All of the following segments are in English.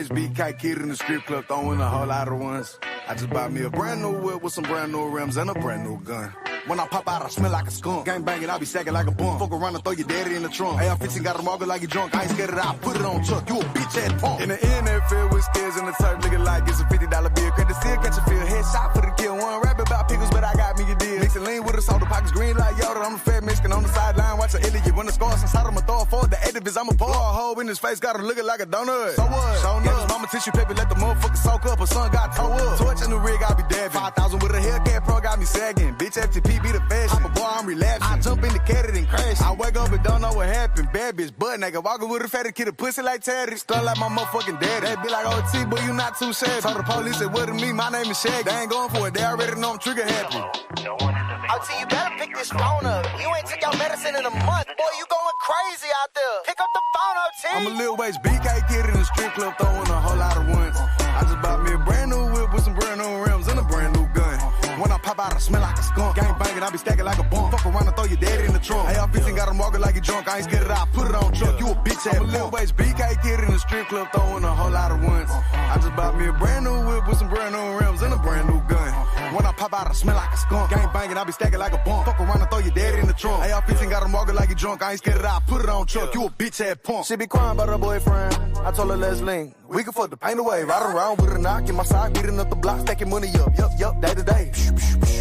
wage BK kid in the strip club throwing a whole lot of ones. I just bought me a brand new whip with some brand new rims and a brand new gun. When I pop out, I smell like a skunk. Gang banging, I be stacking like a bum. Fuck around and throw your daddy in the trunk. AR-15 got a marker like you drunk. I ain't scared of that, I put it on truck. You a bitch ass punk. In the NFL with stairs in the turf, looking like it's a $50 bill. Credit still catch a field. Headshot for the kill. One rap about pickles, but I got me a deal. Mixing lean with a soda, pockets green like Yoda. I'm the fat Mexican on the sideline. Watch an idiot run the scores inside. I'ma throw it forward. The activist, I'ma pour a hole in his face. Got him looking like a donut. So what? Show up. Mama tissue paper, let the motherfucker soak up. Her son got toe up. Torch in the rig, I be dabbing. 5,000 with a Hellcat Pro, got me sagging. Bitch, FTP be the fashion. Boy, I'm relapsing. I jump in the cat and crash. I wake up and don't know what happened. Bad bitch, butt nigga. Walking with a fatty kid, a pussy like Teddy. Stuck like my motherfucking daddy. They be like, OT, boy, you not too sad. Told the police, they what to me, my name is Shaggy. They ain't going for it, they already know I'm trigger happy. OT, you better pick this phone up. You ain't took your medicine in a month. Boy, you going crazy out there. Pick up the phone, OT. I'm a Lil Wage BK kid in the strip club throwing a whole lot of ones. I just bought me a brand new whip with some brand new rims and a brand new gun. When I pop out, I smell like a skunk. Gang banging, I be stacking like a bum. Fuck around and throw your daddy in the trunk. AR-15 got a marker like you drunk. I ain't scared of that, I put it on truck. You a bitch ass. I'm a Lil Wage BK kid in the strip club throwing a whole lot of ones. I just bought me a brand new whip with some brand new rims and a brand new gun. When I pop out, I smell like a skunk. Gang banging, I be stacking like a bum. Fuck around and throw your daddy in the trunk. AR-15 got a marker like you drunk. I ain't scared of that, I put it on truck. You a bitch ass punk. She be crying about her boyfriend. I told her let's link. We can fuck the paint away. Ride around with a knock in my side, beating up the block, stacking money up. Yup, day to day.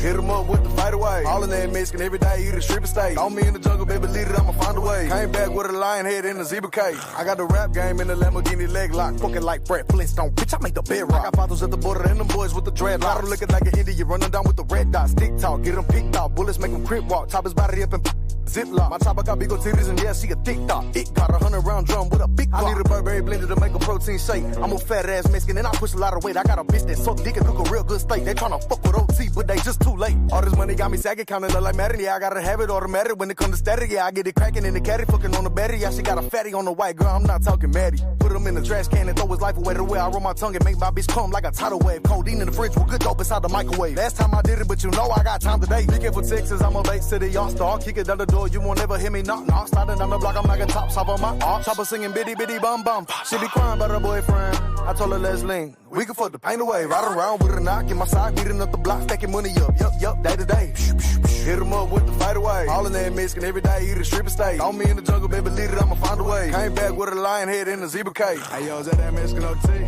Hit him up with the fight away. All in that Mexican every day, eat a stripper steak. On me in the jungle, baby, lead it, I'ma find a way. Came back with a lion head in a zebra cage. I got the rap game in the Lamborghini leg lock. Fucking like Fred Flintstone, bitch, I make the bed rock. I got bottles at the border and them boys with the dreadlocks. Looking like an Indian, running down with the red dots. Tick tock, get them picked out. Bullets make them crip walk. Top his body up and ziplock. My chopper got big old titties and yeah, she a thick top. It got a 100-round drum with a big block. I need a Burberry blender to make a protein shake. I'm a fat ass Mexican and I push a lot of weight. I got a bitch that suck dick and cook a real good steak. They tryna fuck with OT, but they just too late. All this money got me sagging, counting up like Madden. Yeah, I gotta have it automatic when it comes to static. Yeah, I get it cracking in the caddy, fucking on the battery. Yeah, she got a fatty on the white girl. I'm not talking Maddie. Put him in the trash can and throw his life away. The way I roll my tongue and make my bitch come like a tidal wave. Codeine in the fridge with good dope inside the microwave. Last time I did it, but you know I got time today. Be careful Texas, I'm a Bay City all-star. Kick it down the door, you won't ever hear me knock. Sliding down the block, I'm like a top shop on my arm. Chopper singing bitty bitty bum bum. She be crying about her boyfriend. I told her let's link. We can fuck the paint away. Ride around with a knock in my side, beating up the block, stacking money up. Yup, day to day. Hit him up with the fight away. All in that Mexican every day, eat a stripper steak. On me in the jungle, baby, lead it, I'ma find a way. Came back with a lion head in a zebra cage. Hey yo, is that Mexican OT?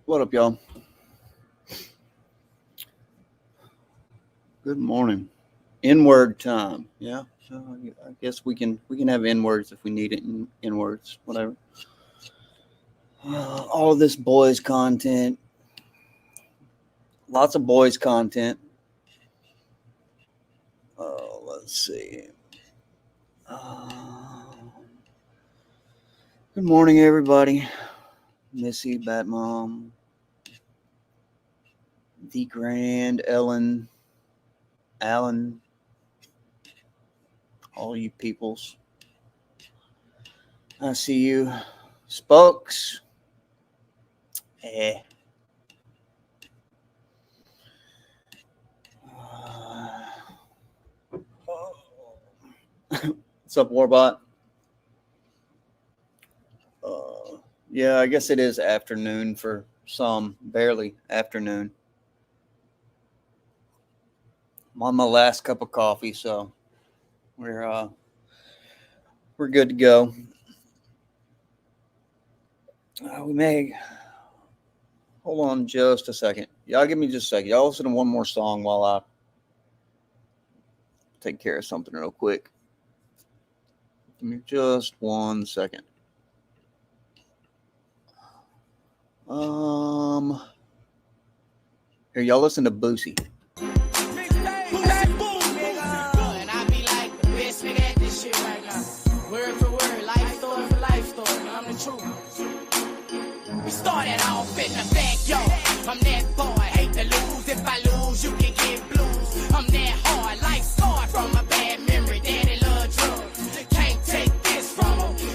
What up, y'all? Good morning. N-word time. Yeah, so I guess we can have N-words if we need it. N-words, whatever. All of this boys content. Lots of boys content. Let's see. Good morning, everybody. Missy, Batmom, the Grand, Ellen, Alan, all you peoples. I see you. Spokes. What's up, Warbot? Yeah, I guess it is afternoon for some, barely afternoon. I'm on my last cup of coffee, so we're good to go. We may hold on just a second. Y'all give me just a second. Y'all listen to one more song while I take care of something real quick. Give me just 1 second. Here, y'all listen to Boosie. We started off in the backyard. I'm that boy, hate to lose. If I lose, you can get blues. I'm that hard, life scarred from a bad memory. Daddy love drugs. Can't take this from him.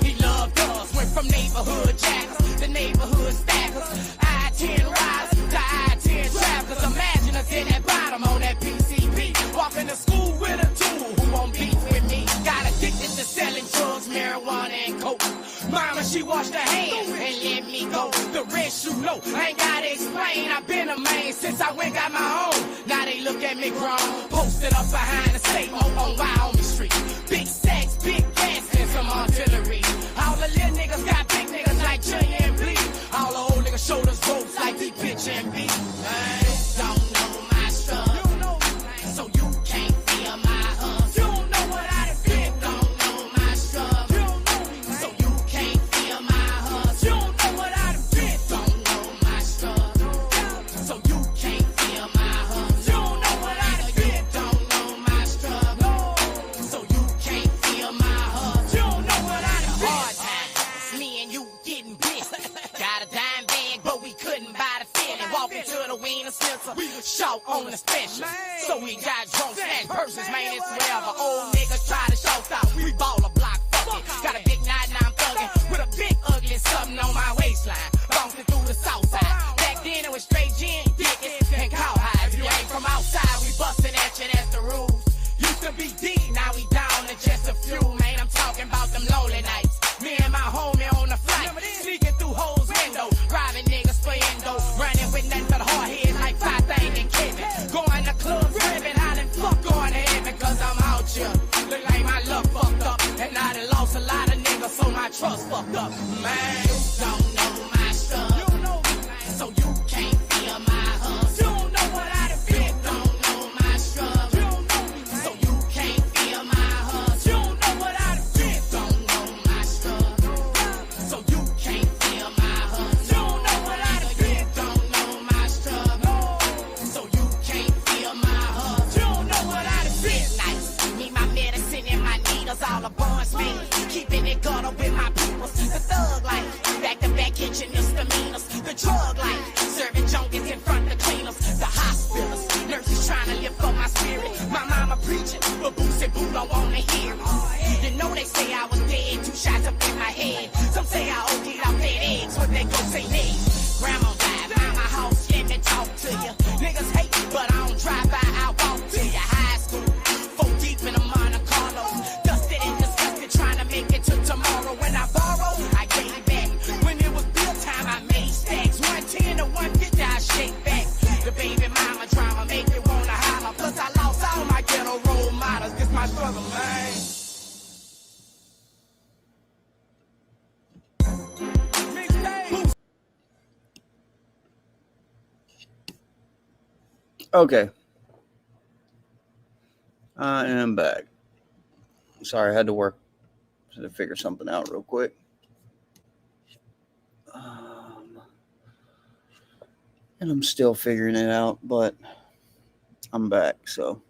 go. The rest you know, I ain't gotta explain. I've been a man since I went got my own. Now they look at me grown, posted up behind the state on Wyoming Street. Big sex, big gas, and some artillery. All the little niggas got big niggas like Junior and Bleed. All the old niggas shoulders ropes like the bitch and beat. Don't know my struggle, so you can't feel my hustle. You don't know what I done been. Don't know my struggle, so you can't feel my hustle. You don't know what I done been. Don't know my struggle, so you can't feel my hustle. You don't know what I done been. Don't know my struggle, so you can't feel my hustle. You don't know what I done been. Hard times, me and you getting busy. Got a dime bag, but we couldn't buy the feeling. Walking to the Wiener Schnitzel, we was short on the special. So we got drunk, snatch purses, man, it's wherever. Old niggas try to show stop, we ball a block, fuck it. Got a big knot, now I'm thugging, with a big ugly something on my waistline. Bouncing through the south side. Back then it was straight gin, dickens, and cowhides. If you ain't from outside, we bustin' at you, that's the rules. Used to be deep, now we down to just a few, man. I'm talking about them lonely nights. Me and my homie on the flight, sneaking through hoes window, robbing niggas for endo, running with nothing but hard heads like 5 things and Kevin. Going to clubs, ripping, hollering, fuck going to heaven, cause I'm out here. Look like my luck fucked up, and I done lost a lot of niggas, so my trust fucked up. Man, don't know my struggle, so you can't feel my hustle. You don't know what I done been. Don't know my struggle, so you can't feel my hustle. You don't know what I done been. Don't know my struggle, so you can't feel my hustle. You don't know what I done been. Don't know my struggle, so you can't feel my hustle. You don't know what I done been. Nice, need my medicine and my needles, all the bonds, man. Keeping it gutter with my peoples. The thug life, back to back kitchen misdemeanors. The drug life, serving junkies in front of cleaners. The hospitals, nurses trying to lift up my spirit. My mama preaching, but Boo said Boo don't wanna hear it. You know they say I was dead, 2 shots up in my head. Some say I OD'd off dead eggs, what they go say next? Grandma died, mama house, let me talk to you. Niggas hate, but I don't drive by, I walk to you. High school, 4 deep in a Monte Carlo. Dusted and disgusted, trying to make it to tomorrow. When I borrow, I gave back. When it was bill time, I made stacks. 110 to 150, I shake back. The baby mama drama make you wanna holler. Plus I lost all my ghetto role models. This my struggle, man. Okay. I am back. Sorry, I had to figure something out real quick. And I'm still figuring it out, but I'm back, so.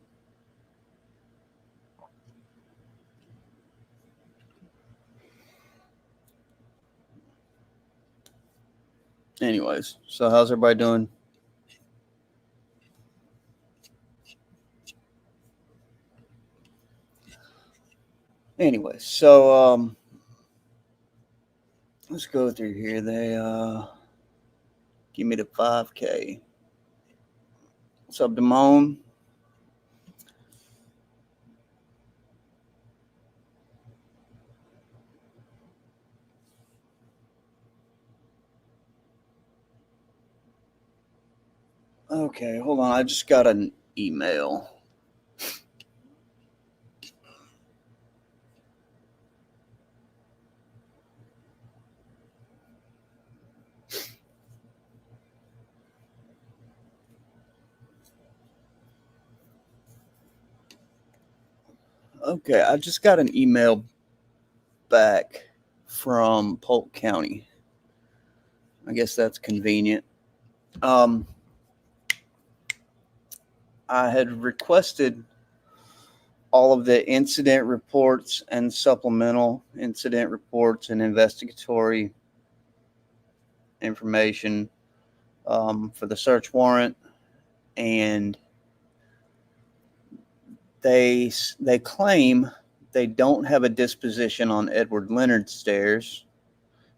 Anyways, so how's everybody doing? Anyway, so let's go through here. They give me the 5K. What's up, Damone? Okay, hold on. I just got an email. Okay, I just got an email back from Polk County. I guess that's convenient. I had requested all of the incident reports and supplemental incident reports and investigatory information for the search warrant, and they claim they don't have a disposition on Edward Leonard Stairs,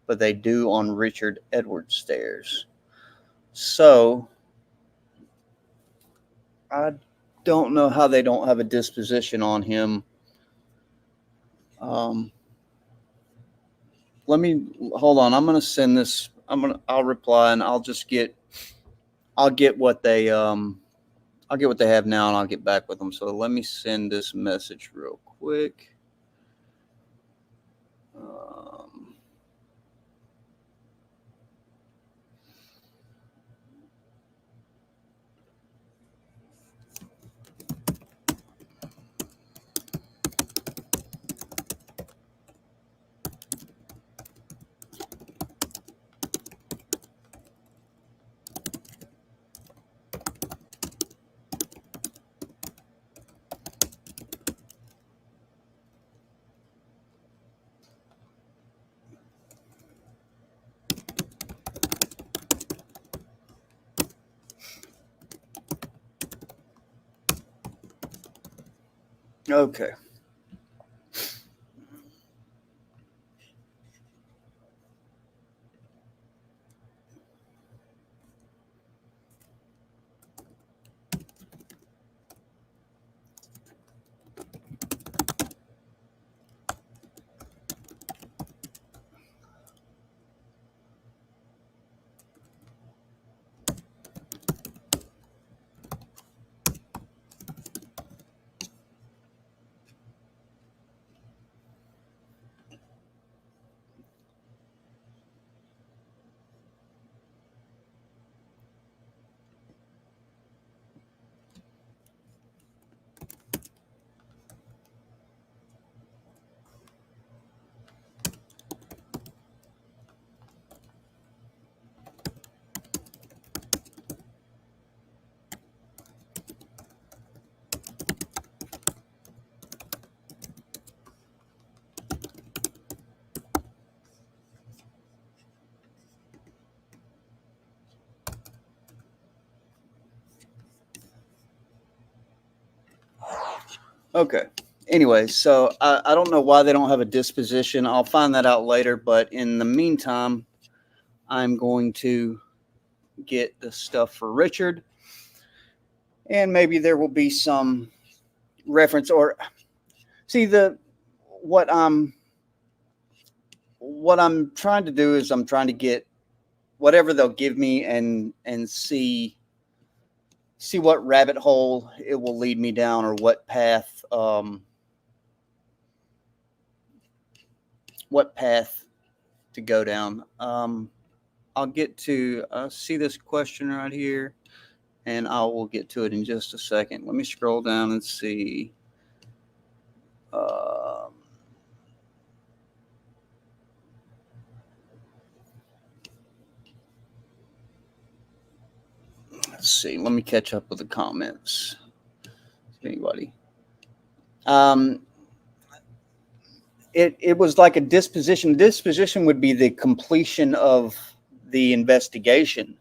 but they do on Richard Edwards Stairs. So I don't know how they don't have a disposition on him. Let me hold on. I'm going to send this. I'll reply and I'll get what they have now and I'll get back with them. So let me send this message real quick. Okay. Okay. Anyway, so I don't know why they don't have a disposition. I'll find that out later. But in the meantime, I'm going to get the stuff for Richard. And maybe there will be some reference or see what I'm trying to do is I'm trying to get whatever they'll give me and see what rabbit hole it will lead me down or what path to go down. I'll get to see this question right here, and I will get to it in just a second. Let me scroll down and see. Let's see. Let me catch up with the comments. Anybody? It was like a disposition. Disposition would be the completion of the investigation.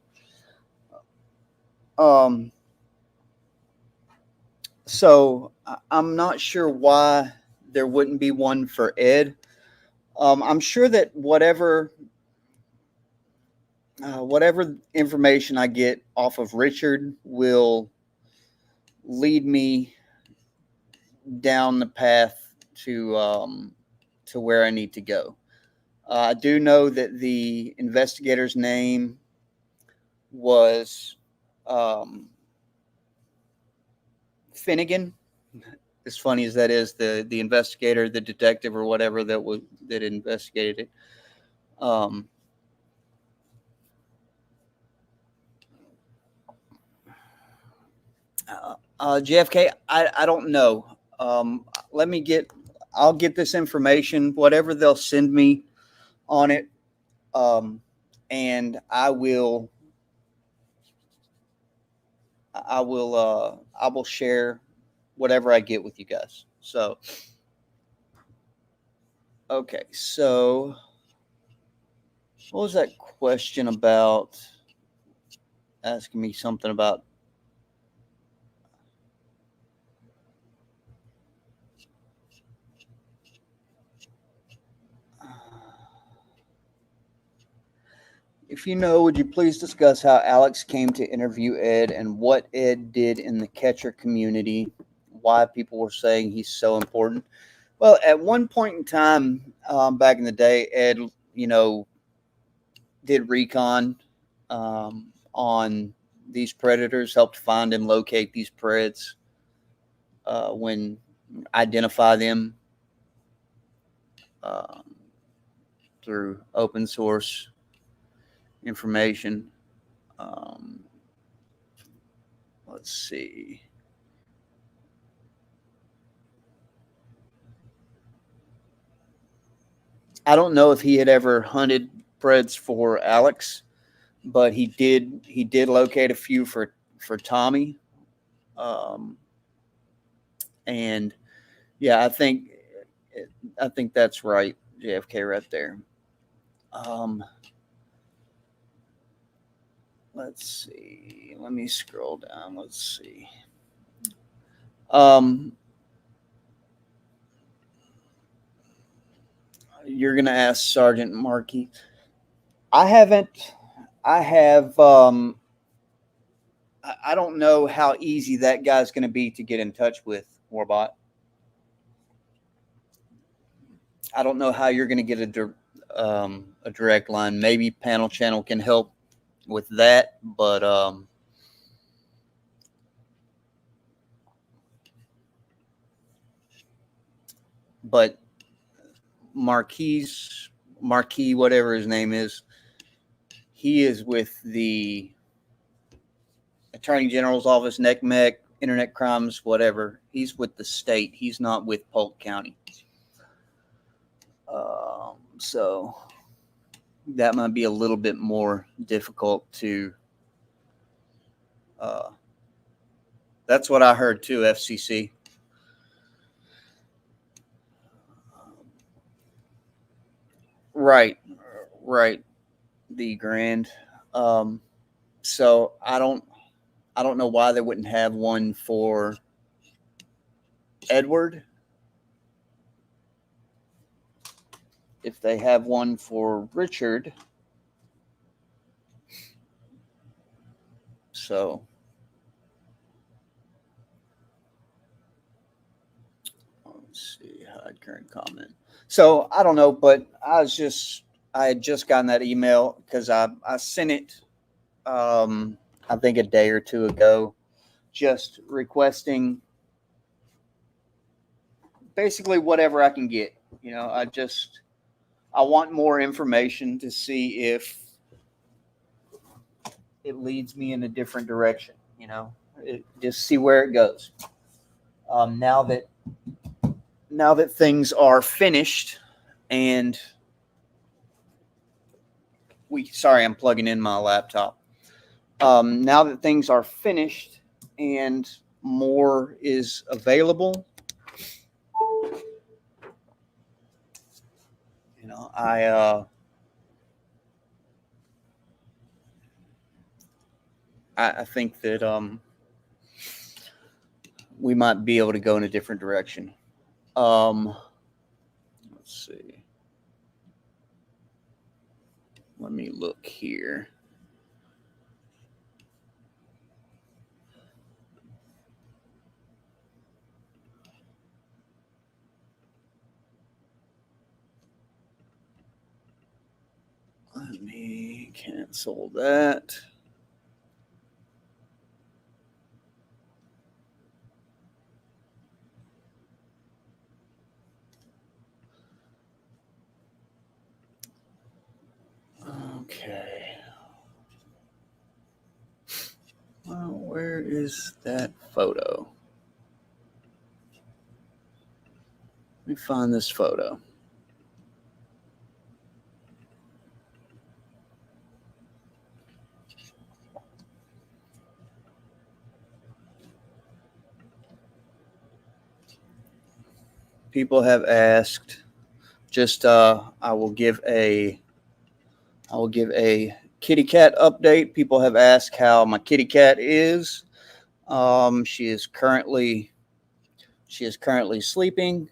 So I'm not sure why there wouldn't be one for Ed. I'm sure that whatever information I get off of Richard will lead me down the path to where I need to go. I do know that the investigator's name was Finnegan. As funny as that is, the investigator, the detective, or whatever that investigated it. JFK, I don't know. I'll get this information, whatever they'll send me on it, and I will share whatever I get with you guys. So, okay. So, what was that question about? Asking me something about. If you know, would you please discuss how Alex came to interview Ed and what Ed did in the catcher community? Why people were saying he's so important? Well, at one point in time, back in the day, Ed, did recon on these predators, helped find and locate these preds when identify them through open source information. Let's see. I don't know if he had ever hunted preds for Alex, but he did locate a few for Tommy. And yeah, I think that's right, JFK, right there. Let's see. Let me scroll down. Let's see. You're gonna ask Sergeant Markey. I have. I don't know how easy that guy's going to be to get in touch with, Warbot. I don't know how you're going to get a direct line. Maybe Panel Channel can help with that, but Marquis, whatever his name is, he is with the Attorney General's office, NECMEC, Internet Crimes, whatever. He's with the state. He's not with Polk County. So that might be a little bit more difficult to. That's what I heard too, FCC. Right. The Grand. So I don't know why they wouldn't have one for Edward. If they have one for Richard. So let's see, hide current comment. So I don't know, but I had just gotten that email because I sent it I think a day or two ago, just requesting basically whatever I can get. You know, I want more information to see if it leads me in a different direction, you know, just see where it goes. Now that things are finished and sorry, I'm plugging in my laptop. Now that things are finished and more is available, you know, I think that we might be able to go in a different direction. Let's see. Let me look here. Let me cancel that. Okay. Well, where is that photo? Let me find this photo. People have asked. Just I will give a kitty cat update. People have asked how my kitty cat is. She is currently sleeping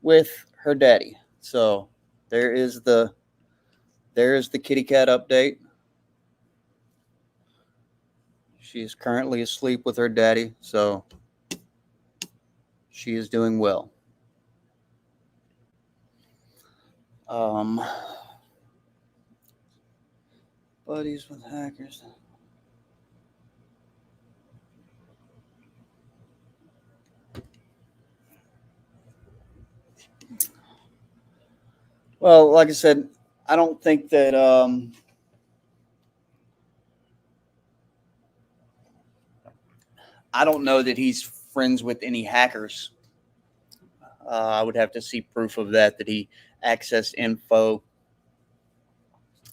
with her daddy. So there is the kitty cat update. She is currently asleep with her daddy, so she is doing well. buddies with hackers. Well, like I said, I don't think that I don't know that he's friends with any hackers. I would have to see proof of that he accessed info.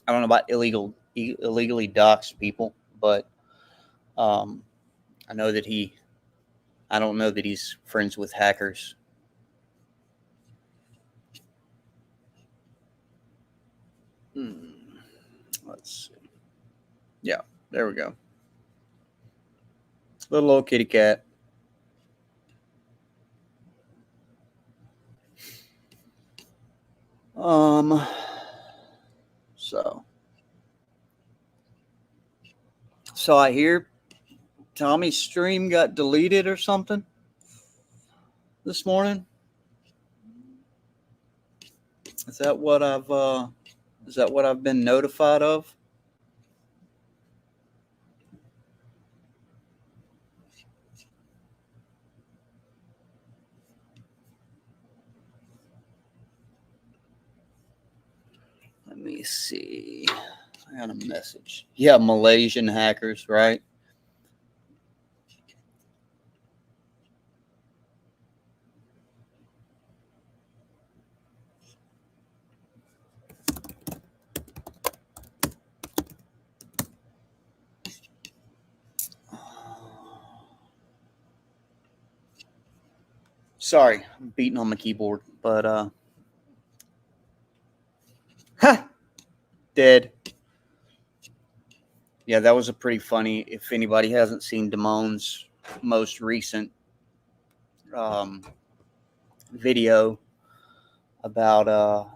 I don't know about illegally doxed people, but I know that I don't know that he's friends with hackers. Let's see. Yeah, there we go. Little old kitty cat. So I hear Tommy's stream got deleted or something this morning. Is that what I've been notified of? Let me see. I got a message. Yeah, Malaysian hackers, right? Sorry, I'm beating on my keyboard, but dead. Yeah, that was a pretty funny. If anybody hasn't seen Damon's most recent video about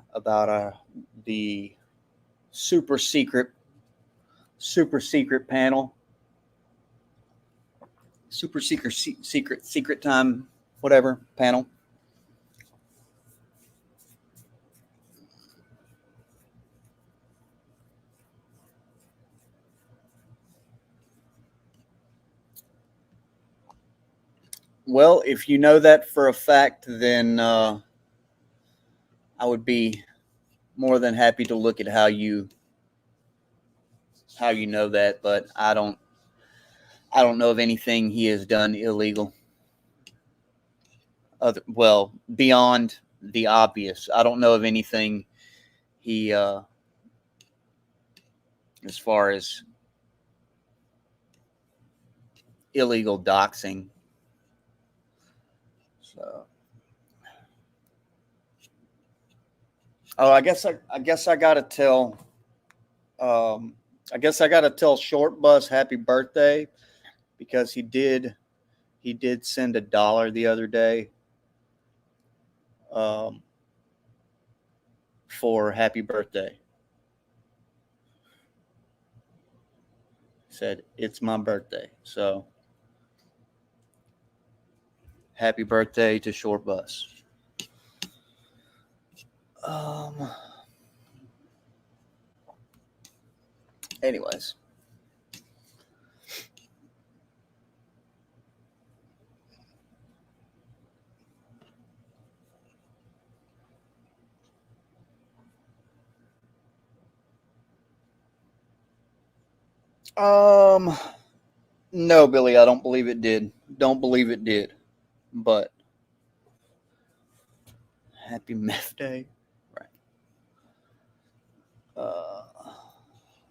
the super secret panel, super secret time, whatever panel. Well, if you know that for a fact, then I would be more than happy to look at how you know that, but I don't know of anything he has done illegal. Well, beyond the obvious, I don't know of anything he as far as illegal doxing. So, I guess I gotta tell. I guess I gotta tell Short Bus happy birthday, because he did send $1 the other day for happy birthday. He said it's my birthday, so happy birthday to Short Bus. Anyways. No, Billy, I don't believe it did. Don't believe it did. But happy meth day. Right.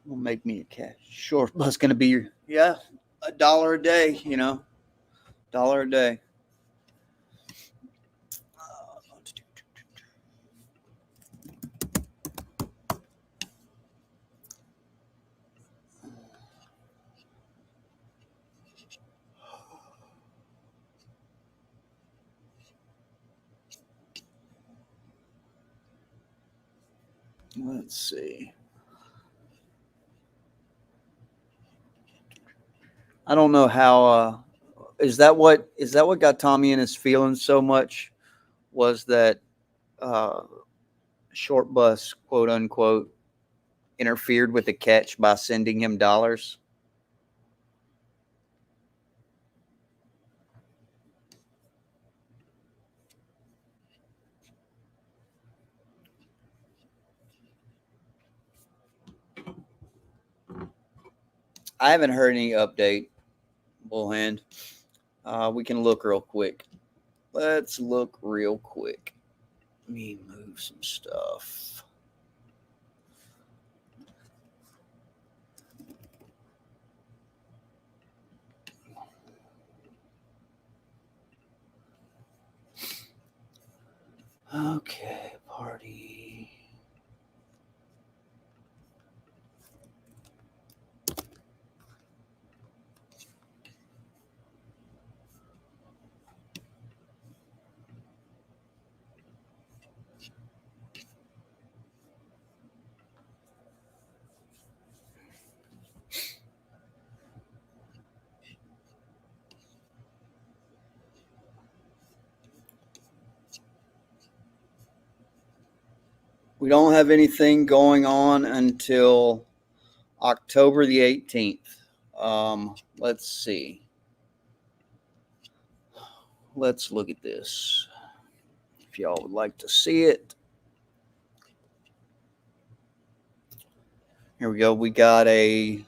Will make me a cash. Short Bus gonna be $1 a day, $1 a day. Let's see. I don't know how. Is that what got Tommy in his feelings so much? Was that Short Bus, quote unquote, interfered with the catch by sending him dollars? I haven't heard any update, Bullhand. We can look real quick. Let's look real quick. Let me move some stuff. Okay, party. We don't have anything going on until October the 18th. Let's see. Let's look at this. If y'all would like to see it. Here we go. We got these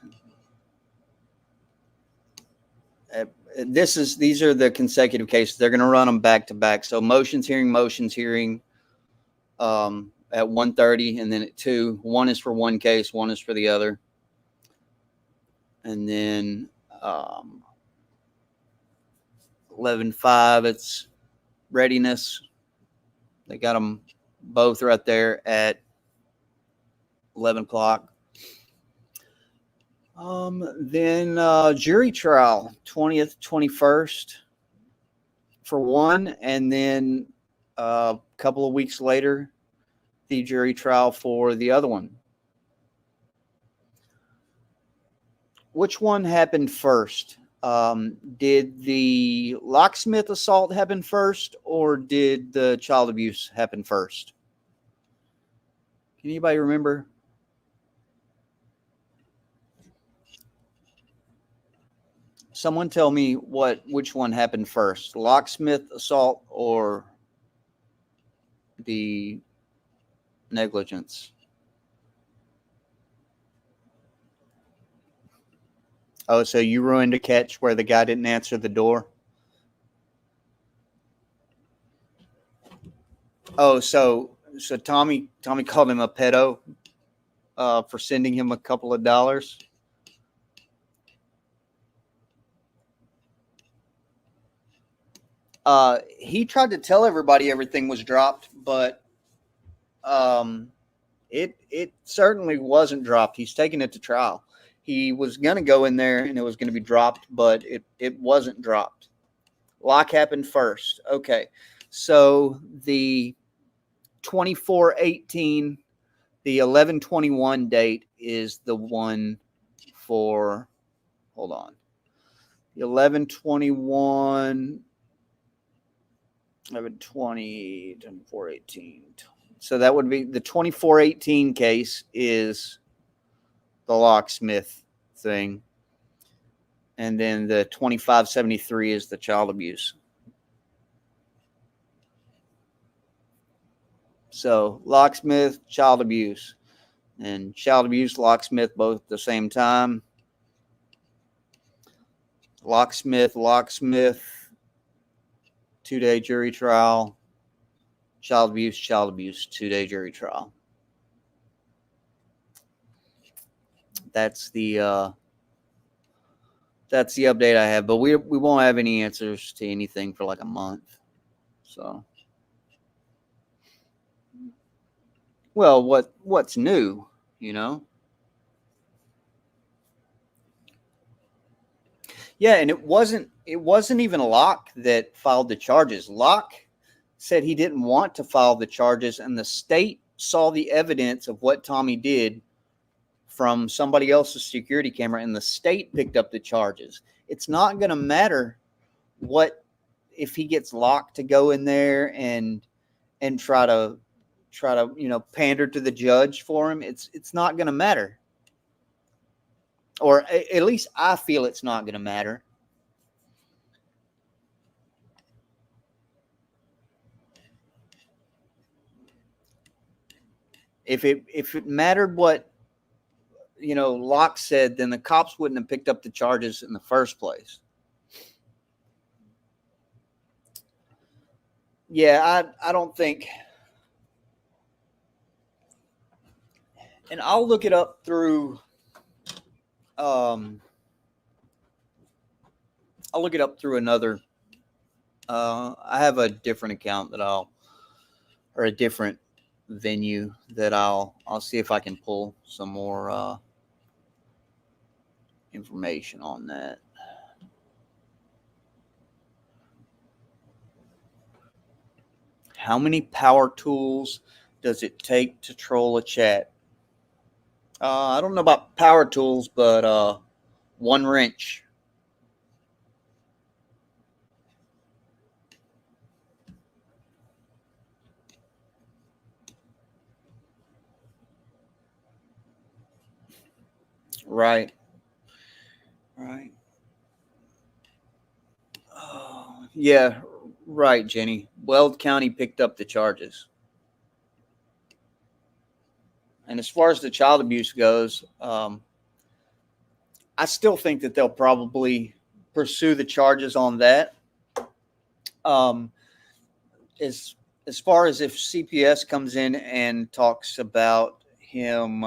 are the consecutive cases. They're going to run them back to back. So motions hearing at 1:30 and then at 2. One is for one case, one is for the other. And then 11:05, it's readiness. They got them both right there at 11 o'clock. Then jury trial, 20th, 21st for one, and then a couple of weeks later, the jury trial for the other one. Which one happened first? Did the locksmith assault happen first, or did the child abuse happen first? Can anybody remember? Someone tell me which one happened first, locksmith assault or the negligence? Oh, so you ruined a catch where the guy didn't answer the door? Oh, so Tommy called him a pedo for sending him a couple of dollars. He tried to tell everybody everything was dropped, but it certainly wasn't dropped. He's taking it to trial. He was going to go in there and it was going to be dropped, but it wasn't dropped. Lock happened first. Okay. So the 24/18, the 11/21 date is the one for, hold on. The 11/21, 11/20, 24/18. So that would be the 24/18 case is the locksmith thing. And then the 25/73 is the child abuse. So locksmith, child abuse, and child abuse, locksmith, both at the same time. Locksmith, 2-day jury trial. Child abuse, 2-day jury trial. That's the update I have, but we won't have any answers to anything for like a month. So, well, what's new, you know? Yeah, and it wasn't even Locke that filed the charges. Locke said he didn't want to file the charges, and the state saw the evidence of what Tommy did from somebody else's security camera, and the state picked up the charges. It's not going to matter if he gets Locke to go in there and try to try to, pander to the judge for him, it's not going to matter. Or at least I feel it's not going to matter. If it mattered what, Locke said, then the cops wouldn't have picked up the charges in the first place. Yeah, I don't think. And I'll look it up through. I'll look it up through another. I have a different account or a different venue that I'll see if I can pull some more information on that. How many power tools does it take to troll a chat? I don't know about power tools, but one wrench. Right. Oh, yeah, right, Jenny. Weld County picked up the charges. And as far as the child abuse goes, I still think that they'll probably pursue the charges on that. As far as if CPS comes in and talks about him,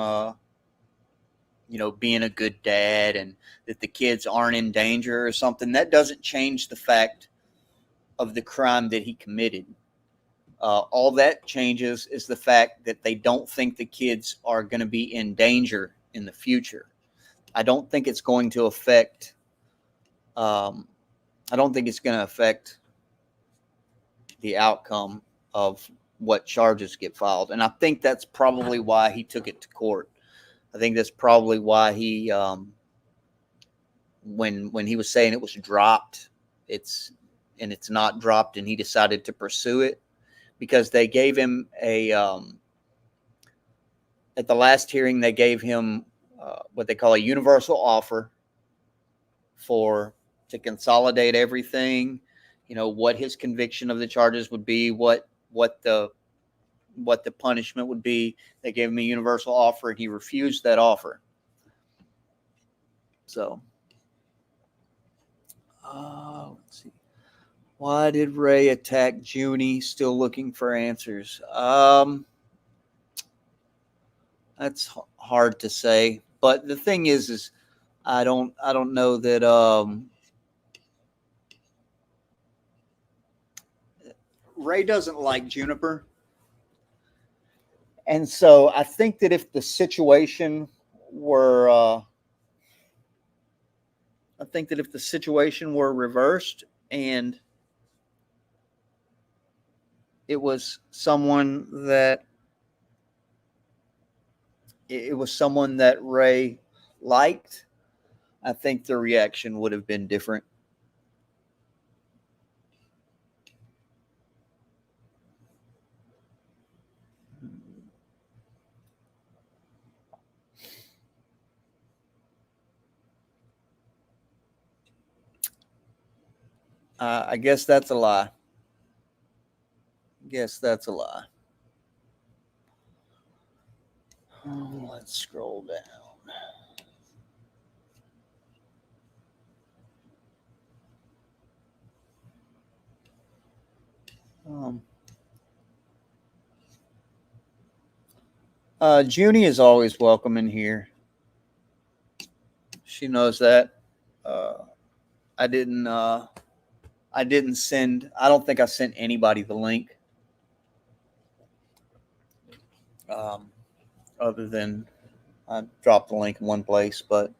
being a good dad and that the kids aren't in danger or something, that doesn't change the fact of the crime that he committed. All that changes is the fact that they don't think the kids are going to be in danger in the future. I don't think it's going to affect. I don't think it's going to affect the outcome of what charges get filed, and I think that's probably why he took it to court. I think that's probably why he, when he was saying it was dropped, it's not dropped, and he decided to pursue it because they gave him at the last hearing, they gave him what they call a universal offer to consolidate everything, what his conviction of the charges would be, what the punishment would be. They gave him a universal offer and he refused that offer. So, let's see. Why did Ray attack Junie? Still looking for answers. That's hard to say. But the thing is I don't know that Ray doesn't like Juniper. And so I think that if the situation were reversed and it was someone that Ray liked, I think the reaction would have been different. I guess that's a lie. Oh, let's scroll down. Junie is always welcome in here. She knows that. I don't think I sent anybody the link. Other than I dropped the link in one place, but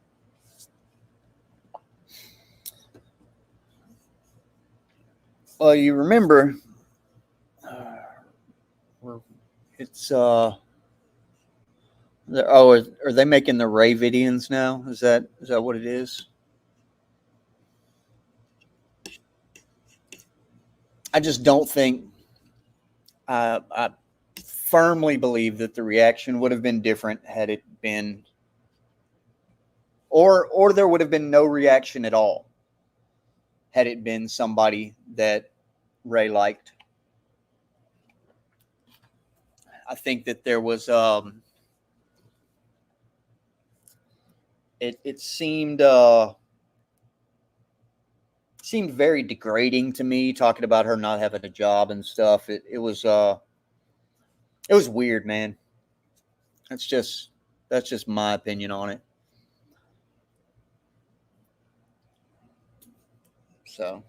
you remember it's are they making the Ray Vidians now? Is that what it is? I just don't think I firmly believe that the reaction would have been different had it been, or there would have been no reaction at all had it been somebody that Ray liked. I think that there was it seemed seemed very degrading to me, talking about her not having a job and stuff. It was weird, man. That's just my opinion on it. So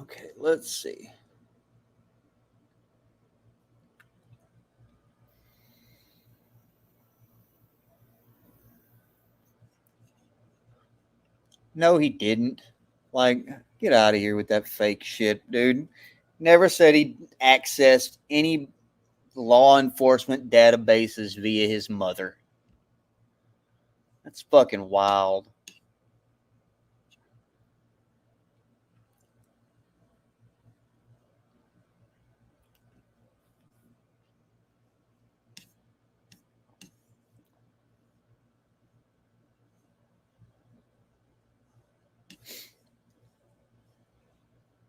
okay, let's see. No, he didn't. Like, get out of here with that fake shit, dude. Never said he accessed any law enforcement databases via his mother. That's fucking wild.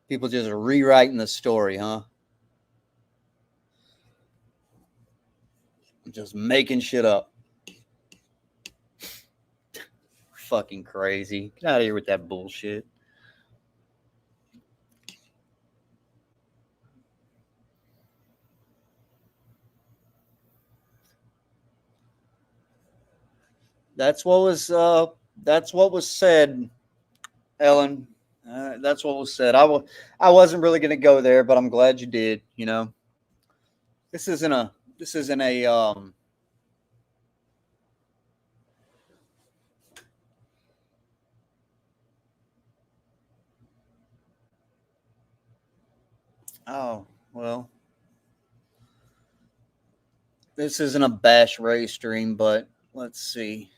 People just rewriting the story, huh? Just making shit up. Fucking crazy. Get out of here with that bullshit. That's what was said, Ellen. That's what was said. I wasn't really going to go there, but I'm glad you did. You know, this isn't a oh well, this isn't a bash Ray stream, but let's see.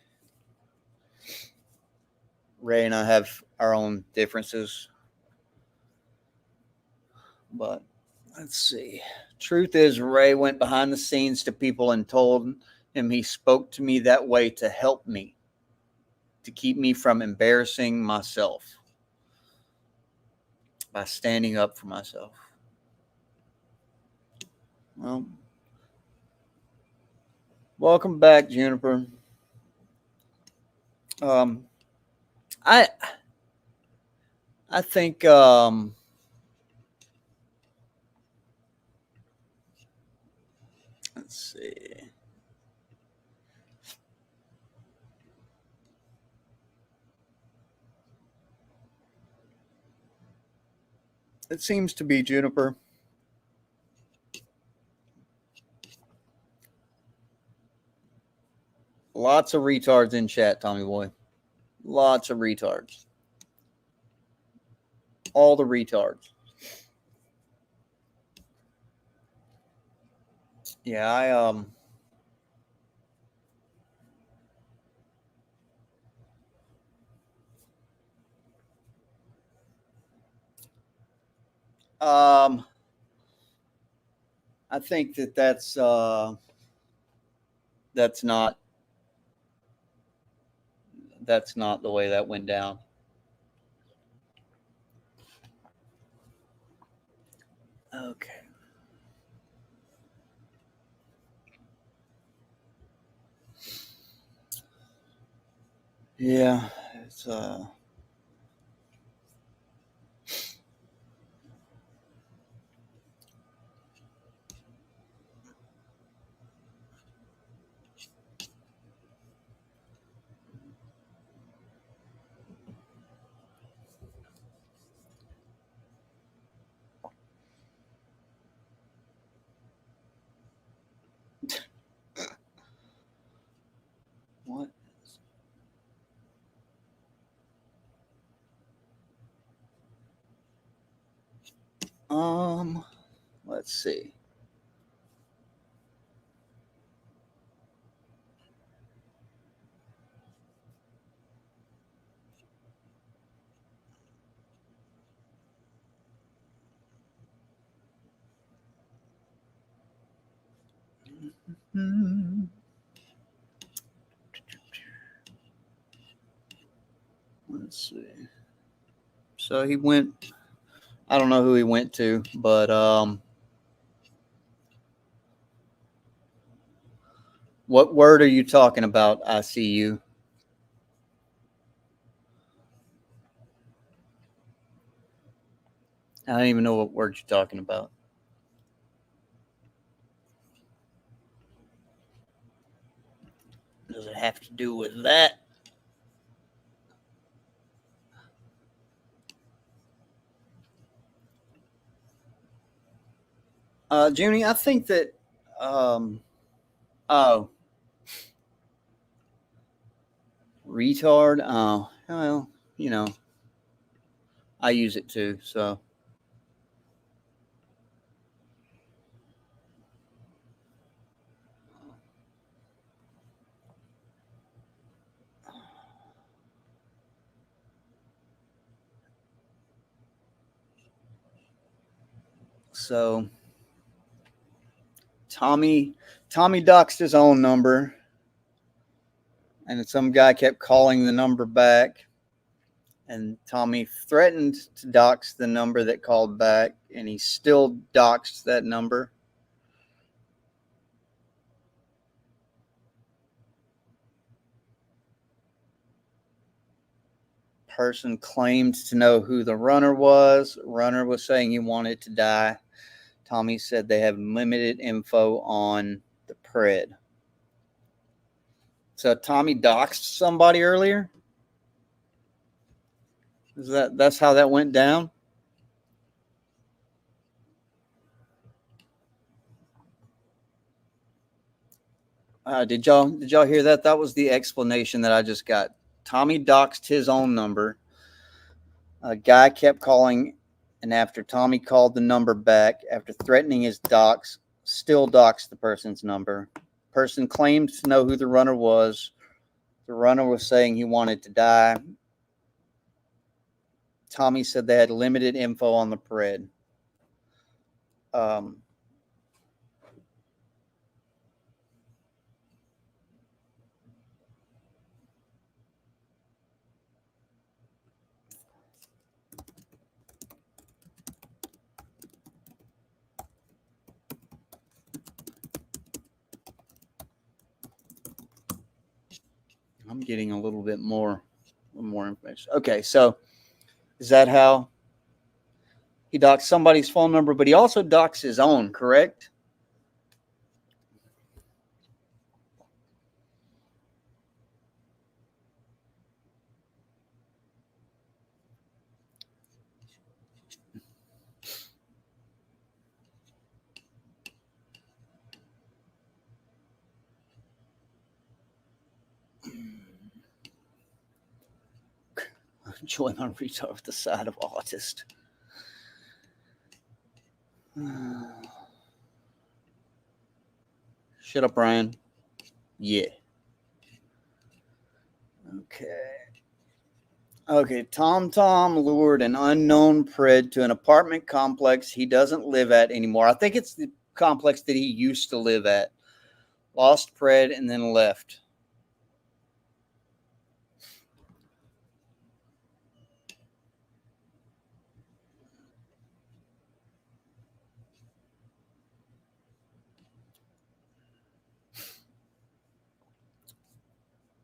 Ray and I have our own differences, but let's see. Truth is, Ray went behind the scenes to people and told him he spoke to me that way to help me, to keep me from embarrassing myself by standing up for myself. Well, welcome back, Juniper. I think let's see. It seems to be Juniper. Lots of retards in chat, Tommy boy. Lots of retards. All the retards. Yeah, I think that's not the way that went down. Okay. Yeah, it's what? Let's see. Let's see. So he went. I don't know who he went to, but what word are you talking about? I see you. I don't even know what word you're talking about. Does it have to do with that? Junie, I think that oh, retard. Oh, well, you know, I use it too. So Tommy doxed his own number, and some guy kept calling the number back, and Tommy threatened to dox the number that called back, and he still doxed that number. Person claimed to know who the runner was. Runner was saying he wanted to die. Tommy said they have limited info on the pred. So Tommy doxed somebody earlier? That's how that went down? Did y'all hear that? That was the explanation that I just got. Tommy doxed his own number. A guy kept calling, and after Tommy called the number back, after threatening his dox, still doxed the person's number. Person claimed to know who the runner was. The runner was saying he wanted to die. Tommy said they had limited info on the pred. I'm getting a little bit more information. Okay, so is that how he doxed somebody's phone number, but he also doxed his own, correct? Join on retard with the side of autist. Shut up, Brian. Yeah. Okay. Tom lured an unknown pred to an apartment complex he doesn't live at anymore. I think it's the complex that he used to live at. Lost pred and then left.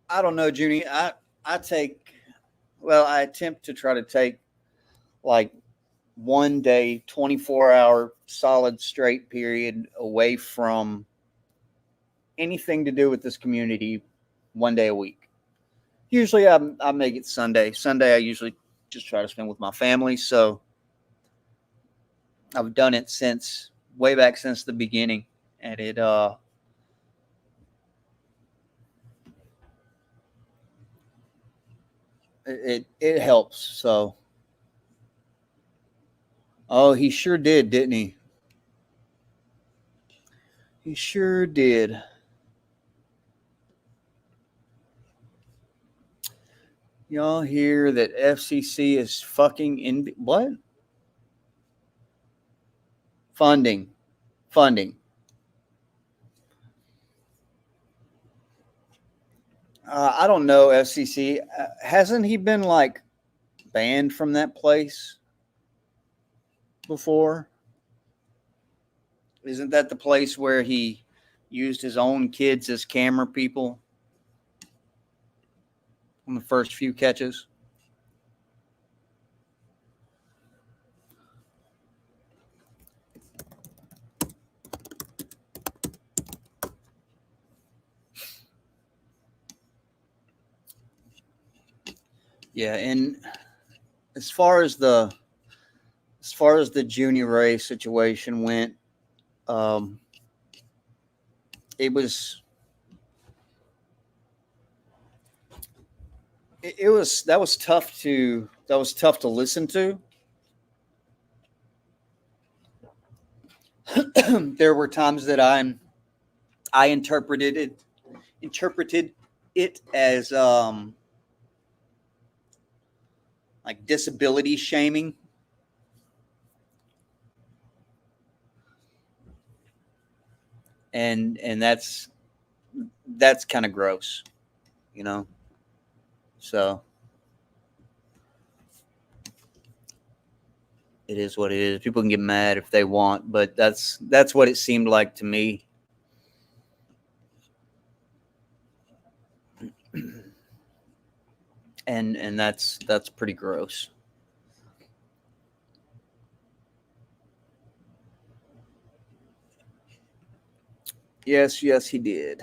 I don't know, Junie. I attempt to try to take like 1 day, 24-hour solid straight period away from anything to do with this community 1 day a week. Usually I make it Sunday. Sunday I usually just try to spend with my family. So I've done it since way back since the beginning. And it helps. So, oh, he sure did, didn't he? He sure did. Y'all hear that FCC is fucking in what? Funding. I don't know, FCC. Hasn't he been like banned from that place before? Isn't that the place where he used his own kids as camera people on the first few catches? Yeah, and as far as the Junior Ray situation went, um, it was that was tough to listen to. There were times that I interpreted it as like disability shaming. And that's kind of gross, you know. So it is what it is. People can get mad if they want, but that's what it seemed like to me. And that's pretty gross. Yes, he did.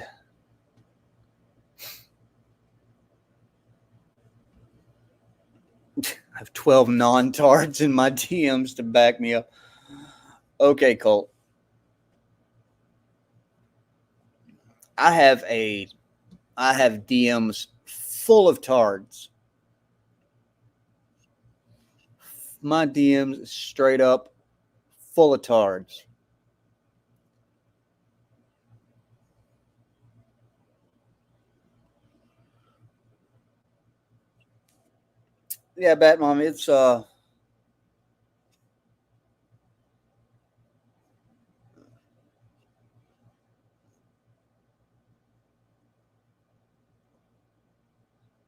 I have 12 non-tards in my DMs to back me up. Okay, Colt. I have DMs full of tards. My DMs straight up full of tards. Yeah, Batmom, it's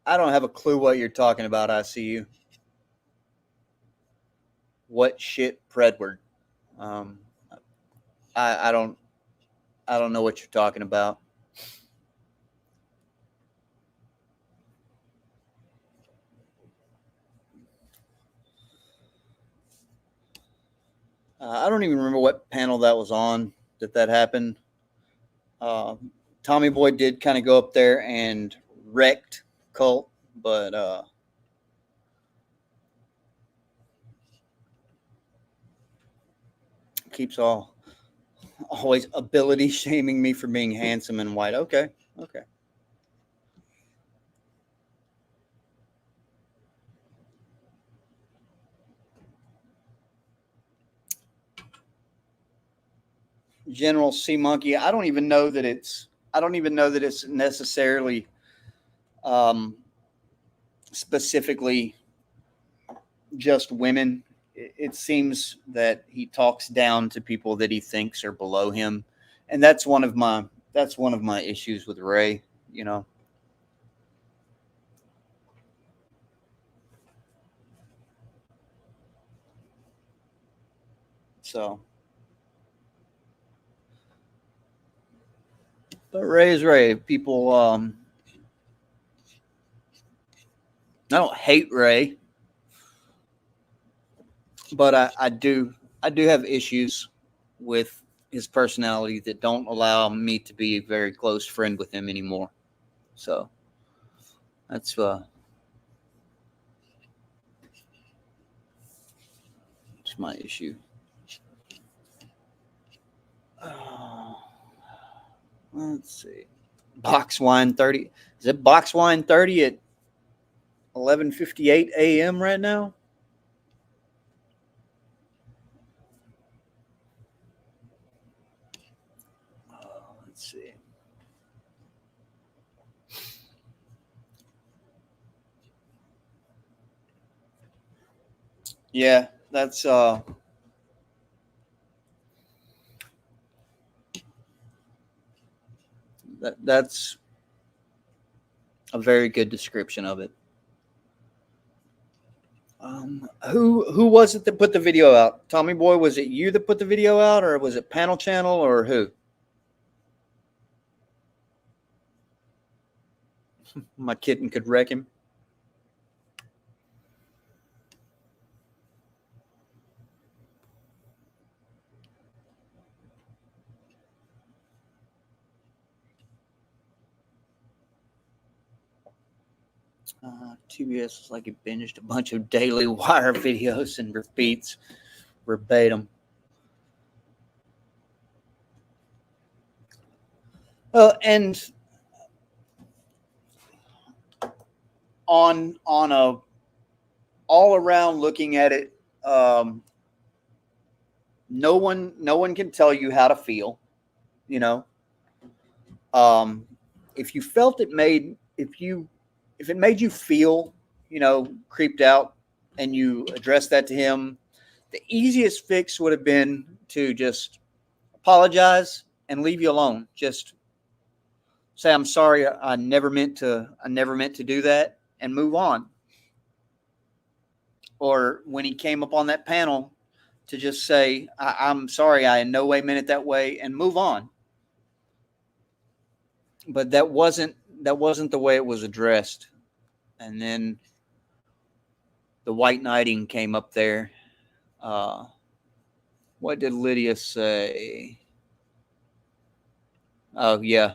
I don't have a clue what you're talking about, ICU. What shit, Predward? Um, I don't know what you're talking about. I don't even remember what panel that was on that happened. Tommy Boy did kind of go up there and wrecked Colt, but keeps always ability shaming me for being handsome and white. Okay. General C Monkey. I don't even know that it's necessarily specifically just women. It seems that he talks down to people that he thinks are below him, and that's one of my issues with Ray. You know. So, but Ray is Ray. People, I don't hate Ray, but I do have issues with his personality that don't allow me to be a very close friend with him anymore. So that's my issue. Let's see. Box Wine 30. Is it Box Wine 30 at 11:58 a.m. right now? Let's see. Yeah, that's that's a very good description of it. Who was it that put the video out? Tommy Boy, was it you that put the video out, or was it Panel Channel, or who? My kitten could wreck him. TBS is like he binged a bunch of Daily Wire videos and repeats verbatim. And on a all around looking at it, no one can tell you how to feel. You know, if you felt it made if it made you feel, creeped out, and you addressed that to him, the easiest fix would have been to just apologize and leave you alone. Just say, I'm sorry, I never meant to do that, and move on. Or when he came up on that panel, to just say, I'm sorry, I in no way meant it that way, and move on. But that wasn't the way it was addressed. And then the white knighting came up there. What did Lydia say? Oh, yeah.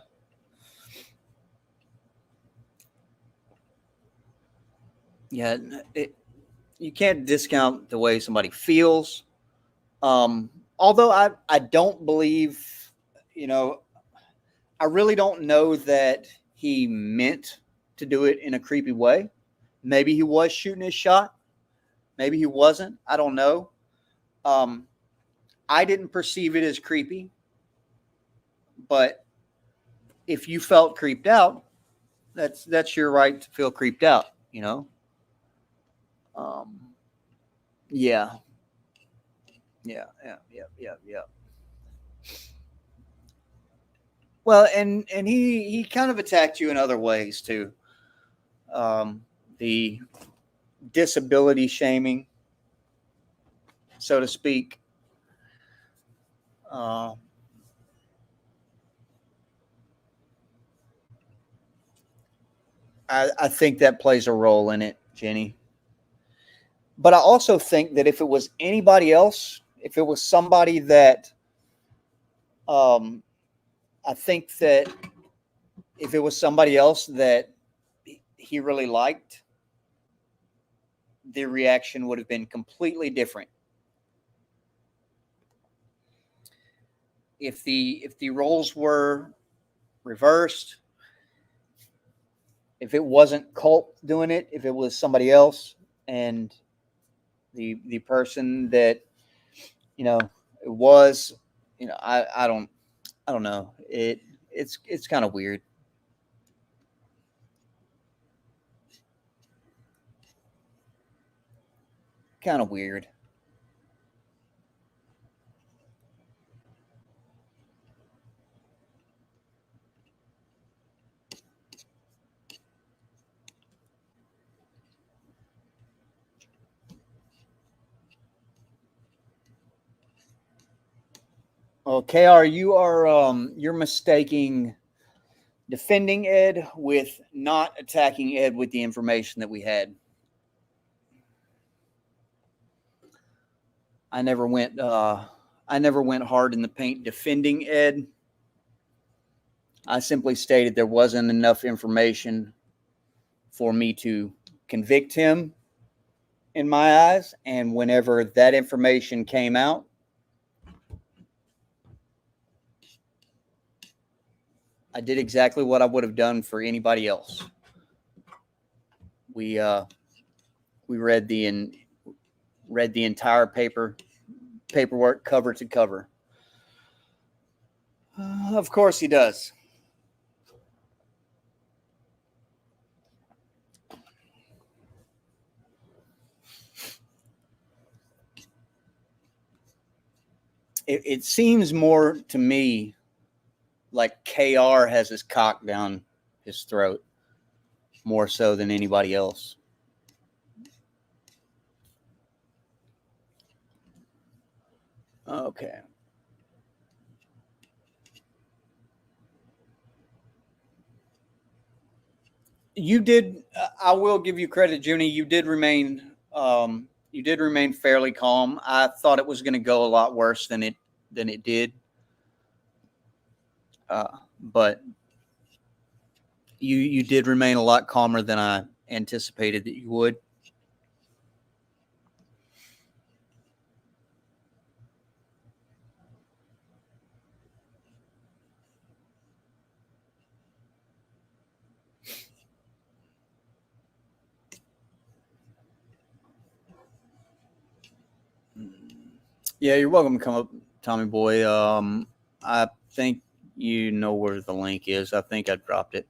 Yeah, you can't discount the way somebody feels. Although I don't believe, I really don't know that he meant to do it in a creepy way. Maybe he was shooting his shot. Maybe he wasn't. I don't know. I didn't perceive it as creepy. But if you felt creeped out, that's your right to feel creeped out, Yeah. Yeah. Well, and he kind of attacked you in other ways too. The disability shaming, so to speak. I think that plays a role in it, Jenny. But I also think that if it was anybody else, if it was somebody that, I think that if it was somebody else that he really liked, the reaction would have been completely different. If the roles were reversed, if it wasn't Colt doing it, if it was somebody else, and the person that it was, I don't know. It's kind of weird. Kind of weird. Well, KR, you're mistaking defending Ed with not attacking Ed with the information that we had. I never went hard in the paint defending Ed. I simply stated there wasn't enough information for me to convict him in my eyes, and whenever that information came out, I did exactly what I would have done for anybody else. We read the entire paperwork cover to cover. Of course he does. It seems more to me like KR has his cock down his throat. more so than anybody else. Okay. You did. I will give you credit, Junie. You did remain. You did remain fairly calm. I thought it was going to go a lot worse than it did. But you did remain a lot calmer than I anticipated that you would. Yeah, you're welcome to come up, Tommy Boy. I think you know where the link is. I think I dropped it.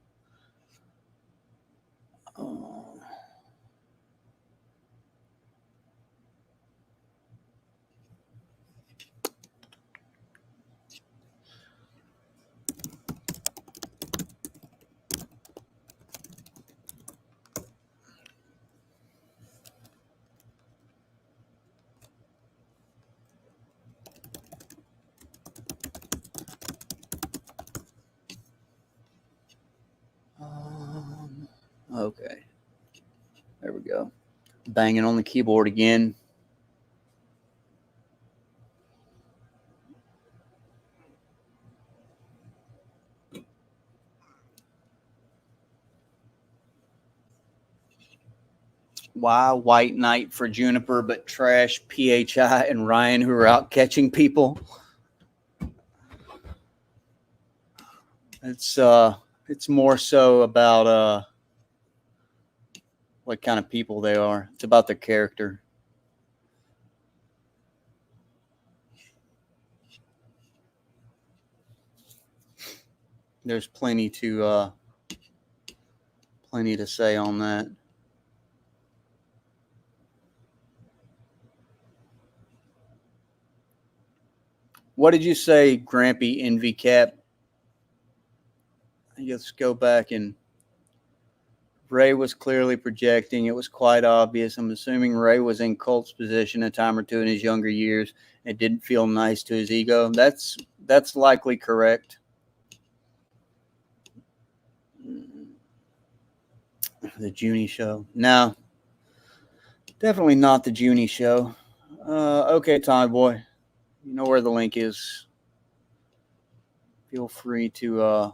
Okay. There we go. Banging on the keyboard again. Why White Knight for Juniper, but trash PHI and Ryan who are out catching people? It's more so about what kind of people they are. It's about their character. There's plenty to say on that. What did you say, Grampy Envy Cap? Let's go back and Ray was clearly projecting. It was quite obvious. I'm assuming Ray was in Colt's position a time or two in his younger years and didn't feel nice to his ego. That's likely correct. The Junie show. No, definitely not the Junie show. Okay, Tommy Boy. You know where the link is. Feel free to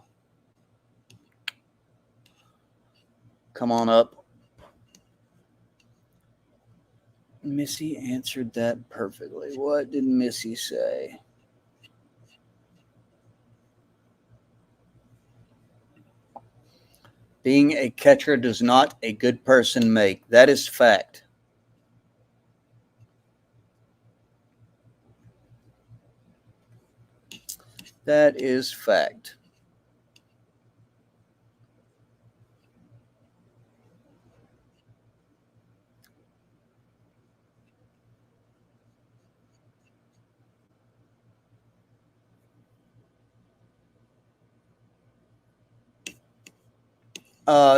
come on up. Missy answered that perfectly. What did Missy say? Being a catcher does not a good person make. That is fact. That is fact.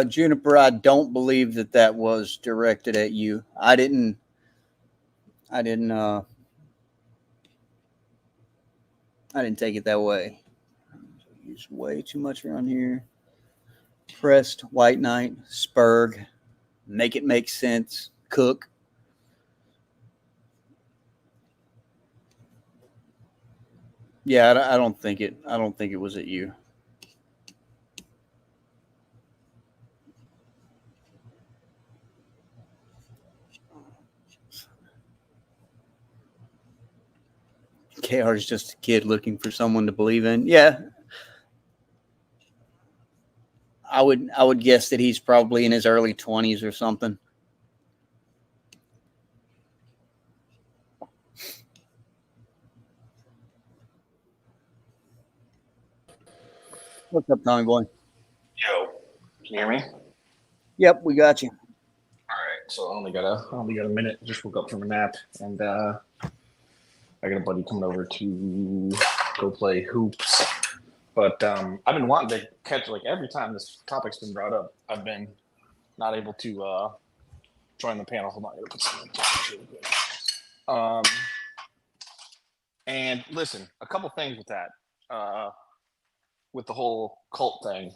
Juniper, I don't believe that was directed at you. I didn't take it that way. Use way too much around here. Pressed, White Knight, Spurg, make it make sense, Cook. Yeah, I don't think it was at you. KR is just a kid looking for someone to believe in. Yeah. I would guess that he's probably in his early 20s or something. What's up, Tommy Boy? Yo, can you hear me? Yep, we got you. All right, so I only got a minute. Just woke up from a nap, and I got a buddy coming over to go play hoops. But I've been wanting to catch, like, every time this topic's been brought up, I've been not able to join the panel. Hold on, I gotta put something and listen, a couple things with that, with the whole cult thing.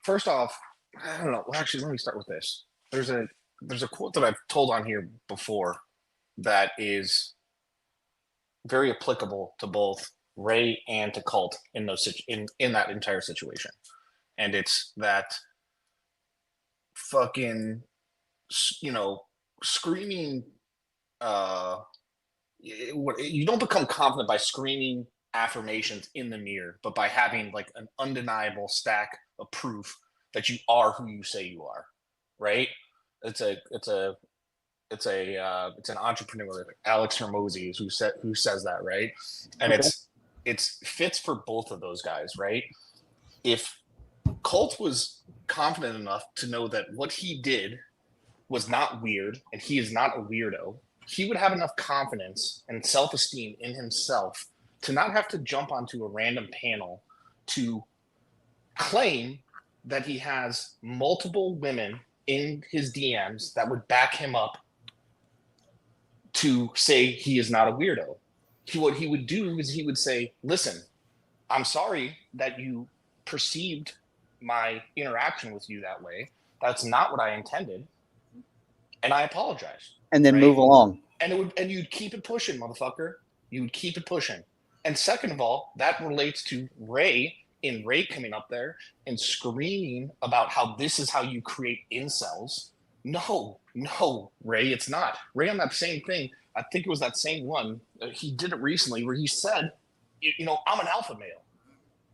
First off, I don't know. Well, actually, let me start with this. There's a quote that I've told on here before that is very applicable to both Ray and to Cult in those in that entire situation, and it's that fucking, you know, screaming. You don't become confident by screaming affirmations in the mirror, but by having like an undeniable stack of proof that you are who you say you are, right? It's an entrepreneur, Alex Hormozy, who says that, right? And Okay. it's fits for both of those guys, right? If Colt was confident enough to know that what he did was not weird and he is not a weirdo, he would have enough confidence and self-esteem in himself to not have to jump onto a random panel to claim that he has multiple women in his DMs that would back him up to say he is not a weirdo. What he would do is he would say, listen, I'm sorry that you perceived my interaction with you that way. That's not what I intended. And I apologize. And then right? move along. And you'd keep it pushing, motherfucker. You would keep it pushing. And second of all, that relates to Ray coming up there and screaming about how this is how you create incels. No, Ray, it's not. Ray on that same thing, I think it was that same one, he did it recently where he said, you know, I'm an alpha male.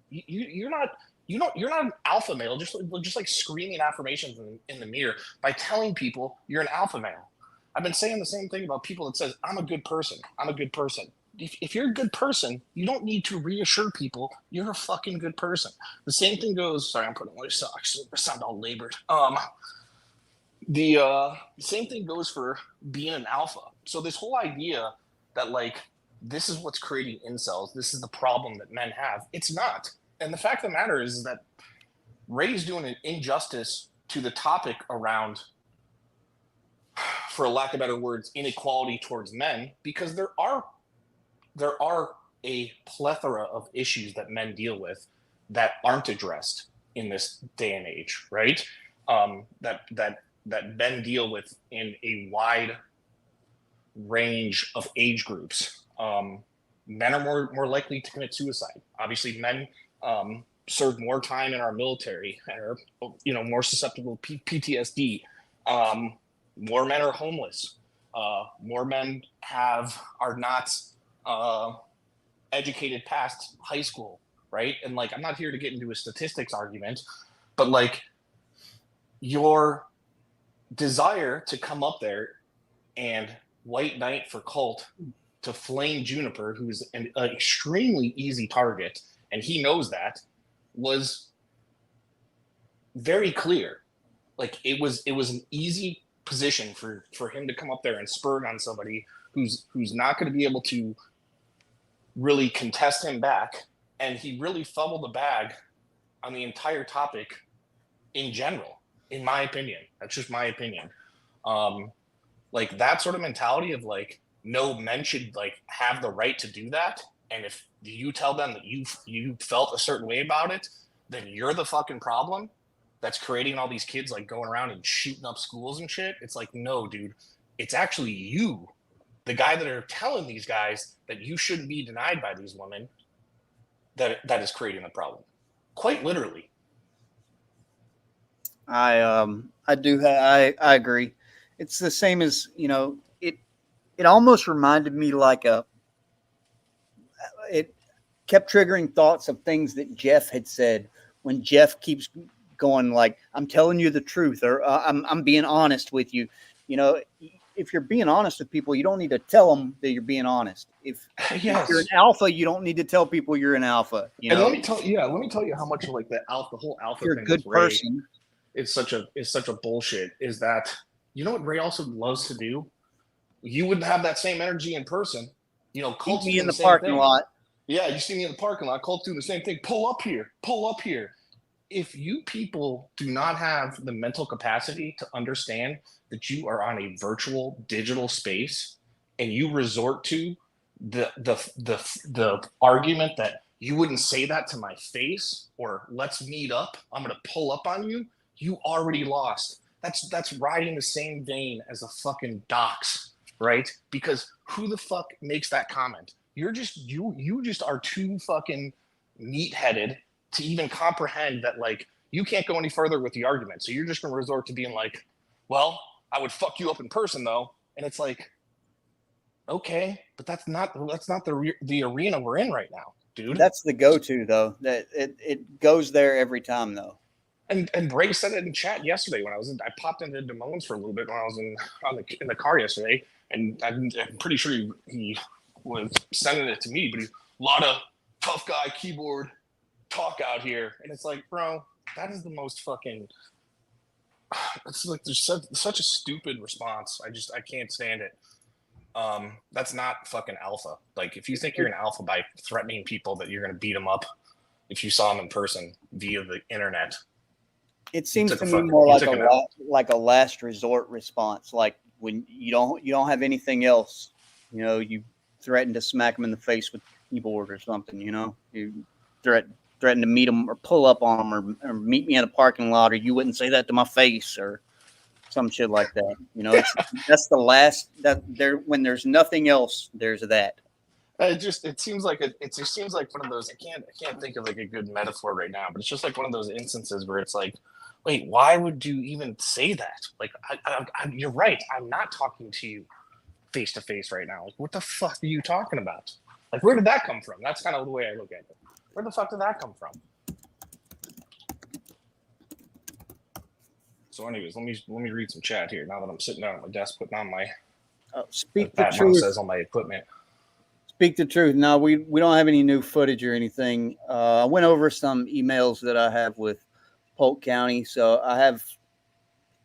You're not an alpha male, just like screaming affirmations in the mirror by telling people you're an alpha male. I've been saying the same thing about people that says, I'm a good person. If you're a good person, you don't need to reassure people you're a fucking good person. The same thing goes, sorry, I'm putting on my socks, I sound all labored. The same thing goes for being an alpha. So this whole idea that like, this is what's creating incels, this is the problem that men have, it's not. And the fact of the matter is that Ray's doing an injustice to the topic around, for lack of better words, inequality towards men, because there are a plethora of issues that men deal with that aren't addressed in this day and age, right? That men deal with in a wide range of age groups. Men are more likely to commit suicide. Obviously, men serve more time in our military and are, you know, more susceptible to PTSD. More men are homeless. More men are not educated past high school, right? And like, I'm not here to get into a statistics argument, but like, your desire to come up there and white knight for Cult to flame Juniper, who's an extremely easy target, and he knows that, was very clear. Like, it was an easy position for him to come up there and spur on somebody who's not going to be able to really contest him back, and he really fumbled the bag on the entire topic in general, in my opinion. That's just my opinion. Like, that sort of mentality of like, no, men should like have the right to do that, and if you tell them that you felt a certain way about it, then you're the fucking problem that's creating all these kids like going around and shooting up schools and shit. It's like, no, dude, it's actually you, the guy that are telling these guys that you shouldn't be denied by these women, that is creating the problem, quite literally. I agree. It's the same as, you know, it almost reminded me like it kept triggering thoughts of things that Jeff had said when Jeff keeps going like, I'm telling you the truth, or I'm being honest with you. You know, if you're being honest with people, you don't need to tell them that you're being honest. If you're an alpha, you don't need to tell people you're an alpha. You know, and let me tell you how much like the whole alpha. If you're thing a good with Ray person. is such a bullshit. Is that, you know what Ray also loves to do? You wouldn't have that same energy in person. You know, Colt's Meet me doing in the same parking thing. lot. Yeah, you see me in the parking lot. Colt's doing the same thing. Pull up here. if you people do not have the mental capacity to understand that you are on a virtual digital space and you resort to the argument that you wouldn't say that to my face, or let's meet up, I'm gonna pull up on you, you already lost. That's riding the same vein as a fucking dox, right? Because who the fuck makes that comment? You're just you just are too fucking meat-headed to even comprehend that, like, you can't go any further with the argument. So you're just gonna resort to being like, well, I would fuck you up in person though. And it's like, okay, but that's not the arena we're in right now, dude. That's the go-to though. That it goes there every time though. And Bray said it in chat yesterday when I popped into Des Moines for a little bit when I was in the car yesterday, and I'm pretty sure he was sending it to me, but he's a lot of tough guy keyboard talk out here, and it's like, bro, that is the most fucking. It's like there's such a stupid response. I can't stand it. That's not fucking alpha. Like, if you think you're an alpha by threatening people that you're gonna beat them up if you saw them in person via the internet, it seems to me more like a last resort response. Like when you don't have anything else, you know, you threaten to smack them in the face with a keyboard or something. You know, you threaten to meet them or pull up on them or meet me in a parking lot, or you wouldn't say that to my face or some shit like that. You know, that's the last that there when there's nothing else. There's that. It seems like one of those. I can't think of like a good metaphor right now, but it's just like one of those instances where it's like, wait, why would you even say that? Like, you're right. I'm not talking to you face to face right now. Like, what the fuck are you talking about? Like, where did that come from? That's kind of the way I look at it. Where the fuck did that come from? So, anyways, let me read some chat here. Now that I'm sitting down at my desk putting on my speak the truth. Says on my equipment. Speak the truth. No, we don't have any new footage or anything. I went over some emails that I have with Polk County, so I have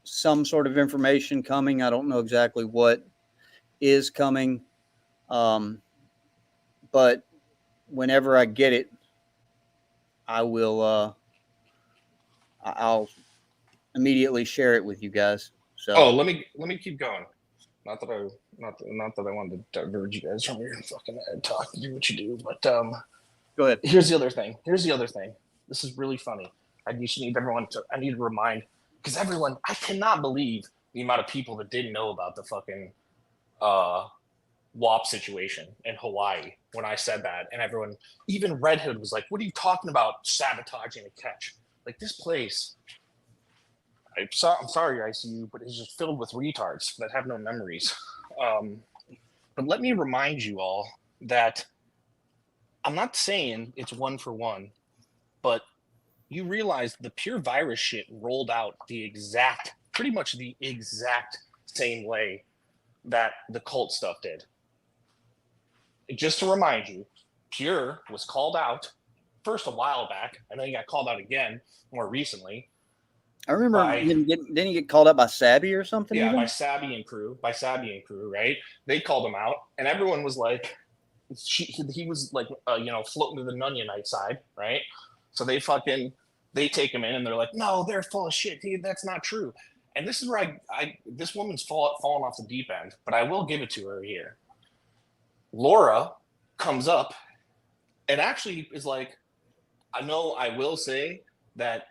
some sort of information coming. I don't know exactly what is coming, but whenever I get it, I will. I'll immediately share it with you guys. So, let me keep going. Not that I wanted to diverge you guys from your fucking talk. Do what you do, but go ahead. Here's the other thing. This is really funny. I need to remind, because everyone, I cannot believe the amount of people that didn't know about the fucking WAP situation in Hawaii when I said that, and everyone, even Red Hood, was like, "What are you talking about? Sabotaging a catch? Like, this place." I'm sorry, ICU, but it's just filled with retards that have no memories. But let me remind you all that I'm not saying it's one for one, but you realize the pure virus shit rolled out pretty much the exact same way that the cult stuff did. Just to remind you, Pure was called out first a while back, and then he got called out again more recently. I remember didn't he get called out by Sabby or something? Yeah, even? by Sabby and crew, right? They called him out, and everyone was like, he was like, floating to the Nunyonite side, right? So they take him in, and they're like, no, they're full of shit. That's not true. And this is where this woman's fallen off the deep end, but I will give it to her here. Laura comes up and actually is like, I will say that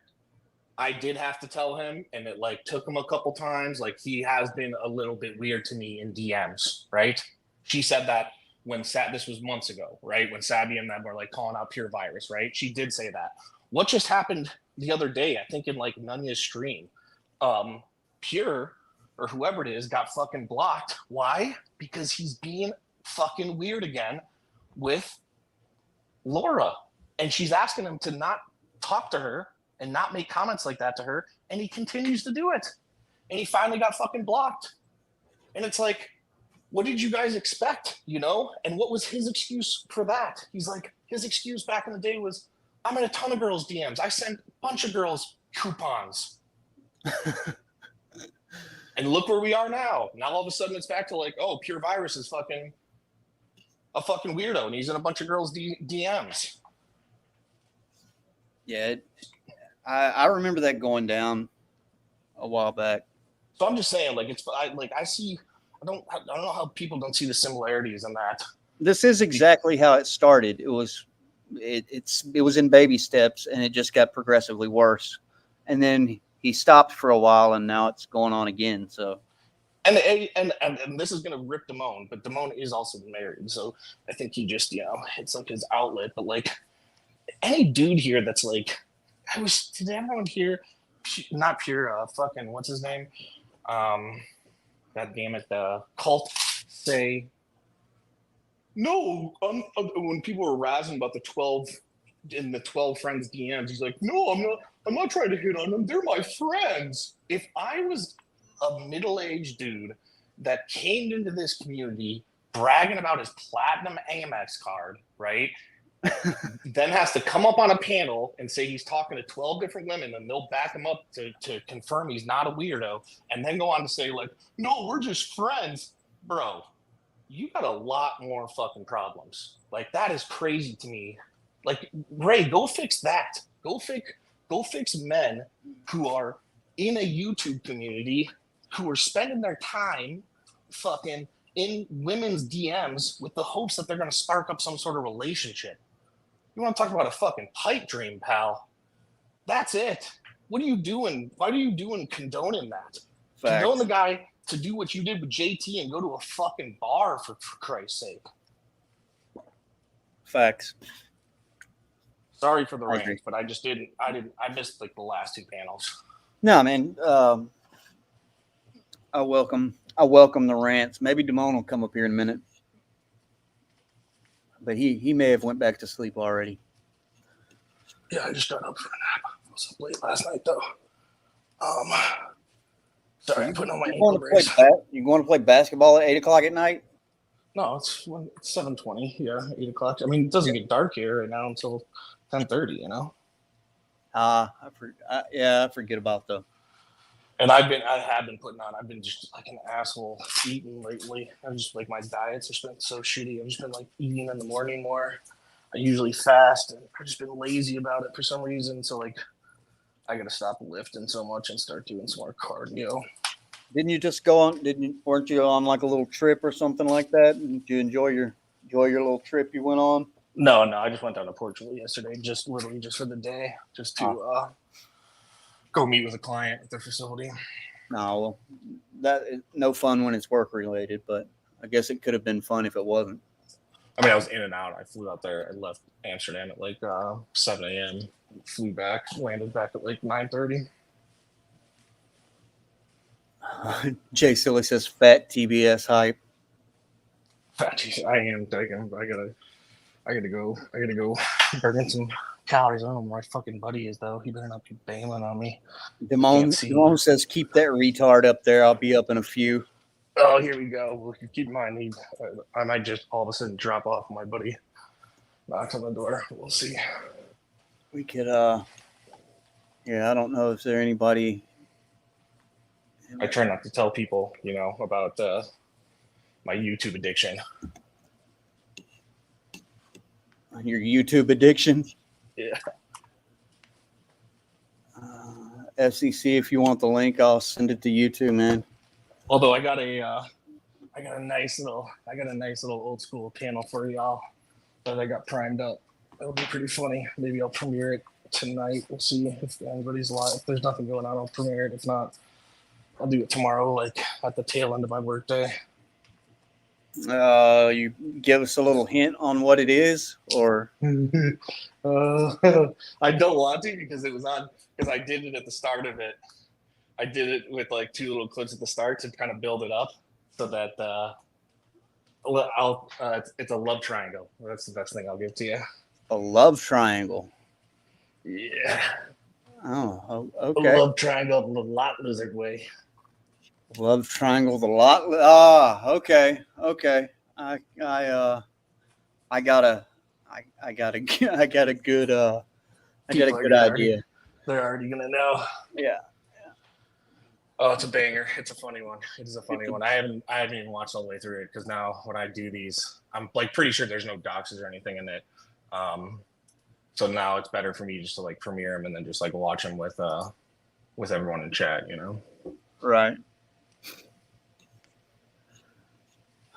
I did have to tell him, and it like took him a couple times. Like, he has been a little bit weird to me in DMs, right? She said that when this was months ago, right? When Sabby and them were like calling out Pure Virus, right? She did say that. What just happened the other day, I think in like Nunya's stream, Pure or whoever it is got fucking blocked. Why? Because he's being fucking weird again with Laura, and she's asking him to not talk to her and not make comments like that to her, and he continues to do it, and he finally got fucking blocked. And it's like, what did you guys expect, you know? And what was his excuse for that? He's like, his excuse back in the day was, I'm in a ton of girls' DMs. I sent a bunch of girls coupons. And look where we are now. Now all of a sudden it's back to like, oh, Pure Virus is a fucking weirdo, and he's in a bunch of girls' DMs. Yeah, I remember that going down a while back. So I'm just saying, like, I see. I don't know how people don't see the similarities in that. This is exactly how it started. It was in baby steps, and it just got progressively worse. And then he stopped for a while, and now it's going on again. So, and this is gonna rip Damone, but Damone is also married, so I think he just it's like his outlet. But like any dude here that's like, did everyone hear? Not pure. Fucking what's his name? God damn it, the cult say no. When people were razzing about the 12 in the 12 friends DMs, he's like, no, I'm not trying to hit on them. They're my friends. If I was a middle-aged dude that came into this community bragging about his platinum Amex card, right? Then has to come up on a panel and say he's talking to 12 different women, and they'll back him up to confirm he's not a weirdo, and then go on to say like, no, we're just friends. Bro, you got a lot more fucking problems. Like, that is crazy to me. Like, Ray, go fix that. Go fix men who are in a YouTube community who are spending their time fucking in women's DMs with the hopes that they're going to spark up some sort of relationship. You want to talk about a fucking pipe dream, pal? That's it. What are you doing? Why are you condoning that? Facts. Condone the guy to do what you did with JT and go to a fucking bar for Christ's sake. Facts. Sorry for the I agree. rant, but I just didn't. I missed like the last two panels. No, man. I welcome the rants. Maybe Damone will come up here in a minute. But he may have went back to sleep already. Yeah, I just got up for a nap. I was up late last night though. Sorry, I'm putting on my ankle brace. You going to play basketball at 8:00 at night? No, it's 7:20. Yeah, 8 o'clock. I mean, it doesn't get dark here right now until 10:30. You know. I forget about the. And I have been putting on. I've been just like an asshole eating lately. I'm just like, my diets have been so shitty. I've just been like eating in the morning more. I usually fast, and I've just been lazy about it for some reason. So like, I gotta stop lifting so much and start doing some more cardio. Didn't you just go on? Weren't you on like a little trip or something like that? Did you enjoy your little trip you went on? No, I just went down to Portugal yesterday, just literally just for the day, just to go meet with a client at their facility. No, well, that is no fun when it's work related, but I guess it could have been fun if it wasn't. I mean, I was in and out. I flew out there. I left Amsterdam at like 7 a.m. Flew back, landed back at like 9:30. Jay Silly says fat TBS hype. I am taking. I gotta go burn some calories. I don't know where my fucking buddy is though. He better not be bailing on me. Damone says keep that retard up there. I'll be up in a few. Oh, here we go. Well, keep in mind, I might just all of a sudden drop off. My buddy knocks on the door. We'll see. We could, yeah, I don't know if there's anybody. I try not to tell people, about my YouTube addiction. Your YouTube addiction? Yeah. FCC, if you want the link, I'll send it to you too, man. Although I got a nice little old school panel for y'all that I got primed up. It'll be pretty funny. Maybe I'll premiere it tonight. We'll see if anybody's live. If there's nothing going on, I'll premiere it. If not, I'll do it tomorrow, like at the tail end of my workday. You give us a little hint on what it is, or I don't want to because I did it at the start of it. I did it with like 2 little clips at the start to kind of build it up so that it's a love triangle. That's the best thing I'll give to you. A love triangle. Yeah. Oh, okay. A love triangle the lot lizard way. Love triangle the lot. Okay. I got a good idea. They're already gonna know. Yeah. Oh, it's a banger. It's a funny one. It is a funny one. I haven't even watched all the way through it because now when I do these, I'm like pretty sure there's no doxes or anything in it. So now it's better for me just to like premiere them and then just like watch them with everyone in chat, you know? Right.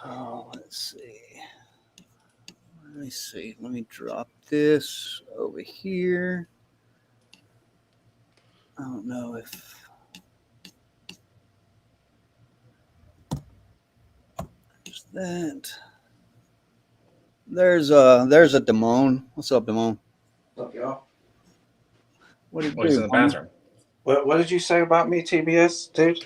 Oh, let's see. Let me see. Let me drop this over here. I don't know if there's that. There's a Damone. What's up, Damone? What's up, y'all? What did you He's do? in the bathroom. What did you say about me, TBS, dude?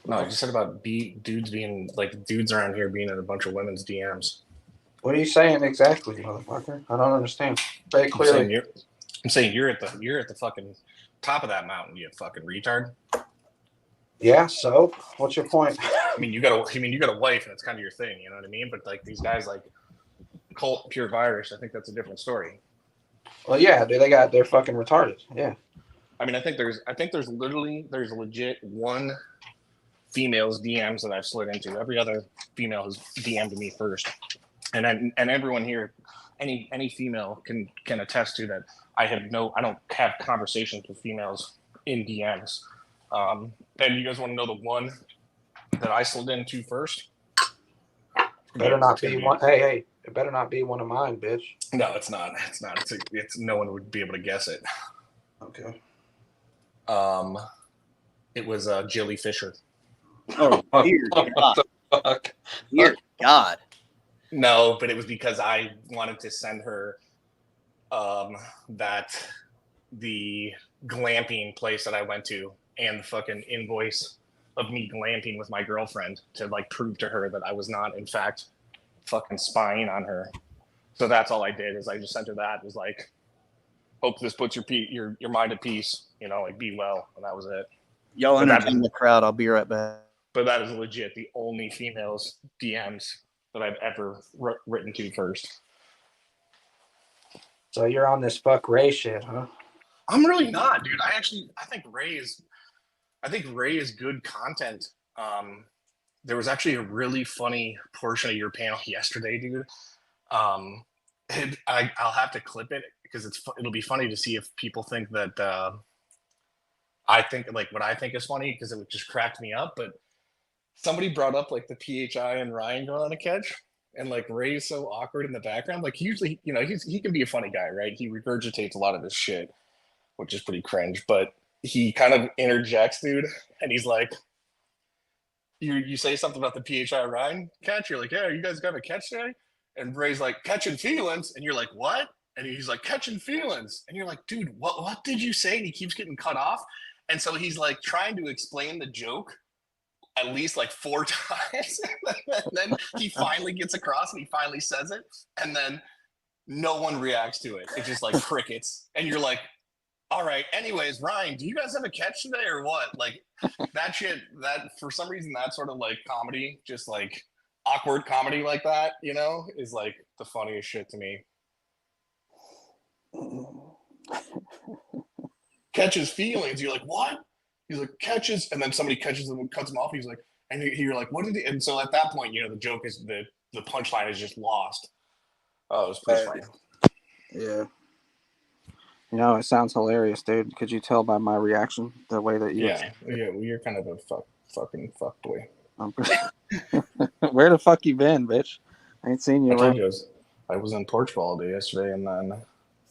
No, you said about dudes being like dudes around here being in a bunch of women's DMs. What are you saying exactly, motherfucker? I don't understand. Very clearly. I'm saying you're at the fucking top of that mountain, you fucking retard. Yeah, so what's your point? I mean, you got a wife, and it's kind of your thing, you know what I mean? But like these guys, like cult pure virus, I think that's a different story. Well, yeah, dude, they're fucking retarded. Yeah. I mean, I think there's legit one female's DMs that I've slid into. Every other female has DM'd me first, and everyone here, any female can attest to that. I don't have conversations with females in DMs. And you guys want to know the one that I slid into first? Better not be one. Hey, it better not be one of mine, bitch. No, it's not. It's not. It's no one would be able to guess it. Okay. It was Jilly Fisher. Oh, dear God. Fuck. Dear God. No, but it was because I wanted to send her the glamping place that I went to and the fucking invoice of me glamping with my girlfriend to like prove to her that I was not in fact fucking spying on her. So that's all I did is I just sent her that. It was like, hope this puts your mind at peace, you know, like be well, and that was it. Y'all entertain the crowd. I'll be right back. But that is legit the only females DMs that I've ever written to first. So you're on this fuck Ray shit, huh? I'm really not, dude. I think Ray is good content. There was actually a really funny portion of your panel yesterday, dude. I'll have to clip it because it'll be funny to see if people think that I think like what I think is funny because it would just crack me up. But somebody brought up like the PHI and Ryan going on a catch, and like Ray's so awkward in the background. Like usually, you know, he can be a funny guy, right? He regurgitates a lot of his shit, which is pretty cringe. But he kind of interjects, dude, and he's like, "You say something about the PHI Ryan catch? You're like, yeah, you guys got a catch today?" And Ray's like, "Catching feelings," and you're like, "What?" And he's like, "Catching feelings," and you're like, "Dude, what did you say?" And he keeps getting cut off, and so he's like trying to explain the joke at least like 4 times. And then he finally gets across and he finally says it. And then no one reacts to it. It's just like crickets. And you're like, all right, anyways, Ryan, do you guys have a catch today or what? Like that shit, that for some reason, that sort of like comedy, just like awkward comedy like that, you know, is like the funniest shit to me. Catches feelings. You're like, what? He's like, catches, and then somebody catches him and cuts him off. He's like, and you're like, what did he? And so at that point, you know, the joke is the punchline is just lost. Oh, it was pretty funny. Yeah. You know, it sounds hilarious, dude. Could you tell by my reaction the way that you? Yeah. Well, you're kind of a fucking fuck boy. Where the fuck you been, bitch? I ain't seen you. I was in Portugal all day yesterday, and then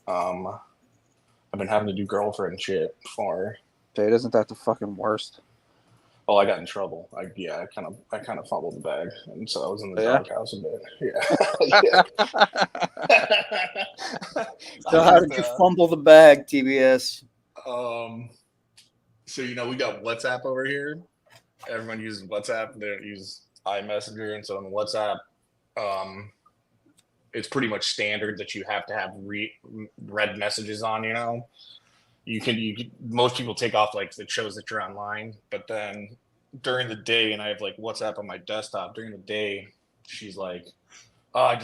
I've been having to do girlfriend shit for. Dude, isn't that the fucking worst? Oh, I got in trouble. I kind of fumbled the bag, and so I was in the doghouse a bit. Yeah. So how did you fumble the bag, TBS? So you know we got WhatsApp over here. Everyone uses WhatsApp. They don't use iMessenger, and so on WhatsApp, it's pretty much standard that you have to have read messages on. You know. Most people take off like it shows that you're online, but then during the day, and I have like WhatsApp on my desktop during the day, she's like, "Oh, I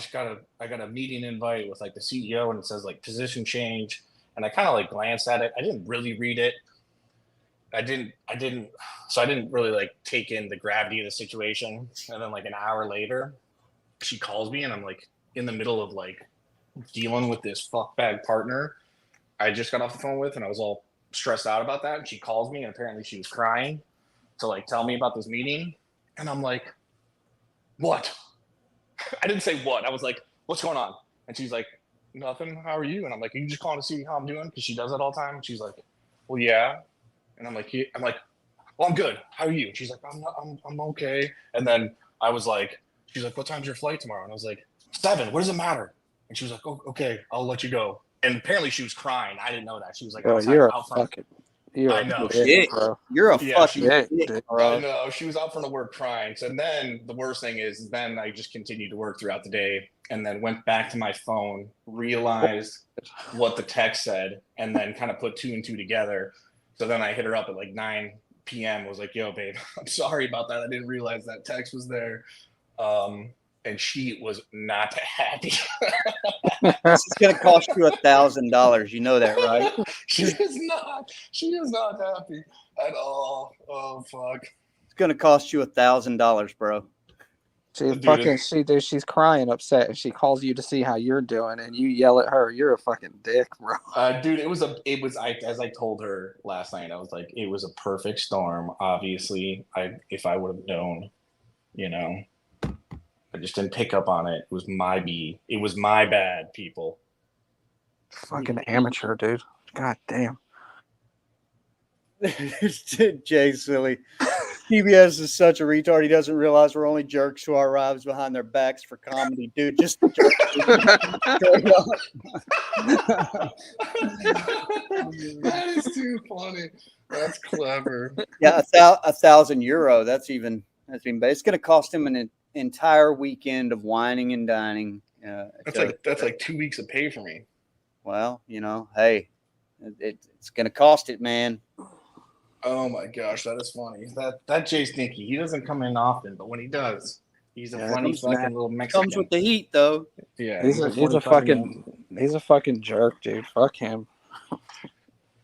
got a meeting invite with like the CEO, and it says like position change." And I kind of like glanced at it. I didn't really read it. I didn't really like take in the gravity of the situation. And then like an hour later, she calls me, and I'm like in the middle of like dealing with this fuckbag partner. I just got off the phone with, and I was all stressed out about that. And she calls me, and apparently she was crying to like tell me about this meeting. And I'm like, what? I didn't say what. I was like, what's going on? And she's like, nothing. How are you? And I'm like, are you just calling to see how I'm doing? Because she does that all the time. And she's like, well, yeah. And I'm like, well, I'm good. How are you? And she's like, I'm okay. And then I was like, she's like, what time's your flight tomorrow? And I was like, 7. What does it matter? And she was like, oh, okay, I'll let you go. And apparently she was crying. I didn't know that. She was like, Bro, outside, you're a out front. fucking. You're I a know. dick, bro. You're a Yeah, fucking Yeah, dick, dude. bro. I know. She was out front of work crying. So then the worst thing is then I just continued to work throughout the day and then went back to my phone, realized what the text said, and then kind of put 2 and 2 together. So then I hit her up at like 9 p.m. was like, yo, babe, I'm sorry about that. I didn't realize that text was there. And she was not happy. This is going to cost you $1,000. You know that, right? She is not happy at all. Oh, fuck. It's going to cost you $1,000, bro. She's crying upset, and she calls you to see how you're doing, and you yell at her. You're a fucking dick, bro. Dude, as I told her last night, I was like, it was a perfect storm. Obviously, if I would have known, you know, I just didn't pick up on it. It was my bad, people. Fucking amateur, dude. God damn. Jay silly. TBS is such a retard. He doesn't realize we're only jerks who arrives behind their backs for comedy, dude. Just That is too funny. That's clever. yeah, €1,000. That's even. It's going to cost him an entire weekend of whining and dining. That's like 2 weeks of pay for me. Well, you know, hey, it's going to cost it, man. Oh my gosh, that is funny. That Jay Stinky, he doesn't come in often, but when he does, he's a funny fucking little Mexican. Comes with the heat, though. Yeah, He's a fucking jerk, dude. Fuck him.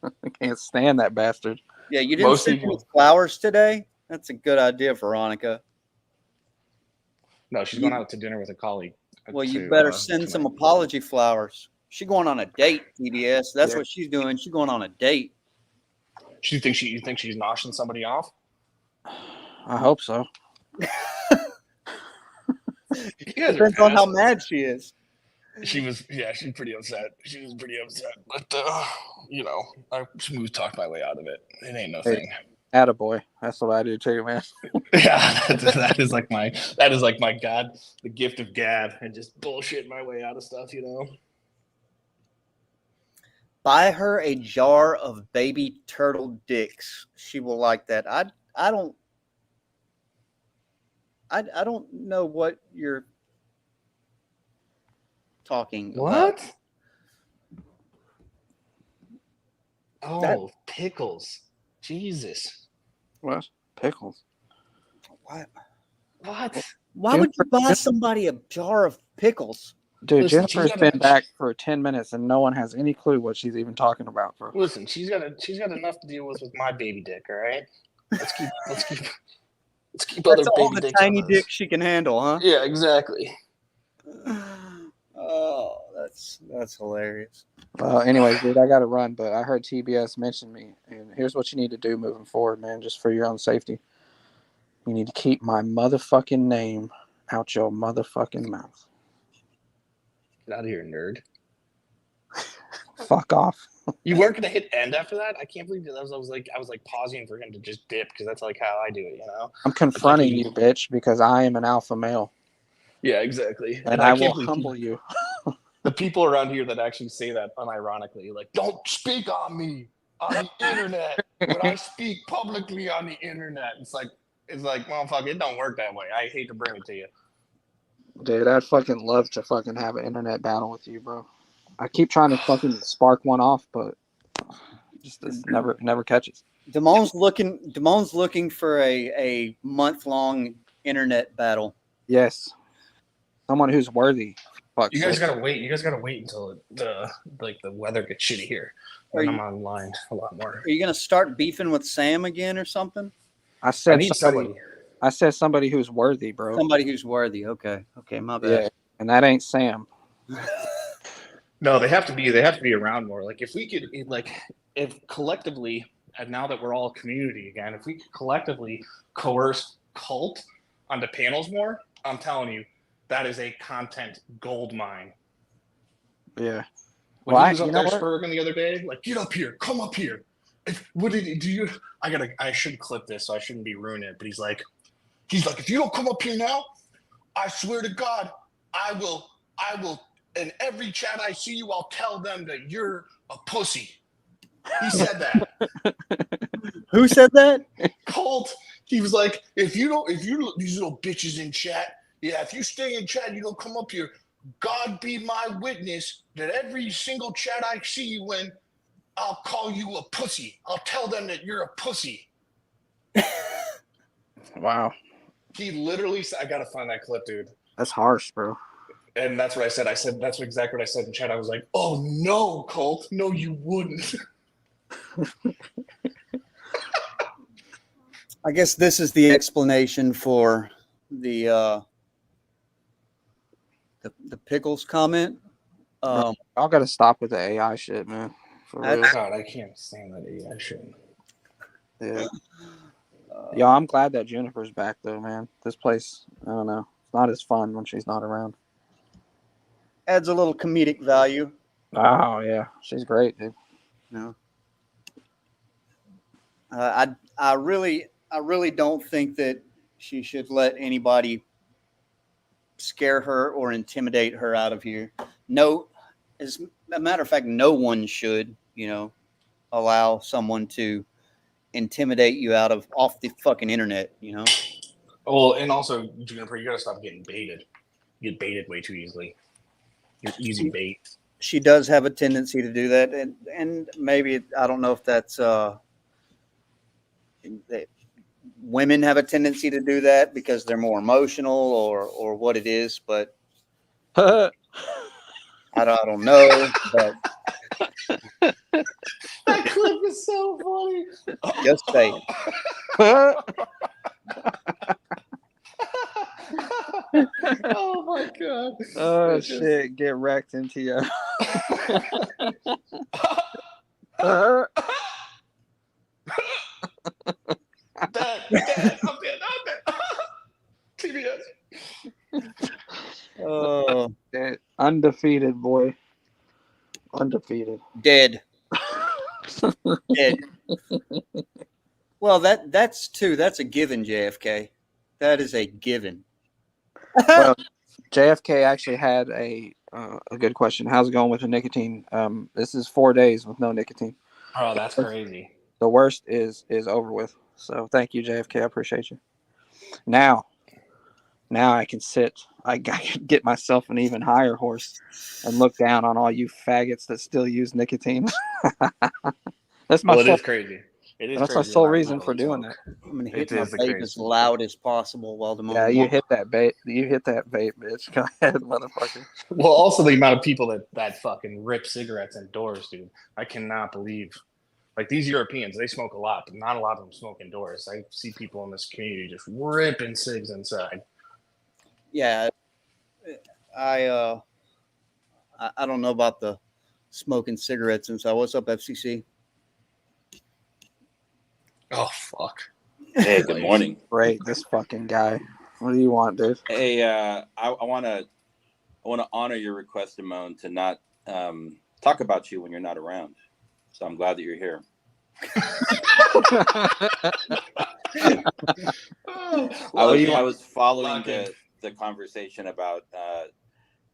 I can't stand that bastard. Yeah, you didn't send me flowers today? That's a good idea, Veronica. No, she's going out to dinner with a colleague. Well, you better send some apology flowers. She's going on a date, TBS. That's what she's doing. She's going on a date. You think she's noshing somebody off? I hope so. Depends on how mad she is. She's pretty upset. She was pretty upset. But, you know, I smooth talked my way out of it. It ain't no thing. Attaboy. That's what I do too, man. Yeah, that is like my God, the gift of gab, and just bullshit my way out of stuff, you know. Buy her a jar of baby turtle dicks. She will like that. I don't know what you're talking about. What? Oh, pickles. Jesus. What? Pickles? What? Why Dude, would you buy somebody a jar of pickles? Dude, Listen, Jennifer's been back for 10 minutes and no one has any clue what she's even talking about, bro. Listen, she's got enough to deal with my baby dick, all right? Let's keep other That's all baby the dicks tiny on this. dick she can handle, huh? Yeah, exactly. Oh, that's hilarious. Anyways, dude, I got to run, but I heard TBS mention me, and here's what you need to do moving forward, man, just for your own safety. You need to keep my motherfucking name out your motherfucking mouth. Get out of here, nerd. Fuck off. You weren't gonna hit end after that? I can't believe that. I was like pausing for him to just dip because that's like how I do it, you know. I'm confronting you, bitch, because I am an alpha male. Yeah, exactly. And I will humble you. The people around here that actually say that unironically, like, don't speak on me on the internet. When I speak publicly on the internet, it's like, motherfucker, it don't work that way. I hate to bring it to you. Dude, I'd fucking love to fucking have an internet battle with you, bro. I keep trying to fucking spark one off, but just never catches. Damon's looking for a month-long internet battle. Yes. Someone who's worthy. You guys gotta wait. You guys gotta wait until the weather gets shitty here. And I'm online a lot more. Are you gonna start beefing with Sam again or something? I said somebody who's worthy, bro. Somebody who's worthy. Okay, my bad. Yeah, and that ain't Sam. No, they have to be around more. Like if we could, if collectively, and now that we're all a community again, if we could collectively coerce Cult onto panels more, I'm telling you, that is a content gold mine. Yeah. When he was up there spurring the other day, like, get up here, come up here. What did he do? You? I should clip this, so I shouldn't be ruining it. But he's like, if you don't come up here now, I swear to God, I will. In every chat I see you, I'll tell them that you're a pussy. He said that. Who said that? Colt. He was like, if you these little bitches in chat, if you stay in chat, you don't come up here. God be my witness that every single chat I see you in, I'll call you a pussy. I'll tell them that you're a pussy. Wow. He literally said, I gotta find that clip, dude. That's harsh, bro. And that's what I said. That's exactly what I said in chat. I was like, oh no, Colt. No, you wouldn't. I guess this is the explanation for the Pickles comment. Y'all got to stop with the AI shit, man. For real. God, I can't stand that AI shit. Yeah. Yo, I'm glad that Juniper's back, though, man. This place, I don't know. It's not as fun when she's not around. Adds a little comedic value. Oh, yeah. She's great, dude. No. I really don't think that she should let anybody scare her or intimidate her out of here. No, as a matter of fact, no one should, allow someone to intimidate you off the fucking internet, Well, and also, Juniper, you gotta stop getting baited. You get baited way too easily. You're easy bait. She does have a tendency to do that, and maybe I don't know if that's women have a tendency to do that because they're more emotional or what it is, but I don't know. But that clip is so funny. Just say Oh my God. Oh, shit. Get wrecked into you. Dad, I'm dead. TBS. oh, Undefeated, boy. Undefeated. dead. Dead. Well, that's a given, JFK. That is a given. Well, JFK actually had a good question. How's it going with the nicotine? This is 4 days with no nicotine. Oh, that's crazy. The worst is over with. So thank you, JFK. I appreciate you. Now I can sit. I can get myself an even higher horse and look down on all you faggots that still use nicotine. That's my. Well, it is crazy. It is. That's my sole reason for doing that. I'm gonna hit my vape as loud as possible while the Yeah, you hit that vape. You hit that vape, bitch. Go ahead, motherfucker. Well, also the amount of people that fucking rip cigarettes indoors, dude. I cannot believe. Like these Europeans, they smoke a lot, but not a lot of them smoke indoors. I see people in this community just ripping cigs inside. Yeah, I don't know about the smoking cigarettes inside. What's up, FCC? Oh fuck! Hey, good morning. Great, this fucking guy. What do you want, dude? Hey, I want to honor your request, Simone, to not talk about you when you're not around. So I'm glad that you're here. I was following the conversation about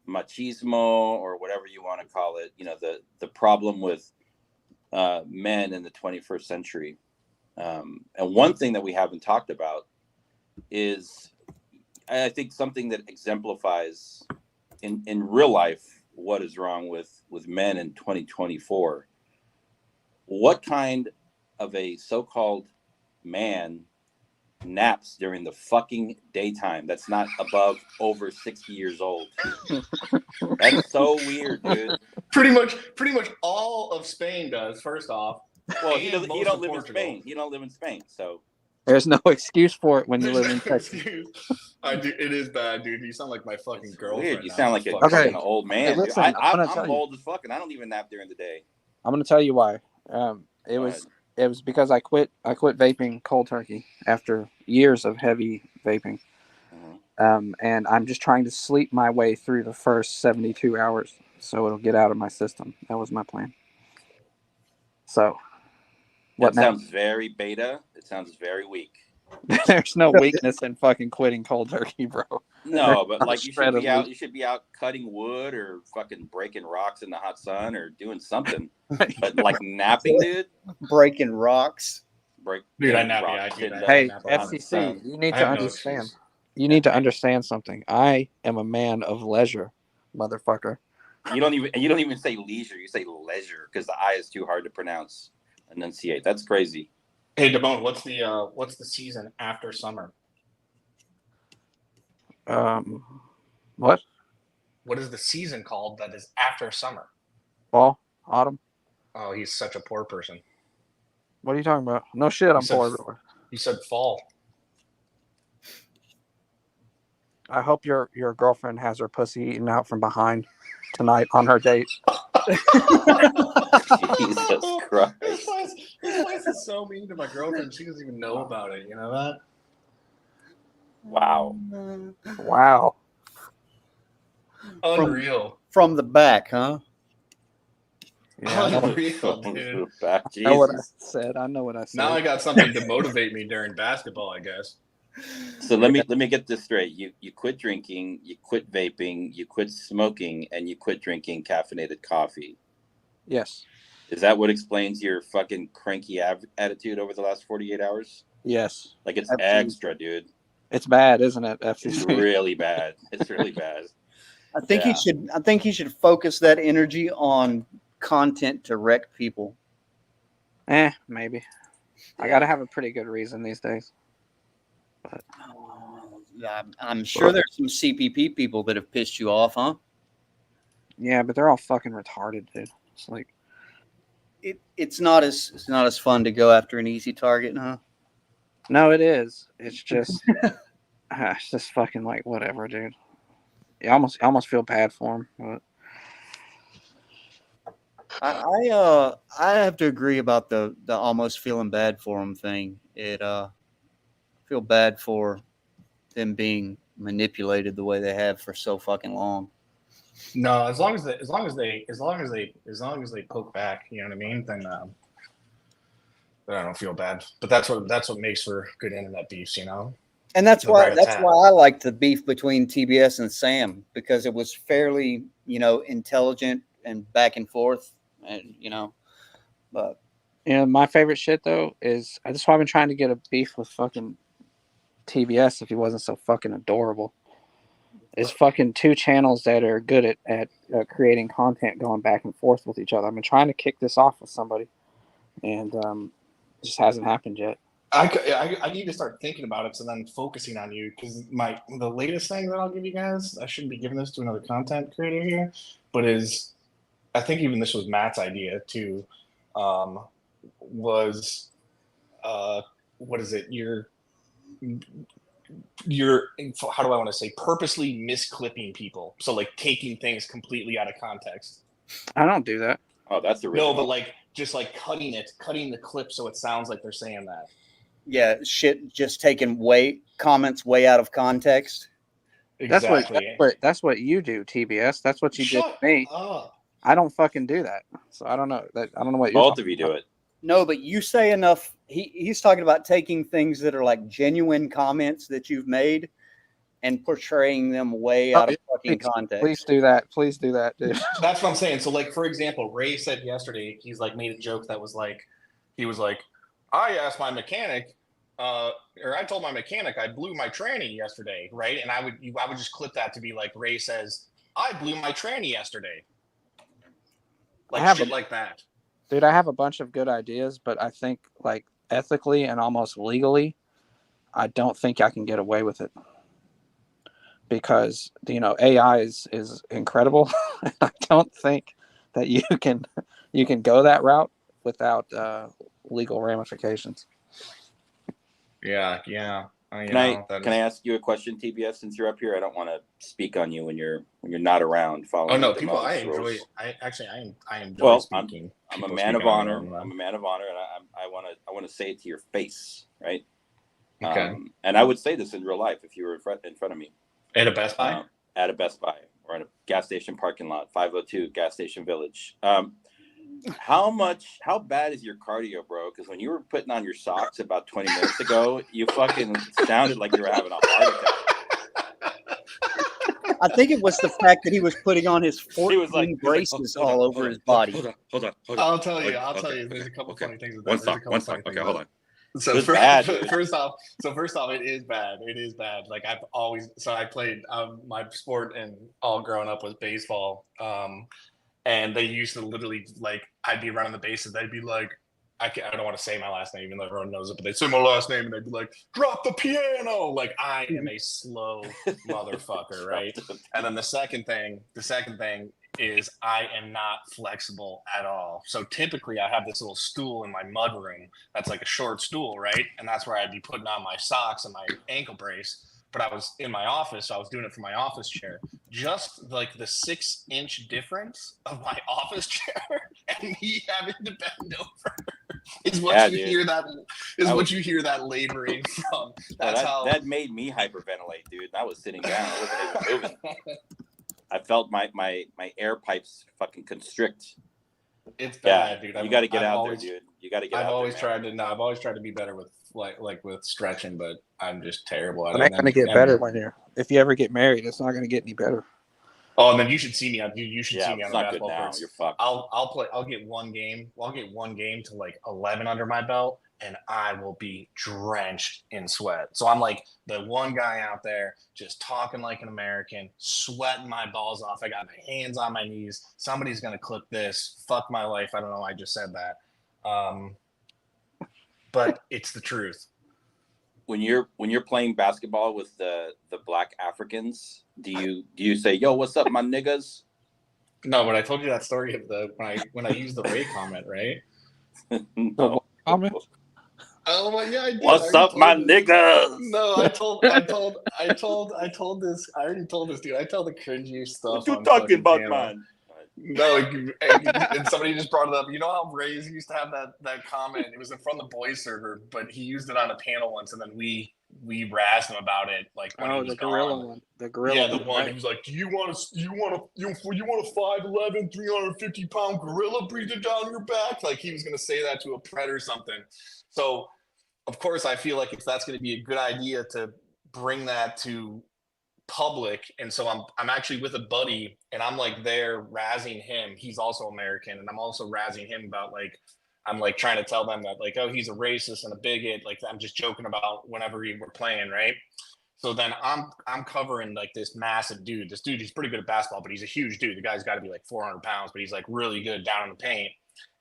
machismo or whatever you want to call it. The problem with men in the 21st century. And one thing that we haven't talked about is, I think, something that exemplifies in real life what is wrong with men in 2024. What kind of a so-called man naps during the fucking daytime that's not over 60 years old? That's so weird, dude. Pretty much all of Spain does. First off, well, he don't live in Spain. He don't live in Spain, so There's no excuse for it when you There's live in no Texas. excuse. I do. It is bad, dude. You sound like my fucking girlfriend. Weird. You now. sound like a Fuck. fucking old man. Hey, dude. listen, I'm gonna tell I'm you. old as fuck, and I don't even nap during the day. I'm going to tell you why. It Go was because I quit vaping cold turkey after years of heavy vaping. And I'm just trying to sleep my way through the first 72 hours so it'll get out of my system. That was my plan. So, That sounds very beta. It sounds very weak. There's no weakness in fucking quitting cold turkey, bro. No, but like you should be out cutting wood or fucking breaking rocks in the hot sun or doing something. But like napping, dude. Breaking rocks. Dude, I nap. Yeah, I do that. Hey, I nap a lot. FCC, you need I to have no understand. excuse. You need to understand something. I am a man of leisure, motherfucker. You don't even say leisure. You say leisure because the I is too hard to pronounce. Enunciate. That's crazy. Hey, Damone, what's the season after summer? What? What is the season called that is after summer? Fall? Autumn? Oh, he's such a poor person. What are you talking about? No shit, I'm said- poor everywhere. He said fall. I hope your girlfriend has her pussy eaten out from behind tonight on her date. Jesus Christ. This place is so mean to my girlfriend. She doesn't even know about it. You know that? Wow. Wow. Unreal. From the back, huh? Yeah, I know, Unreal, dude. Back, I know what I Jesus. said. I know what I said. Now I got something to motivate me during basketball, I guess. So let me get this straight. You quit drinking, you quit vaping, you quit smoking, and you quit drinking caffeinated coffee. Yes. Is that what explains your fucking cranky attitude over the last 48 hours? Yes. Like it's Absolutely. extra, dude. It's bad, isn't it, It's FCC? really bad. It's really bad. I think Yeah. he should focus that energy on content to wreck people. Maybe. I got to have a pretty good reason these days. I'm sure there's some CPP people that have pissed you off, huh? Yeah, but they're all fucking retarded, dude. It's like, It's not as fun to go after an easy target, huh? no, it is. It's just, it's just fucking like whatever, dude. You almost feel bad for them. But I have to agree about the almost feeling bad for them thing. I feel bad for them being manipulated the way they have for so fucking long. No, as long as they poke back, you know what I mean? Then I don't feel bad. But that's what makes for good internet beefs, you know. And that's The why rat tat. I liked the beef between TBS and Sam, because it was fairly, intelligent and back and forth, and but my favorite shit though is that's why I've been trying to get a beef with fucking TBS if he wasn't so fucking adorable. It's fucking two channels that are good at creating content going back and forth with each other. I've been trying to kick this off with somebody, and it just hasn't happened yet. I need to start thinking about it, so then focusing on you, because the latest thing that I'll give you guys, I shouldn't be giving this to another content creator here, but I think even this was Matt's idea too, was what is it? You're how do I want to say, purposely misclipping people, so like taking things completely out of context. I don't do that. Oh, that's the real. No, but like just like cutting the clip so it sounds like they're saying that. yeah, shit, just taking comments way out of context. Exactly. That's what you do, TBS. That's what you did Shut to me. up. I don't fucking do that. So I don't know what you're Both talking of you do about. it. No, but you say enough. He's talking about taking things that are like genuine comments that you've made and portraying them way out of fucking context. Please do that. Please do that, dude. That's what I'm saying. So, like, for example, Ray said yesterday, he's like made a joke that was like, he was like, I asked my mechanic, or I told my mechanic I blew my tranny yesterday, right? And I would just clip that to be like, Ray says, I blew my tranny yesterday. Like shit like that. Dude, I have a bunch of good ideas, but I think like ethically and almost legally, I don't think I can get away with it. Because, AI is incredible. I don't think that you can go that route without legal ramifications. Yeah. Can I ask you a question, TBS? Since you're up here, I don't want to speak on you when you're not around. Following. Oh no, the people. I Modest enjoy. rules. I enjoy Well, speaking. I'm a People man of speaking on their honor. own, man. I'm a man of honor, and I want to say it to your face, right? Okay. And I would say this in real life if you were in front of me. At a Best Buy. At a Best Buy or in a gas station parking lot, 502 Gas Station Village. How bad is your cardio, bro? Because when you were putting on your socks about 20 minutes ago, you fucking sounded like you were having a heart attack. I think it was the fact that he was putting on his 14 like, braces hold on, all over his body. Hold on. I'll tell you. There's a couple funny things. One stock. Okay, hold on. So first off, it is bad. It is bad. Like I played my sport and all growing up was baseball. And they used to literally like I'd be running the bases. They'd be like, I don't want to say my last name, even though everyone knows it, but they'd say my last name and they'd be like, drop the piano. Like I am a slow motherfucker, right? And then the second thing is I am not flexible at all. So typically I have this little stool in my mud room that's like a short stool, right? And that's where I'd be putting on my socks and my ankle brace. But I was in my office, so I was doing it from my office chair. Just like the 6-inch difference of my office chair and me having to bend over is what you hear that laboring from. That made me hyperventilate, dude. I was sitting down, I wasn't even moving. I felt my air pipes fucking constrict. It's bad, dude. You got to get out there, dude. You got to get I've out always there. I've always tried to be better with like with stretching, but I'm just terrible at it. It's not going to get better if you ever get married. It's not going to get any better. Oh, and then you should see me. You should see me on the basketball court. You're fucked. I'll get one game. I'll get one game to like 11 under my belt, and I will be drenched in sweat. So I'm like the one guy out there just talking like an American, sweating my balls off. I got my hands on my knees. Somebody's gonna clip this. Fuck my life. I don't know. I just said that. But it's the truth. When you're playing basketball with the black Africans, do you say, "Yo, what's up, my niggas"? No, but I told you that story of when I used the Ray comment, right? No. Comment? Oh my god! What's up, my niggas? No, I told this. I already told this dude. I tell the cringy stuff. What you talking about, man? No, and somebody just brought it up. You know how Rays used to have that comment? It was in front of the boys server, but he used it on a panel once, and then we razzed him about it. Like when he was the gorilla one. The gorilla. Yeah, the one. He was like, "Do you want a 5'11", 350-pound gorilla breathing down your back?" Like he was gonna say that to a pret or something. So, of course, I feel like if that's going to be a good idea to bring that to public, and so I'm actually with a buddy, and I'm like there razzing him. He's also American, and I'm also razzing him about like I'm like trying to tell them that like, oh, he's a racist and a bigot. Like I'm just joking about whenever we're playing, right? So then I'm covering like this massive dude. This dude, he's pretty good at basketball, but he's a huge dude. The guy's got to be like 400 pounds, but he's like really good down in the paint,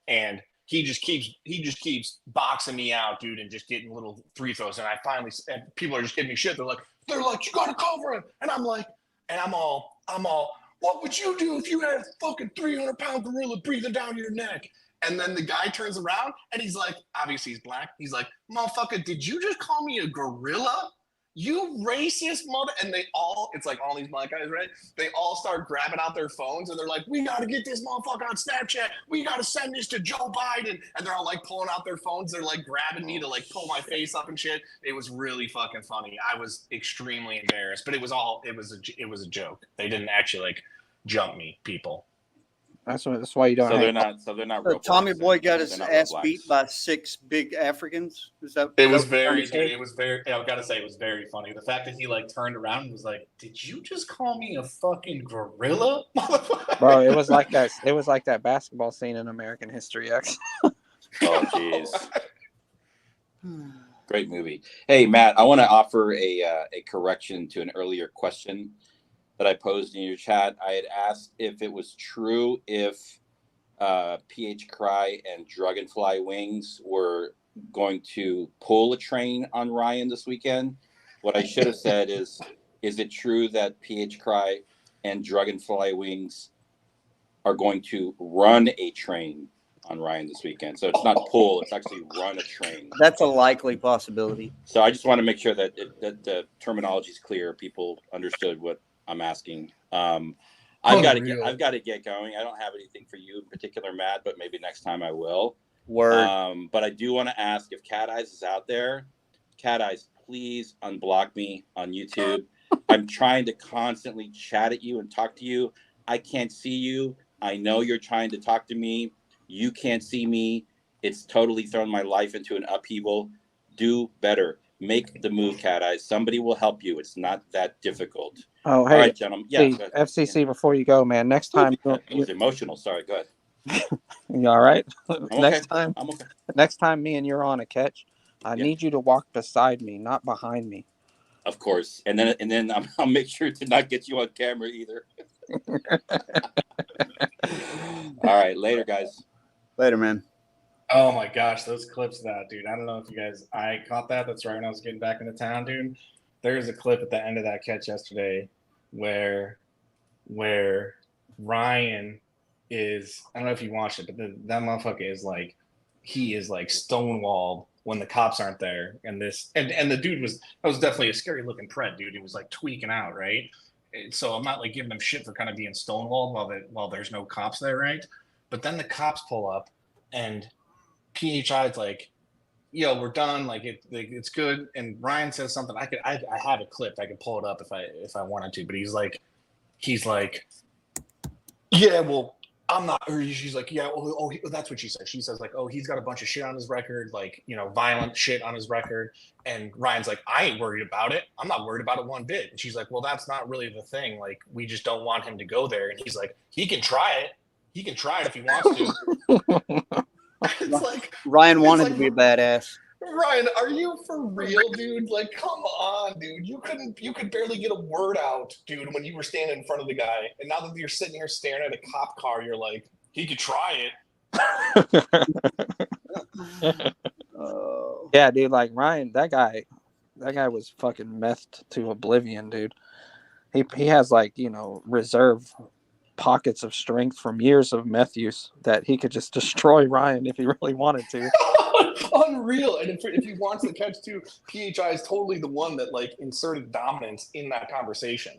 and he just keeps boxing me out, dude, and just getting little free throws. And and people are just giving me shit. They're like, you gotta cover him. And I'm like, and I'm all, what would you do if you had a fucking 300-pound gorilla breathing down your neck? And then the guy turns around and he's like, obviously he's black. He's like, motherfucker, did you just call me a gorilla? You racist mother. And it's like all these black guys, right? They all start grabbing out their phones and they're like, we got to get this motherfucker on Snapchat. We got to send this to Joe Biden. And they're all like pulling out their phones. They're like grabbing me to like pull my face up and shit. It was really fucking funny. I was extremely embarrassed, but it was a joke. They didn't actually like jump me, people. That's why you don't. So they're not. Real Tommy blacks, Boy got his ass blacks. beat by 6 big Africans. Is that? It was very. I've got to say, it was very funny. The fact that he like turned around and was like, "Did you just call me a fucking gorilla?" Bro, it was like that. It was like that basketball scene in American History X. Oh jeez. Great movie. Hey Matt, I want to offer a correction to an earlier question that I posed in your chat. I had asked if it was true if PH Cry and Dragonfly Wings were going to pull a train on Ryan this weekend. What I should have said is it true that PH Cry and Dragonfly Wings are going to run a train on Ryan this weekend. So it's not pull; it's actually run a train. That's a likely possibility. So I just want to make sure that that the terminology is clear. People understood what I'm asking. I've got to get going. I don't have anything for you in particular, Matt, but maybe next time I will. Word. But I do want to ask if Cat Eyes is out there. Cat Eyes, please unblock me on YouTube. I'm trying to constantly chat at you and talk to you. I can't see you. I know you're trying to talk to me. You can't see me. It's totally thrown my life into an upheaval. Do better. Make the move, Cat Eyes. Somebody will help you. It's not that difficult. Oh, hey, all right, gentlemen. Yeah, FCC, before you go, man. Next time, it was emotional. Sorry, go ahead. You all right? I'm okay. Next time, me and you're on a catch, I need you to walk beside me, not behind me. Of course, and then I'll make sure to not get you on camera either. All right, later, guys. Later, man. Oh my gosh, those clips of that, dude. I don't know if you guys, I caught that. That's right when I was getting back into town, dude. There's a clip at the end of that catch yesterday where Ryan is, I don't know if you watched it, but that motherfucker is like, he is like stonewalled when the cops aren't there. And the dude that was definitely a scary looking pred, dude. He was like tweaking out, right? So I'm not like giving him shit for kind of being stonewalled while there's no cops there, right? But then the cops pull up and PHI's like, yo, we're done. Like it's good. And Ryan says something. I have it clipped. I could pull it up if I wanted to. But he's like, yeah, well, I'm not. Or she's like, yeah, well, that's what she said. She says like, oh, he's got a bunch of shit on his record, like violent shit on his record. And Ryan's like, I ain't worried about it. I'm not worried about it one bit. And she's like, well, that's not really the thing. Like, we just don't want him to go there. And he's like, he can try it. He can try it if he wants to. It's like Ryan wanted to be a badass. Ryan, are you for real, dude? Like, come on, dude. You could barely get a word out, dude, when you were standing in front of the guy. And now that you're sitting here staring at a cop car, you're like, he could try it. Yeah, dude, like Ryan, that guy was fucking methed to oblivion, dude. He has like, reserve pockets of strength from years of meth use that he could just destroy Ryan if he really wanted to. Unreal. And if you watch the catch too, PHI is totally the one that like inserted dominance in that conversation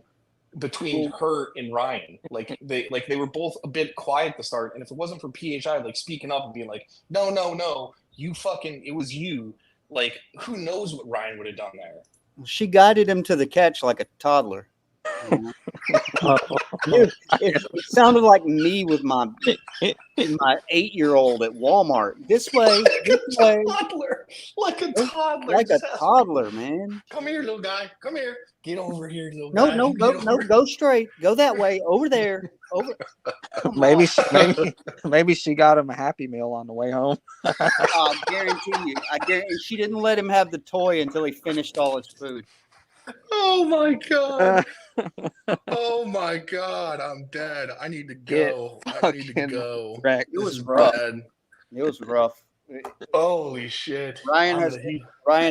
between her and Ryan. Like they were both a bit quiet at the start, and if it wasn't for PHI like speaking up and being like, no, you fucking, it was you. Like, who knows what Ryan would have done there? She guided him to the catch like a toddler. It sounded like me with my 8-year-old at Walmart. This way. Like a toddler. Like a toddler, man. Come here, little guy. Come here. Get over here, little guy. No, go straight. Go that way. Over there. Over. Maybe she got him a Happy Meal on the way home. I guarantee you. She didn't let him have the toy until he finished all his food. Oh my god. Oh my god, I'm dead. I need to go. It was rough. It was rough. Holy shit. Ryan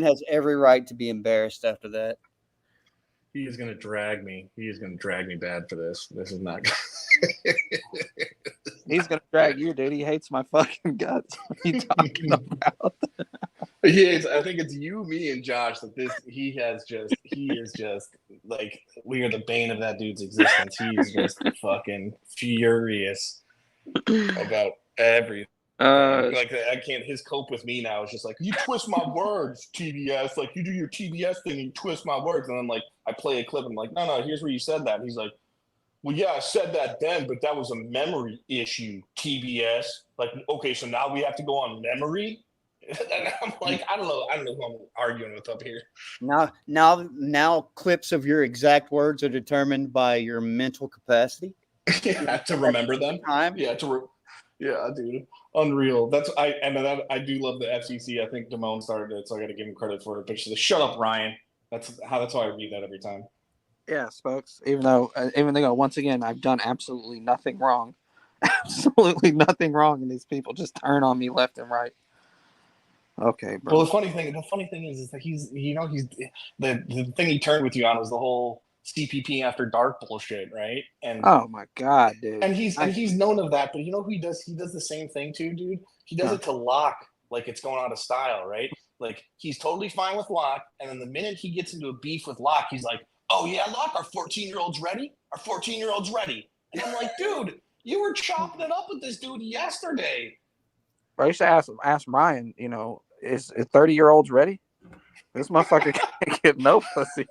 has every right to be embarrassed after that. He is going to drag me. He is going to drag me bad for this. This is not He's going to drag you, dude. He hates my fucking guts. What are you talking about? I think it's you, me, and Josh that he is just like, we are the bane of that dude's existence. He's just fucking furious about everything. Like, I can't. His cope with me now is just like, you twist my words, TBS. Like, you do your TBS thing and you twist my words, and I'm like, I play a clip. And I'm like, no, here's where you said that. And he's like, well, yeah, I said that then, but that was a memory issue, TBS. Like, okay, so now we have to go on memory. And I'm like, I don't know who I'm arguing with up here. Now, clips of your exact words are determined by your mental capacity. Yeah, to remember them. Yeah, dude, unreal. I do love the FCC. I think Damone started it, so I got to give him credit for it. But she's like, shut up, Ryan. That's how I read that every time. Yeah, Spokes. Even though once again I've done absolutely nothing wrong, absolutely nothing wrong, and these people just turn on me left and right. Okay, bro. Well, the funny thing is that he's the thing he turned with you on was the whole CPP after dark bullshit, right? And Oh my god, dude. he's known of that, but you know who he does? He does the same thing too, dude. He does it to Locke like it's going out of style, right? Like he's totally fine with Locke, and then the minute he gets into a beef with Locke, he's like, "Oh yeah, Locke, our 14-year-old's ready. Our 14-year-old's ready." And I'm like, dude, you were chopping it up with this dude yesterday. Bro, you should ask Ryan. You know, is 30-year-olds ready? This motherfucker can't get no pussy.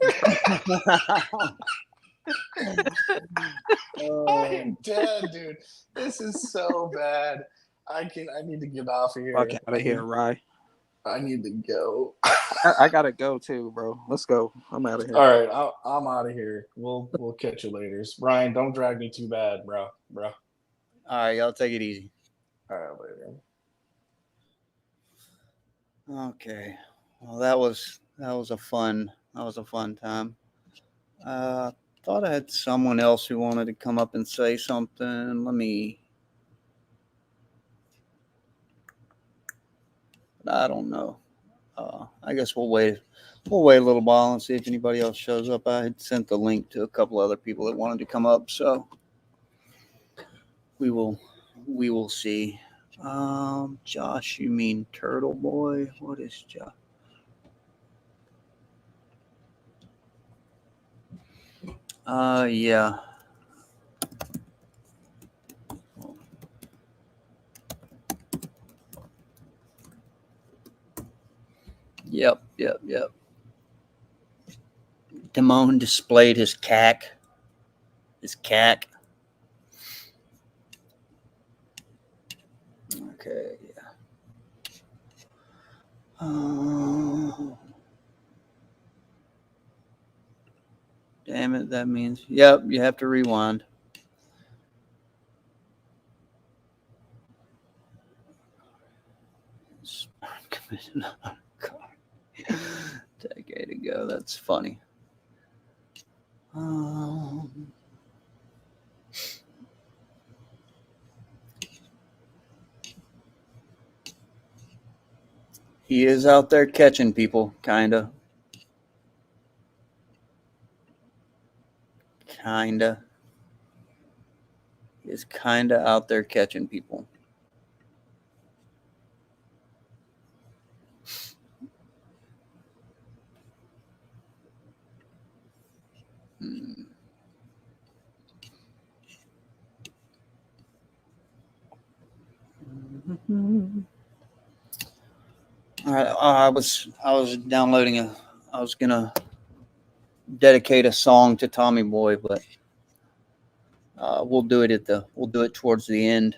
I'm dead, dude. This is so bad. I need to get off of here. Fuck out of here, Ryan. I need to go. I gotta go too, bro. Let's go. I'm out of here. All right, I'm out of here. We'll catch you later. Ryan, don't drag me too bad, bro. All right, y'all take it easy. All right, later. Okay. Well, that was a fun time. Thought I had someone else who wanted to come up and say something. I don't know. I guess we'll wait a little while and see if anybody else shows up. I had sent the link to a couple other people that wanted to come up, so we will see. Josh, you mean Turtle Boy? What is Josh? Yeah. Yep. Damone displayed his cack. Okay, yeah. Damn it, that means, yep, you have to rewind. Decade ago, that's funny. He is out there catching people, kinda. He is kinda out there catching people. All right, I was downloading I was gonna dedicate a song to Tommy Boy, but we'll do it towards the end.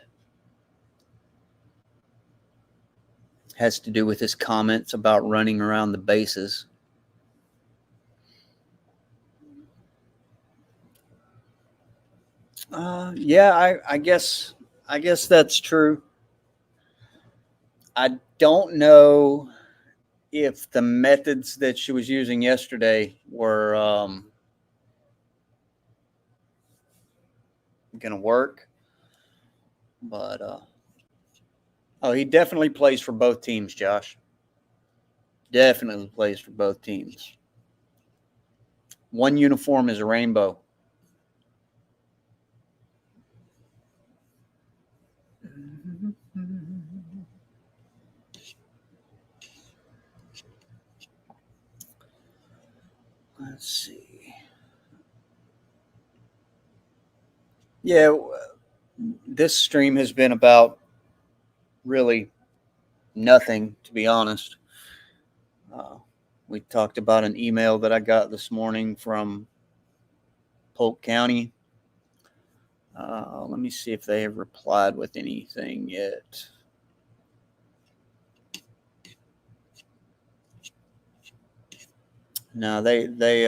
Has to do with his comments about running around the bases. Yeah, I guess that's true. I don't know if the methods that she was using yesterday were going to work, but he definitely plays for both teams, Josh. Definitely plays for both teams. One uniform is a rainbow. Let's see. Yeah, this stream has been about really nothing, to be honest. We talked about an email that I got this morning from Polk County. Let me see if they have replied with anything yet. No, they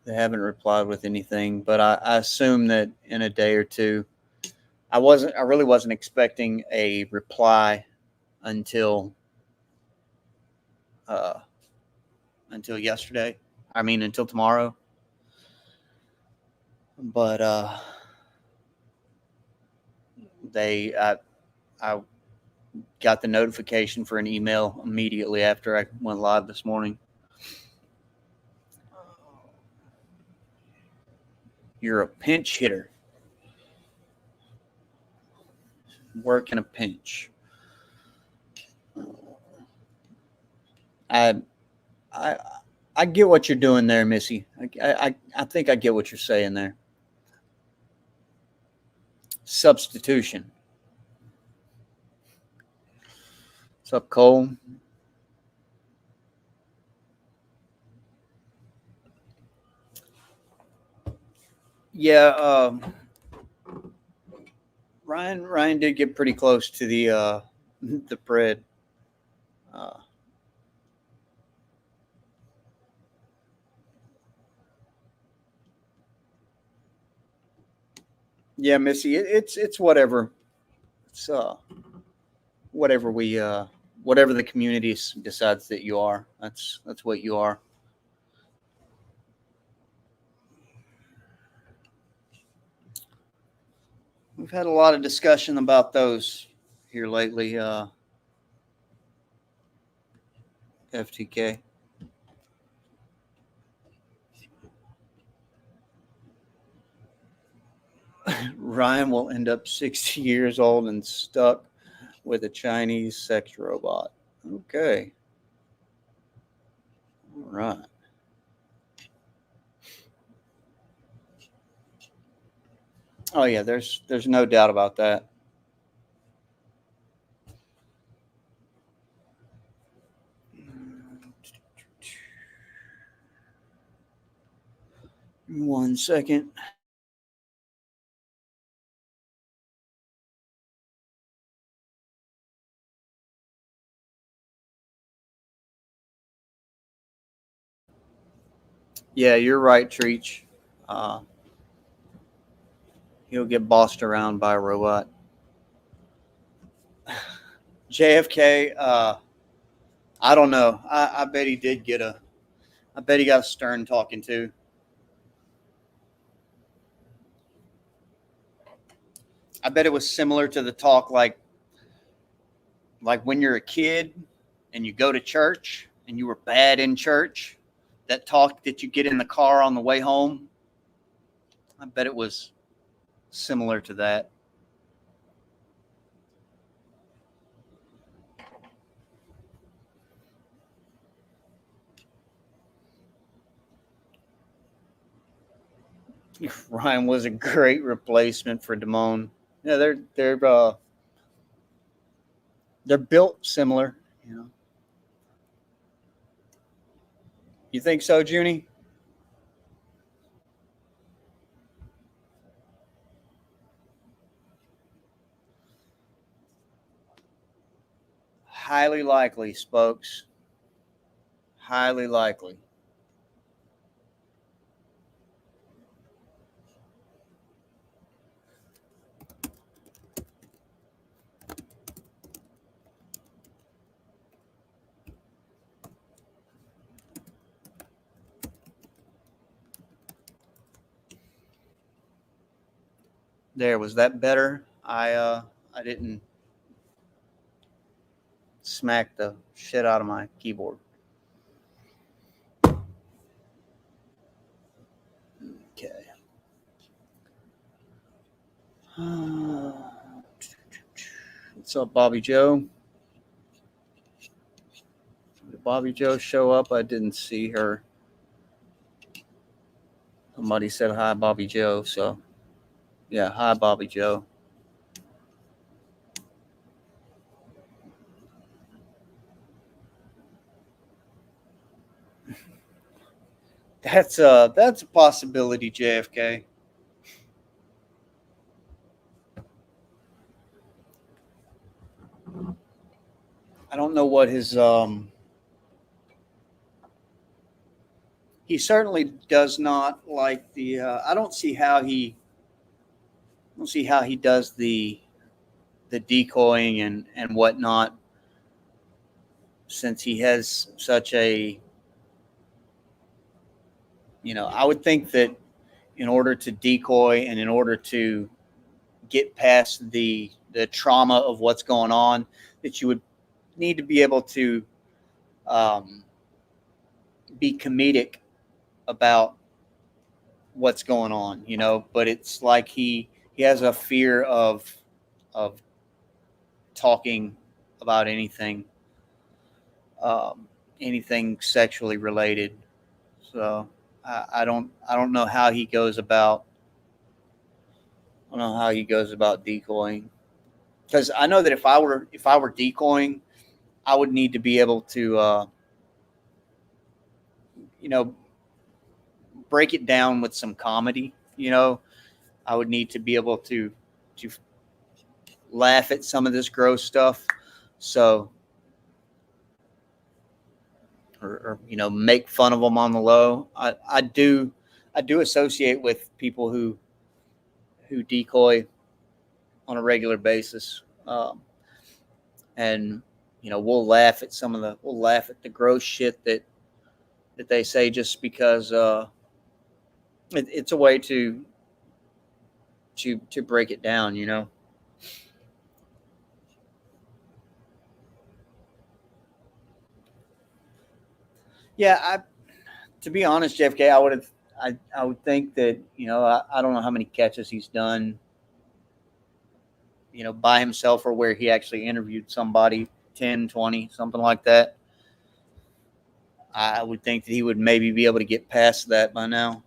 haven't replied with anything, but I assume that in a day or two. I really wasn't expecting a reply until yesterday. I mean, until tomorrow. But I got the notification for an email immediately after I went live this morning. You're a pinch hitter. Work in a pinch. I get what you're doing there, Missy. I think I get what you're saying there. Substitution. What's up, Cole? Yeah, Ryan did get pretty close to the bread. Yeah, Missy, it's whatever. It's whatever whatever the community decides that you are. That's what you are. We've had a lot of discussion about those here lately, FTK. Ryan will end up 60 years old and stuck with a Chinese sex robot. Okay. All right. Oh yeah, there's no doubt about that. One second. Yeah, you're right, Treach. He'll get bossed around by a robot. JFK, I don't know. I bet he did get I bet he got a stern talking to. I bet it was similar to the talk like when you're a kid and you go to church and you were bad in church, that talk that you get in the car on the way home. I bet it was similar to that. Ryan was a great replacement for Damone. Yeah, they're built similar, you know. You think so, Junie? Highly likely, Spokes. Highly likely. There, was that better? I didn't smack the shit out of my keyboard. Okay. What's up, Bobby Joe? Did Bobby Joe show up? I didn't see her. Somebody said hi, Bobby Joe. So, yeah, hi, Bobby Joe. That's a possibility, JFK. I don't know what his he certainly does not like the I don't see how he does the decoying and whatnot, since he has such a, you know, I would think that in order to decoy and in order to get past the trauma of what's going on, that you would need to be able to be comedic about what's going on, you know. But it's like he has a fear of talking about anything anything sexually related. So I don't know how he goes about. I don't know how he goes about decoying, because I know that if I were decoying, I would need to be able to you know, break it down with some comedy. You know, I would need to be able to laugh at some of this gross stuff. So, or you know, make fun of them on the low. I do associate with people who decoy on a regular basis, and you know, we'll laugh at the gross shit that they say, just because it's a way to break it down, you know. Yeah, to be honest, JFK, I would think that, you know, I don't know how many catches he's done, you know, by himself, or where he actually interviewed somebody, 10, 20, something like that. I would think that he would maybe be able to get past that by now.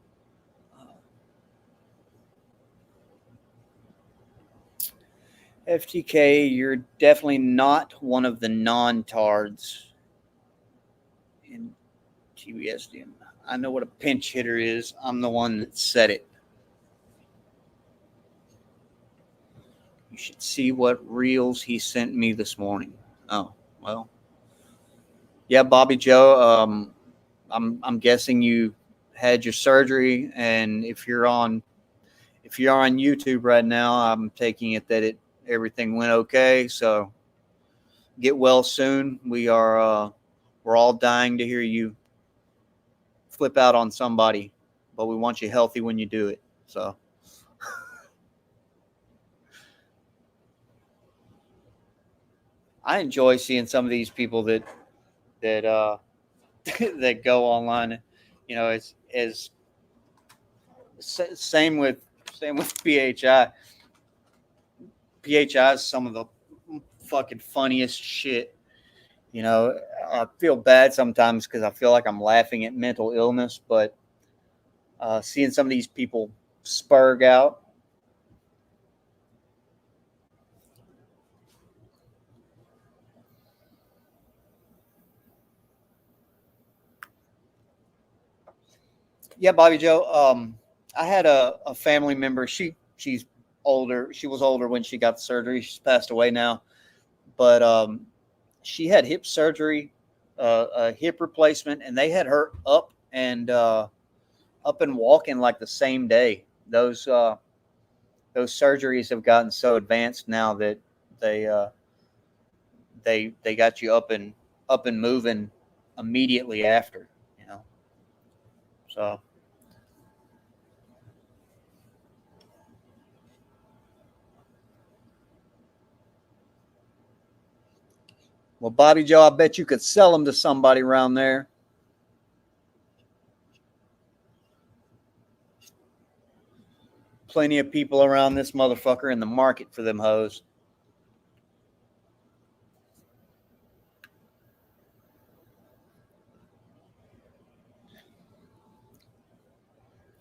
FTK, you're definitely not one of the non-tards in TBSDM. I know what a pinch hitter is. I'm the one that said it. You should see what reels he sent me this morning. Oh, well. Yeah, Bobby Joe, I'm guessing you had your surgery, and if you're on YouTube right now, I'm taking it that everything went okay. So get well soon. We're all dying to hear you flip out on somebody, but we want you healthy when you do it. So I enjoy seeing some of these people that that go online. You know, it's same with PHI. PHI is some of the fucking funniest shit. You know, I feel bad sometimes because I feel like I'm laughing at mental illness, but seeing some of these people spurg out. Yeah, Bobby Joe. I had a family member. She's older. She was older when she got the surgery. She's passed away now, but she had hip surgery, a hip replacement, and they had her up and walking like the same day. Those surgeries have gotten so advanced now that they got you up and moving immediately after. You know, so. Well, Bobby Joe, I bet you could sell them to somebody around there. Plenty of people around this motherfucker in the market for them hoes.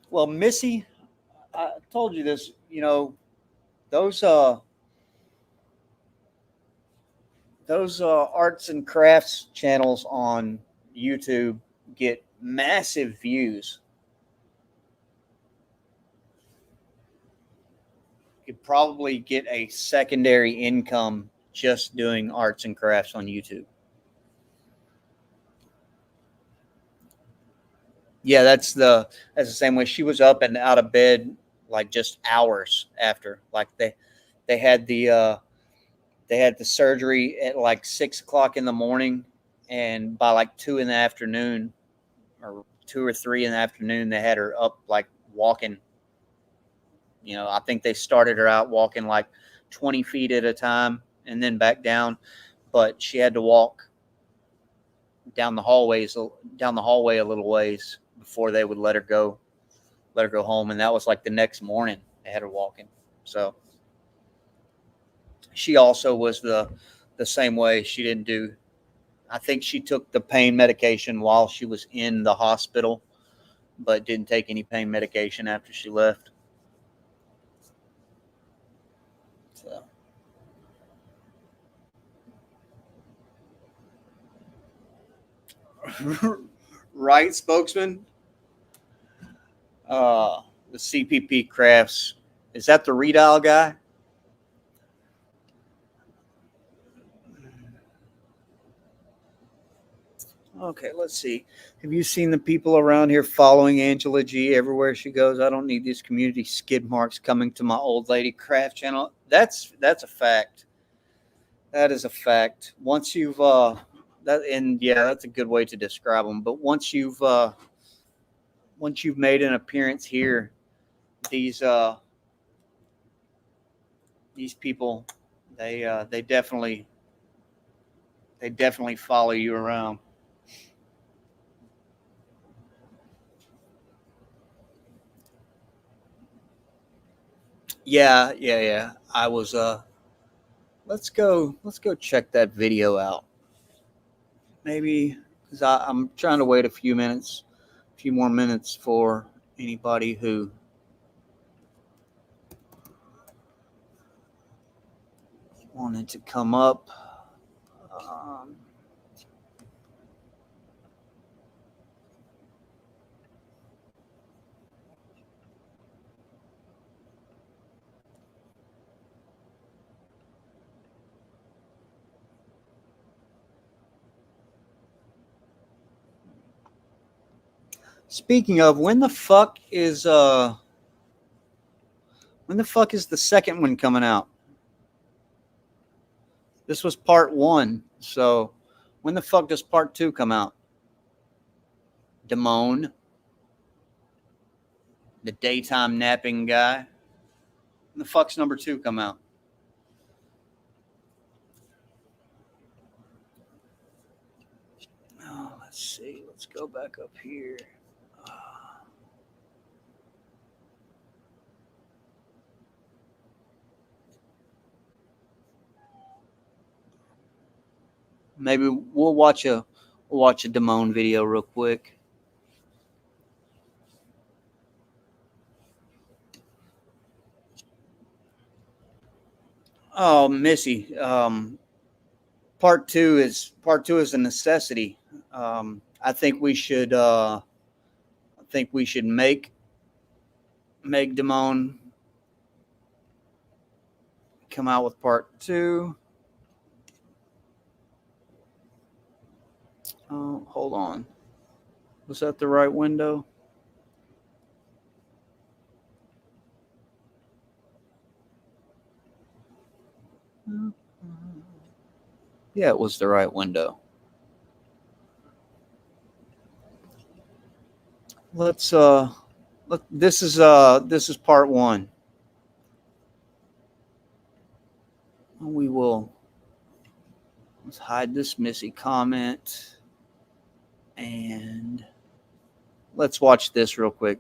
Well, Missy, I told you this, you know, those arts and crafts channels on YouTube get massive views. You could probably get a secondary income just doing arts and crafts on YouTube. Yeah, that's the same way. She was up and out of bed like just hours after. Like they had the surgery at like 6 o'clock in the morning, and by like 2 in the afternoon, or 2 or 3 in the afternoon, they had her up like walking. You know, I think they started her out walking like 20 feet at a time and then back down. but she had to walk down the hallway a little ways before they would let her go home. And that was like the next morning they had her walking. So she also was the same way. She didn't do, I think she took the pain medication while she was in the hospital, but didn't take any pain medication after she left. So. Right, spokesman? The CPP Crafts. Is that the redial guy? Okay, let's see. Have you seen the people around here following Angela G everywhere she goes? I don't need these community skid marks coming to my old lady craft channel. That's a fact. That is a fact. Once you've that's a good way to describe them. But once you've made an appearance here, these people, they definitely follow you around. Yeah. I was let's go check that video out. Maybe because I'm trying to wait a few more minutes for anybody who wanted to come up. Speaking of, when the fuck is the second one coming out? This was part 1, so when the fuck does part 2 come out? Damone, the daytime napping guy. When the fuck's number 2 come out? Oh, let's see. Let's go back up here. Maybe we'll watch a Damone video real quick. Oh, Missy. Part two is a necessity. I think we should make Damone come out with part 2. Oh, hold on. Was that the right window? Yeah, it was the right window. Let's this is part 1. Let's hide this Missy comment and let's watch this real quick.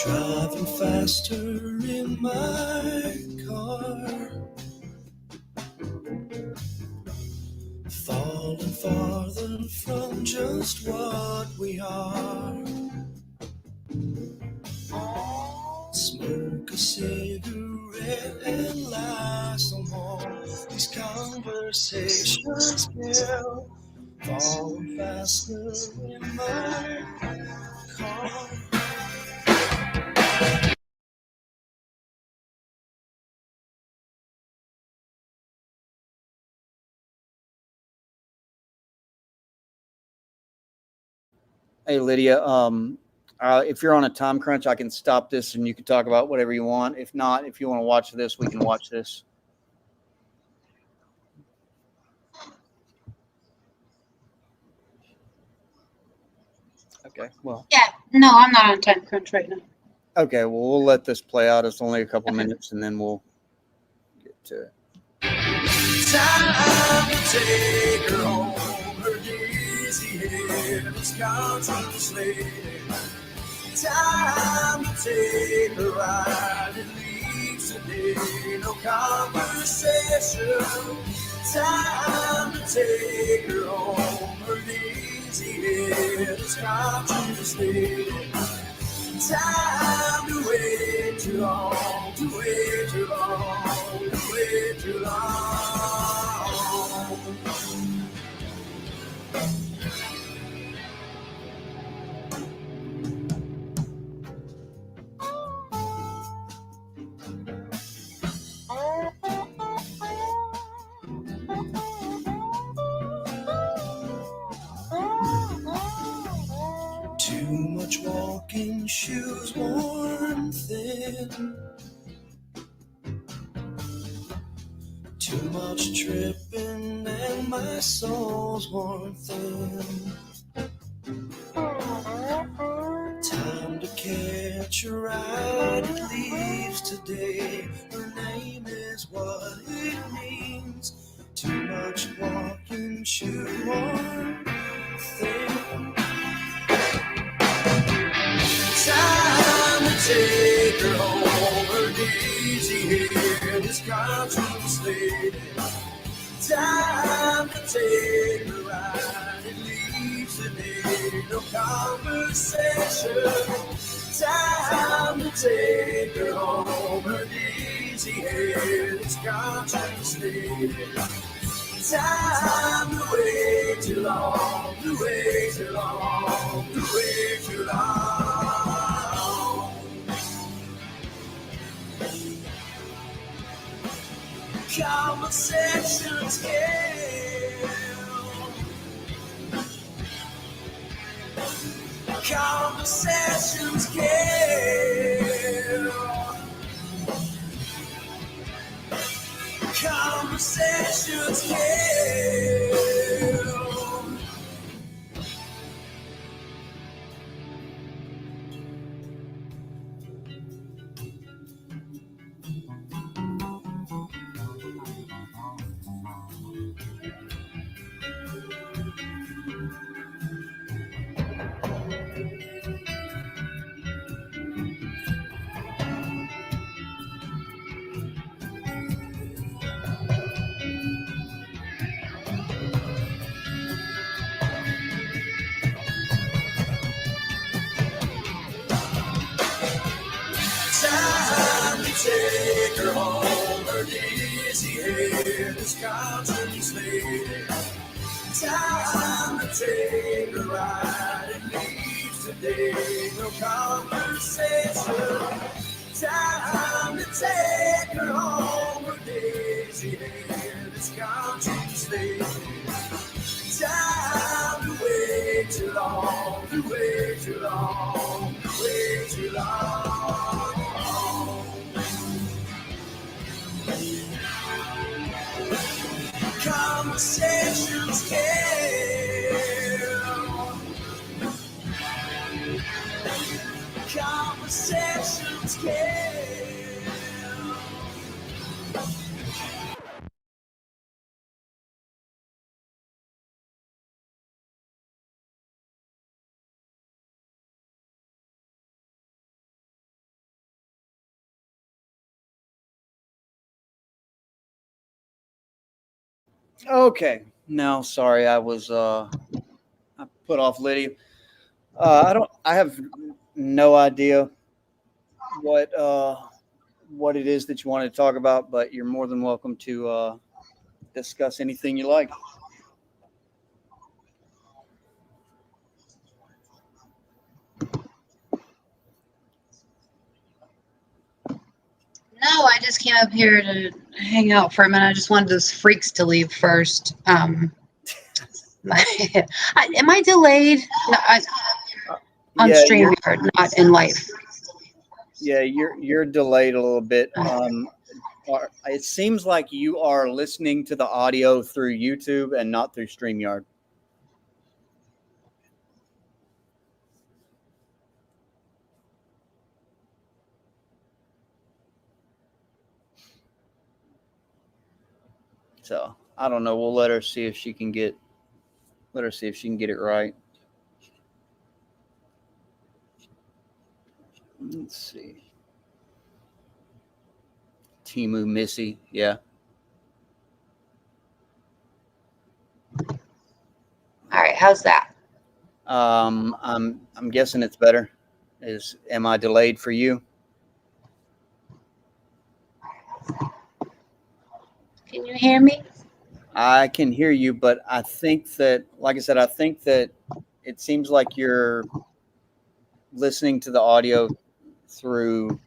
Driving faster in my car, falling farther from just what we are. Smoke a cigarette and lie some more. These conversations kill. Falling faster in my car. Hey Lydia, If you're on a time crunch, I can stop this and you can talk about whatever you want. If not, if you want to watch this, we can watch this. Okay, well. Yeah, no, I'm not on time crunch right now. Okay, well, we'll let this play out. It's only a couple minutes, and then we'll get to it. Time to take her home. Her dizzy head is contemplating. Time to take her ride. It leaves today, no conversation. Time to take her home. Her dizzy head is contemplating. Time to wait too long, to wait too long, to wait too long. Too much walking, shoes worn thin. Too much tripping and my soul's worn thin. Time to catch a ride, it leaves today. Her name is what it means. Too much walking, shoe worn thin. Time to take her home. Her dizzy head is contemplating. Time to take her ride. It leaves today, no conversation. Time to take her home. Her dizzy head is contemplating. Time to wait too long, to wait too long, to wait too long. Conversations kill. Conversations kill. Conversations kill. Time to take her home. Her dizzy head is contemplating. Time to take her ride. It leaves today, no conversation. Time to take her home. Her dizzy head is contemplating. Time to wait too long, to wait too long, to wait too long. Conversations kill. Conversations kill. Okay. No, sorry, I was I put off Lydia. I have no idea what it is that you wanted to talk about, but you're more than welcome to discuss anything you like. No, I just came up here to hang out for a minute. I just wanted those freaks to leave first. Am I delayed? No, On Yeah, you're StreamYard, not in life. yeah, you're delayed a little bit. It seems like you are listening to the audio through YouTube and not through StreamYard. So I don't know. We'll let her see if she can get it right. Let's see. Timu Missy, yeah. All right, how's that? I'm guessing it's better. Am I delayed for you? Can you hear me? I can hear you, but I think that, like I said, I think that it seems like you're listening to the audio through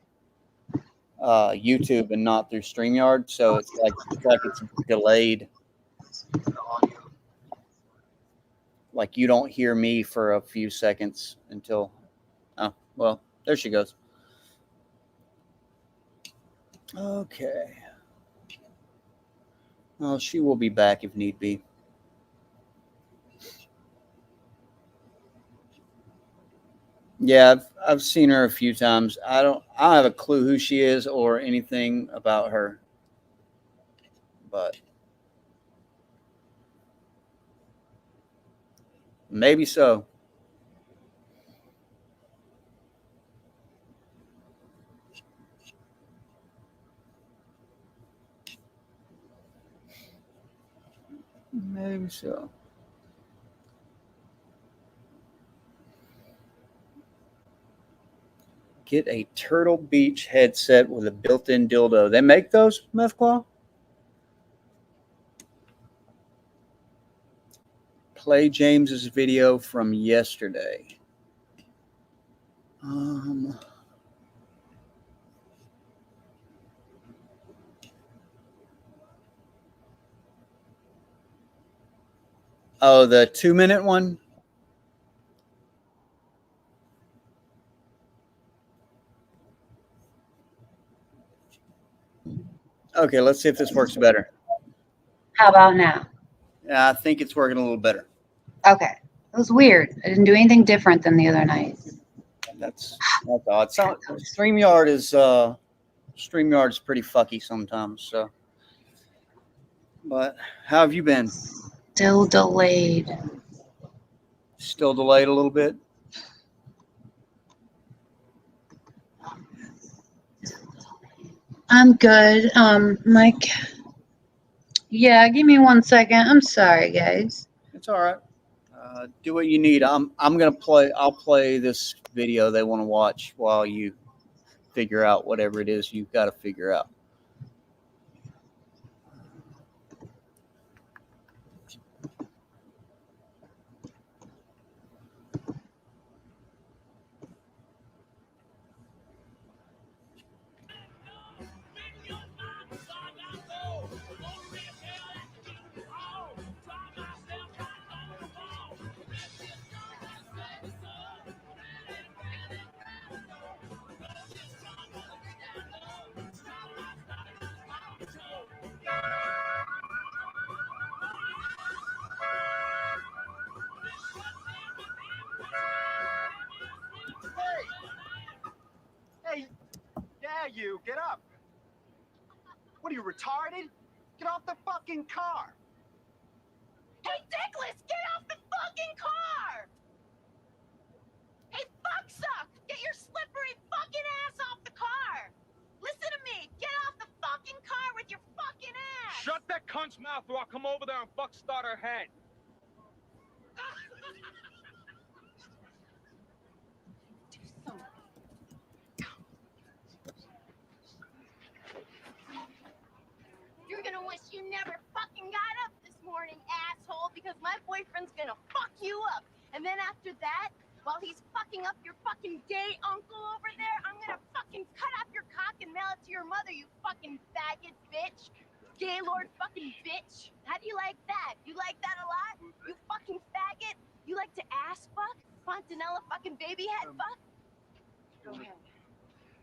YouTube and not through StreamYard. So it's like it's delayed. Like you don't hear me for a few seconds until, oh, well, there she goes. Okay. Well, she will be back if need be. Yeah, I've seen her a few times. I don't have a clue who she is or anything about her. But maybe so. Maybe so. Get a Turtle Beach headset with a built-in dildo. They make those, Methclaw? Play James's video from yesterday. Oh, the 2-minute one? Okay, let's see if this works better. How about now? Yeah, I think it's working a little better. Okay. It was weird. I didn't do anything different than the other night. That's odd. StreamYard is pretty fucky sometimes. So, but how have you been? Still delayed. Still delayed a little bit. I'm good. Mike. Yeah, give me 1 second. I'm sorry, guys. It's all right. Do what you need. I'm gonna play. I'll play this video they want to watch while you figure out whatever it is you've got to figure out. Hey, yeah, you, get up. What are you, retarded? Get off the fucking car. Hey, Dickless, get off the fucking car! Hey, fucksuck, get your slippery fucking ass off the car! Listen to me, get off the fucking car with your fucking ass! Shut that cunt's mouth or I'll come over there and fuck start her head. You're gonna wish you never fucking got up this morning, asshole, because my boyfriend's gonna fuck you up. And then after that, while he's fucking up your fucking gay uncle over there, I'm gonna fucking cut off your cock and mail it to your mother, you fucking faggot bitch. Gaylord fucking bitch. How do you like that? You like that a lot? You fucking faggot? You like to ass fuck? Fontanella fucking baby head fuck? Go ahead.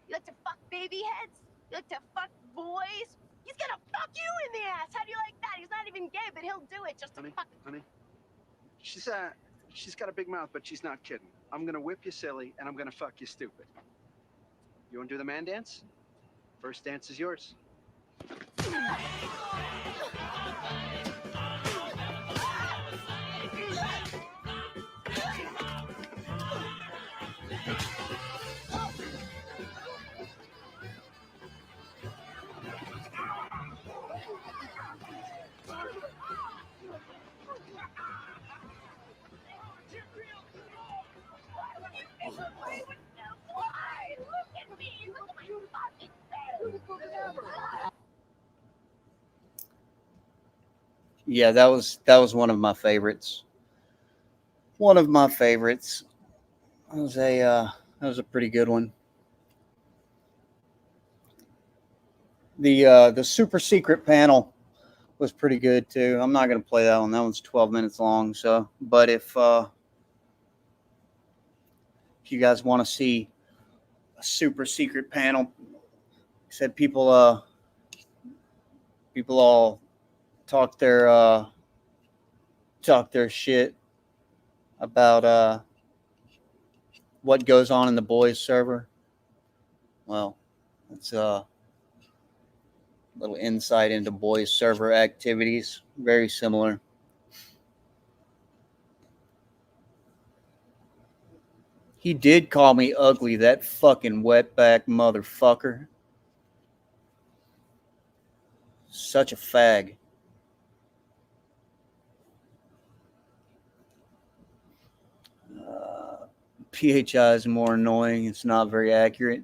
You like to fuck baby heads? You like to fuck boys? He's gonna fuck you in the ass. How do you like that? He's not even gay, but he'll do it just to fuck. Honey, she's got a big mouth, but she's not kidding. I'm gonna whip you silly, and I'm gonna fuck you stupid. You wanna do the man dance? First dance is yours. Yeah, that was one of my favorites. One of my favorites. That was a pretty good one. The super secret panel was pretty good too. I'm not gonna play that one. That one's 12 minutes long. So, but if you guys want to see a super secret panel, said people all talk their shit about what goes on in the boys server. Well, it's a little insight into boys server activities. Very similar. He did call me ugly, that fucking wetback motherfucker. Such a fag. PHI is more annoying. It's not very accurate.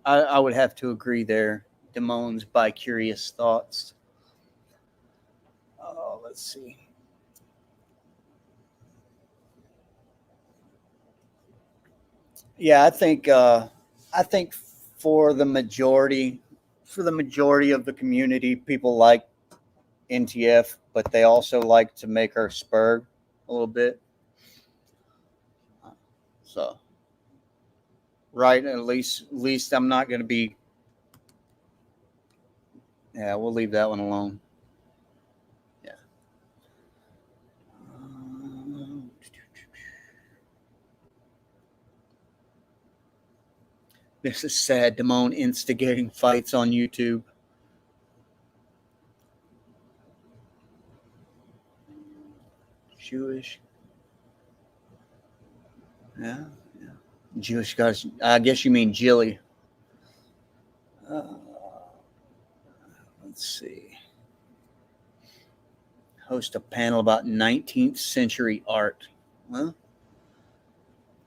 I would have to agree there. Damone's bi-curious thoughts. Let's see. Yeah, I think for the majority of the community, people like NTF, but they also like to make her spurg a little bit. So, right, at least I'm not going to be. Yeah, we'll leave that one alone. Yeah. This is sad. Damone instigating fights on YouTube. Jewish. Yeah. Jewish guys. I guess you mean Jilly. Let's see. Host a panel about 19th century art. Well,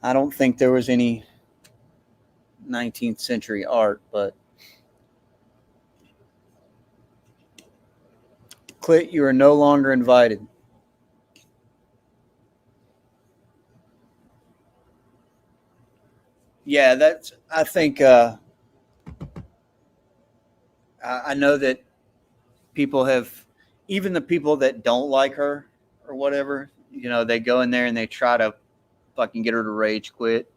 I don't think there was any 19th century art, but Clit, you are no longer invited. Yeah, that's, I think, I know that people have, even the people that don't like her or whatever, you know, they go in there and they try to fucking get her to rage quit.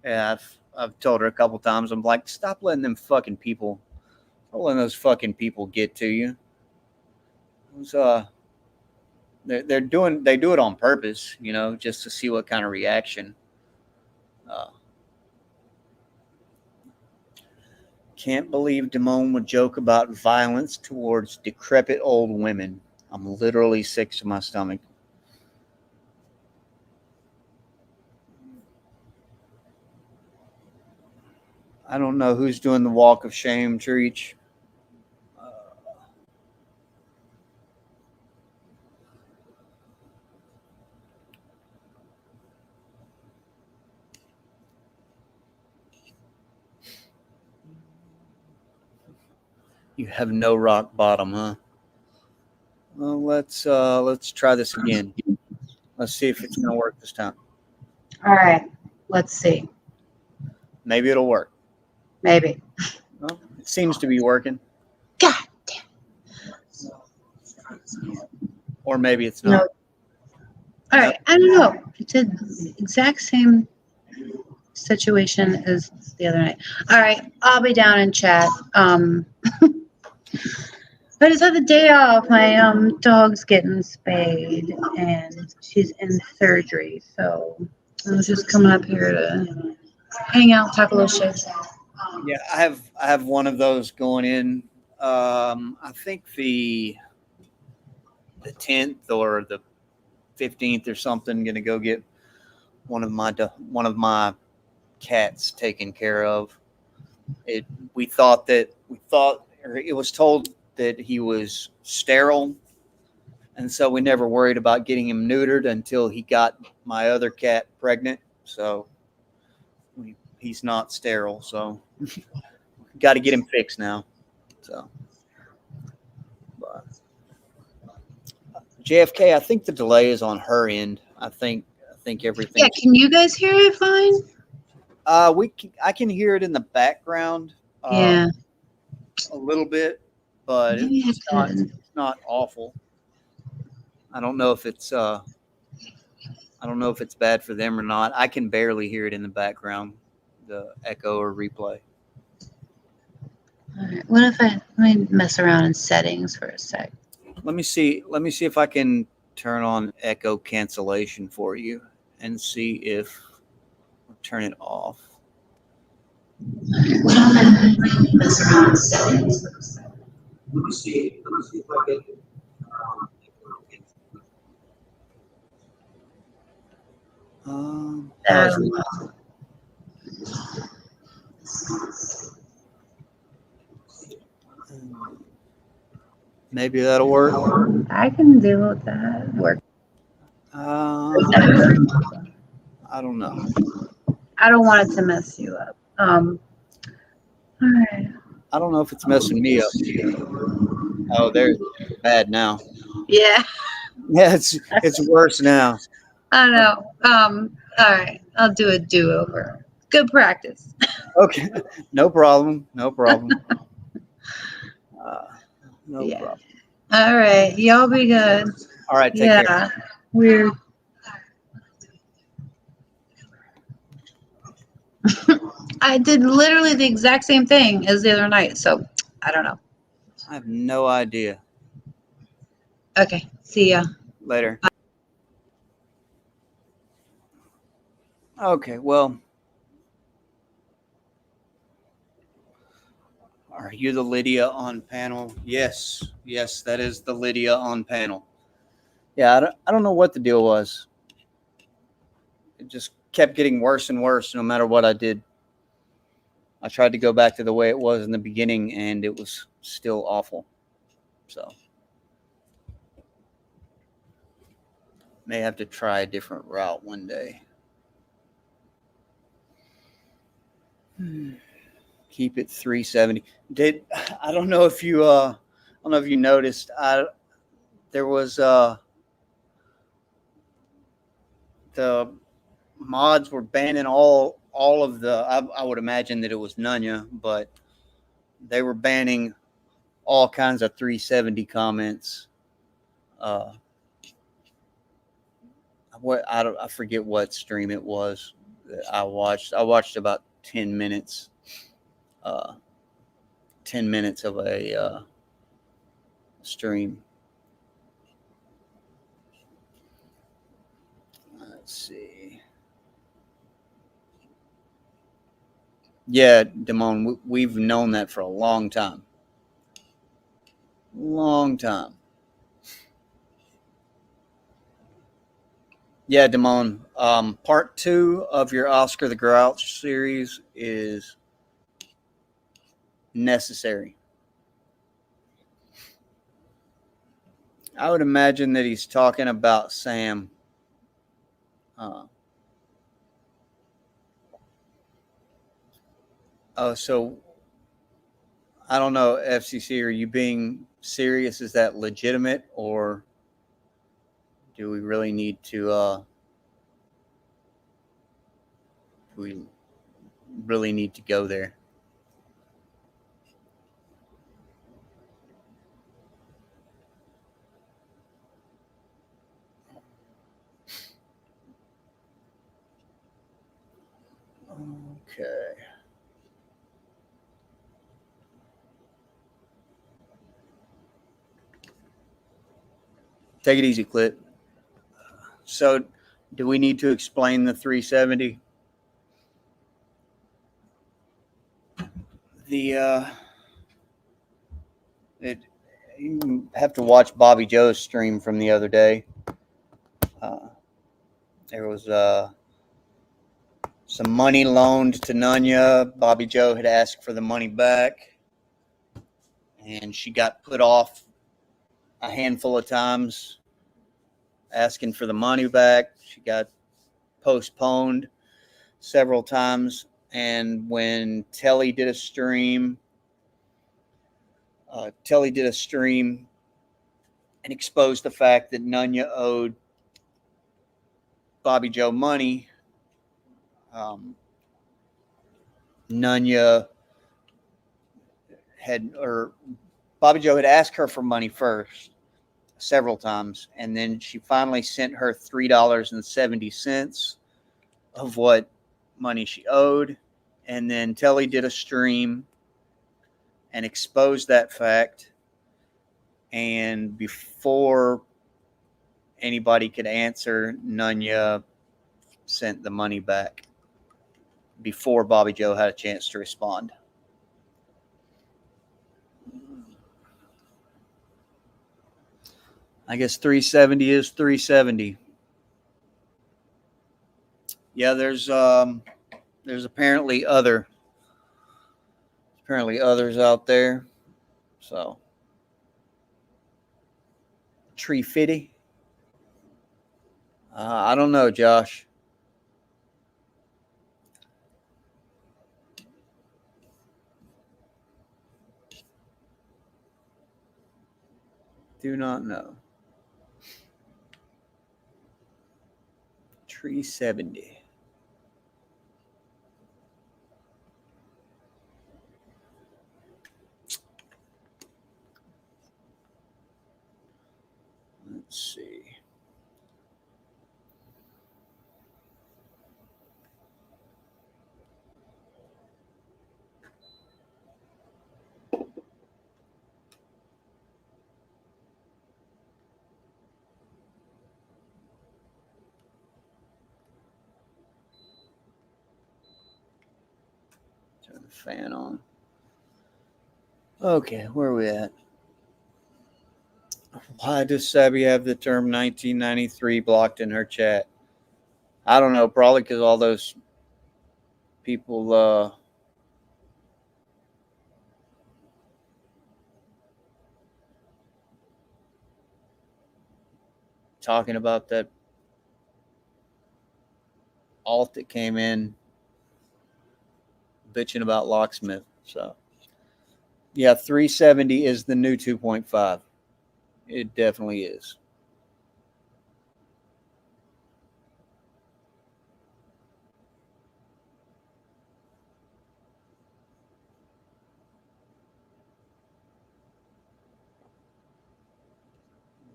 Yeah, I've told her a couple times, I'm like, stop letting them fucking people, don't let those fucking people get to you. So, they do it on purpose, you know, just to see what kind of reaction. Can't believe Damone would joke about violence towards decrepit old women. I'm literally sick to my stomach. I don't know who's doing the walk of shame, Treach. You have no rock bottom, huh? Well, let's try this again. Let's see if it's gonna work this time. All right, let's see. Maybe it'll work. Maybe. Well, it seems to be working. God damn. Or maybe it's not. All right, I don't know. It's the exact same situation as the other night. All right, I'll be down in chat. I just had the day off. My dog's getting spayed, and she's in surgery. So I was just coming up here to hang out, talk a little shit. Yeah, I have one of those going in. I think the 10th or the 15th or something. Going to go get one of my cats taken care of. We thought, or it was told that he was sterile, and so we never worried about getting him neutered until he got my other cat pregnant. So he's not sterile. So got to get him fixed now. So, but JFK, I think the delay is on her end. I think everything. Yeah, can you guys hear it fine? I can hear it in the background. Yeah. A little bit, but Maybe it's not awful. I don't know if it's bad for them or not. I can barely hear it in the background, the echo or replay. All right. What if let me mess around in settings for a sec. Let me see if I can turn on echo cancellation for you and see if I'll turn it off. Mess around in settings. Let me see if I can. Maybe that'll work. I can deal with that. Work. I don't know. I don't want it to mess you up. All right. I don't know if it's messing me up. Oh, they're bad now. Yeah. Yeah, it's worse now. I know. All right. I'll do a do-over. Good practice. Okay. No problem. No problem. No problem. All right. Y'all be good. All right. Take care. Weird. I did literally the exact same thing as the other night. So I don't know. I have no idea. Okay. See ya. Later. Okay. Well, are you the Lydia on panel? Yes. Yes, that is the Lydia on panel. Yeah, I don't know what the deal was. It just kept getting worse and worse no matter what I did. I tried to go back to the way it was in the beginning, and it was still awful. So may have to try a different route one day. Keep it 370. I don't know if you noticed. There was the mods were banning all of the. I would imagine that it was Nunya, but they were banning all kinds of 370 comments. I forget what stream it was that I watched. I watched about 10 minutes. 10 minutes of a stream. Let's see. Yeah, Damon, we've known that for a long time. Long time. Yeah, Damon. Part 2 of your Oscar the Grouch series is necessary. I would imagine that he's talking about Sam. So I don't know, FCC, are you being serious? Is that legitimate, or do we really need to go there? Okay. Take it easy, Clip. So, do we need to explain the 370? You have to watch Bobby Joe's stream from the other day. There was some money loaned to Nunya. Bobby Joe had asked for the money back, and she got put off a handful of times asking for the money back. She got postponed several times, and when Telly did a stream and exposed the fact that Nunya owed Bobby Joe money. Bobby Joe had asked her for money first several times, and then she finally sent her $3.70 of what money she owed, and then Telly did a stream and exposed that fact, and before anybody could answer, Nunya sent the money back before Bobby Joe had a chance to respond. I guess 370 is 370. Yeah, there's apparently others out there. So Tree Fitty. I don't know, Josh. Do not know. 370. Let's see. Turn the fan on. Okay, where are we at? Why does Sabby have the term 1993 blocked in her chat? I don't know. Probably because all those people talking about that alt that came in bitching about Locksmith. So, yeah, 370 is the new 2.5. It definitely is.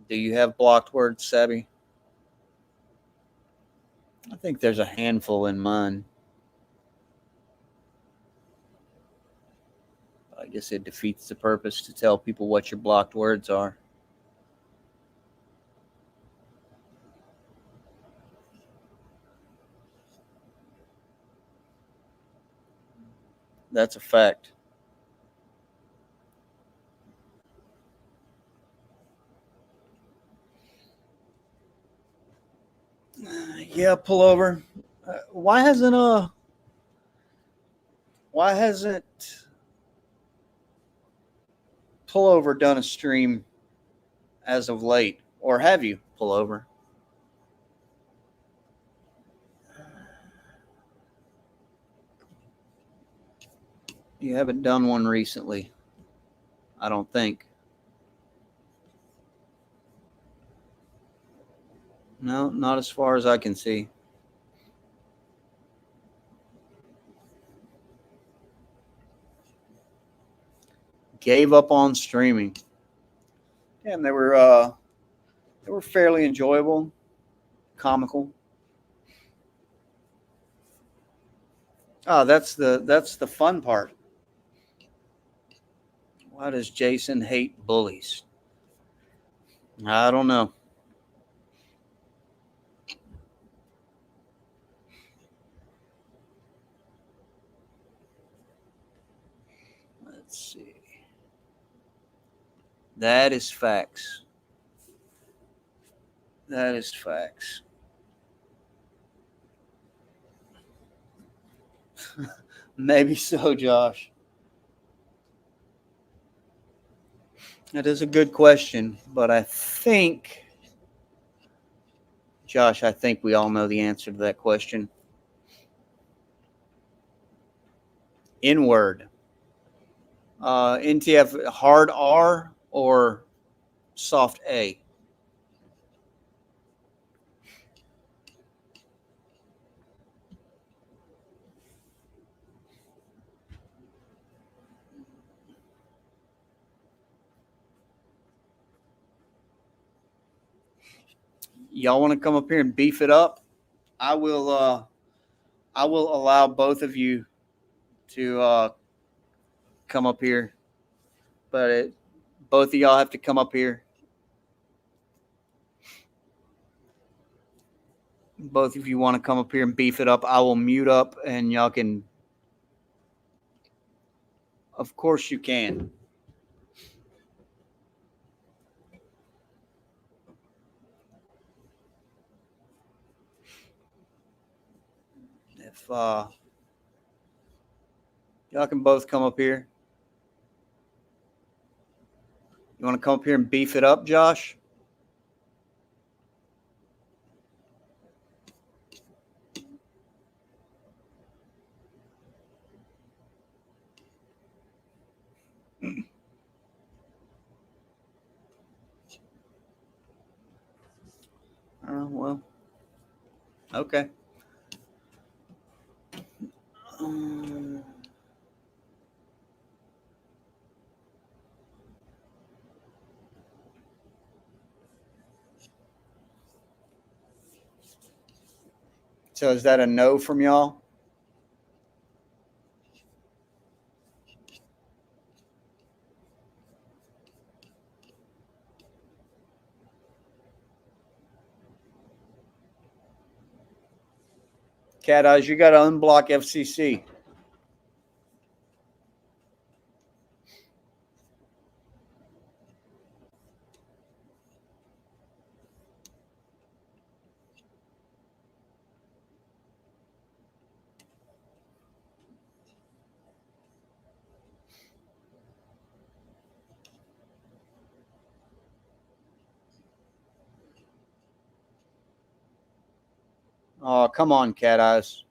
Do you have blocked words, Sabby? I think there's a handful in mine. I guess it defeats the purpose to tell people what your blocked words are. That's a fact. Yeah, pullover. Why hasn't Pullover done a stream as of late? Or have you, Pullover? You haven't done one recently, I don't think. No, not as far as I can see. Gave up on streaming. And they were fairly enjoyable, comical. Oh, that's the fun part. Why does Jason hate bullies? I don't know. Let's see. That is facts. That is facts. Maybe so, Josh. That is a good question, but I think, Josh, I think we all know the answer to that question. N-word. NTF, hard R or soft A? Y'all want to come up here and beef it up? I will allow both of you to come up here, but both of y'all have to come up here. Both of you want to come up here and beef it up, I will mute up and y'all can. Of course you can. If y'all can both come up here. You want to come up here and beef it up, Josh? Well, okay. So is that a no from y'all? Cat Eyes, you got to unblock FCC. Oh, come on, Cat Eyes.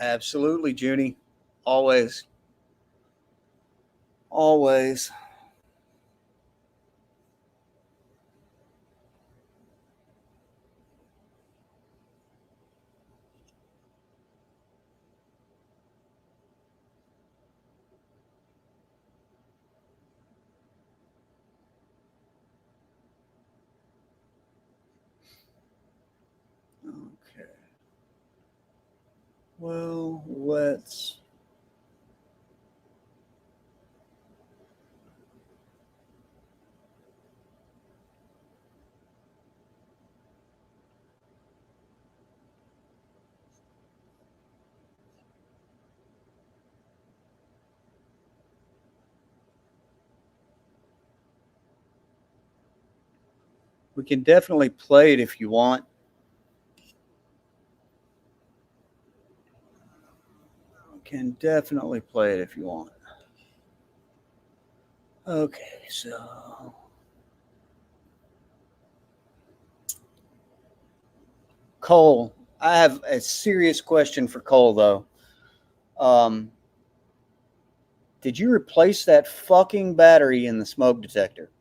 Absolutely, Junie. Always. Always. Okay. Well, let's. We can definitely play it if you want. We can definitely play it if you want. Okay, so Cole, I have a serious question for Cole though. Did you replace that fucking battery in the smoke detector?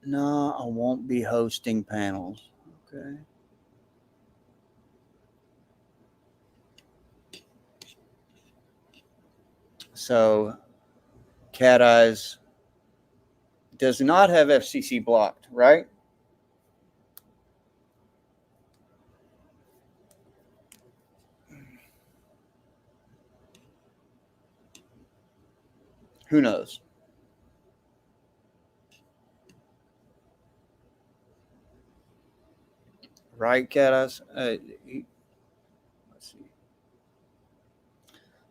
No, I won't be hosting panels. Okay. So, Cat Eyes does not have FCC blocked, right? Who knows? Right, Cat Eyes? Let's see.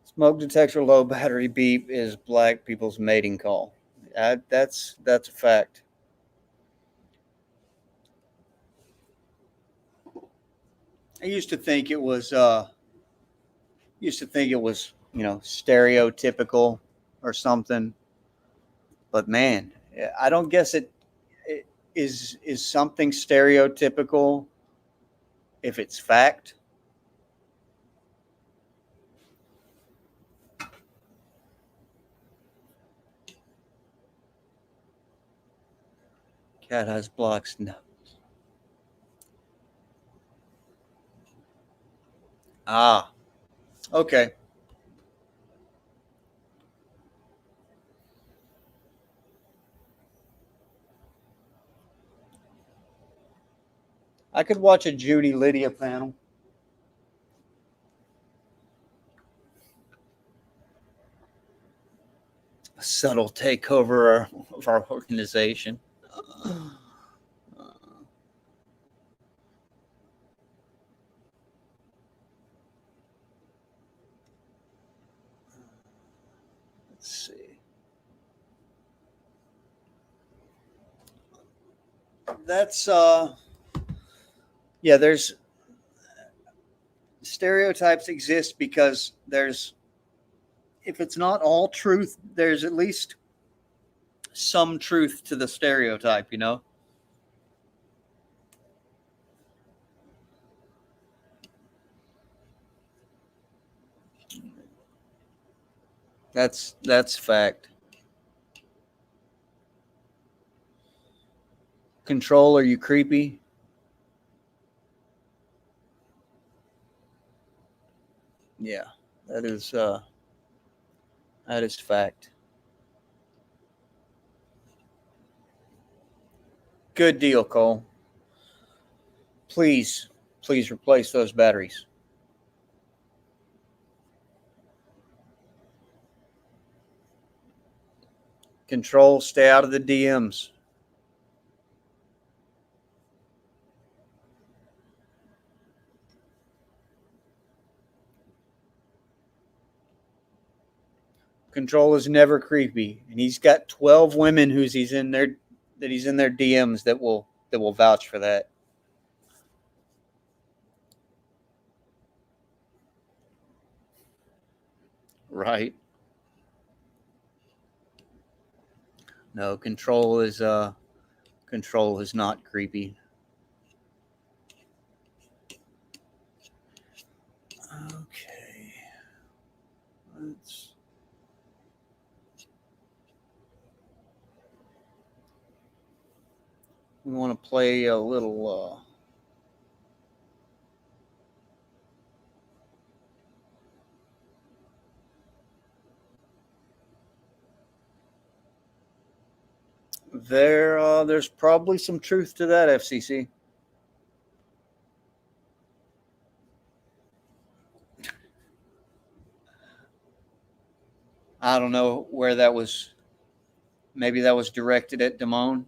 Smoke detector low battery beep is black people's mating call. That's a fact. I used to think it was stereotypical or something. But man, I don't guess it is something stereotypical if it's fact. Cat has blocks. No. Ah, okay. I could watch a Judy Lydia panel. A subtle takeover of our organization. Let's see. That's yeah, there's stereotypes exist because there's, if it's not all truth, there's at least some truth to the stereotype, you know? That's fact. Control, are you creepy? Yeah, that is fact. Good deal, Cole. Please replace those batteries. Control, stay out of the DMs. Control is never creepy, and he's got 12 women he's in their DMs that will vouch for that. Right. No, control is not creepy. Okay. We want to play a little there's probably some truth to that, FCC. I don't know where that was. Maybe that was directed at Damone.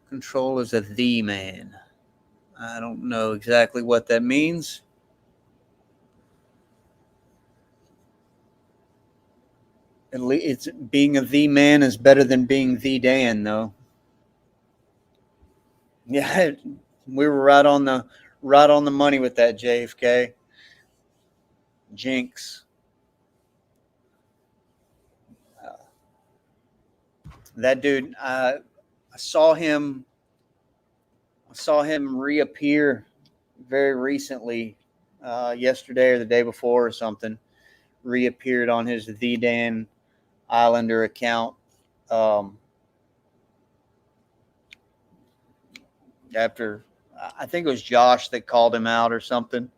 Control is a the man. I don't know exactly what that means. At least it's being a the man is better than being the Dan, though. Yeah, we were right on the money with that, JFK. Jinx. That dude, I saw him reappear very recently, yesterday or the day before or something. Reappeared on his The Dan Islander account. After, I think it was Josh that called him out or something,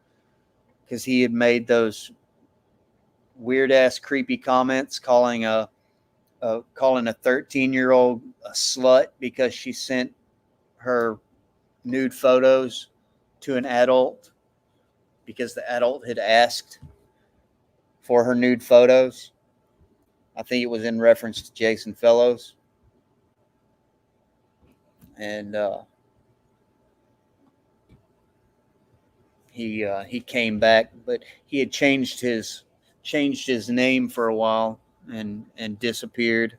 because he had made those weird ass creepy comments calling a 13-year-old a slut because she sent her nude photos to an adult because the adult had asked for her nude photos. I think it was in reference to Jason Fellows. And he came back, but he had changed his name for a while and disappeared,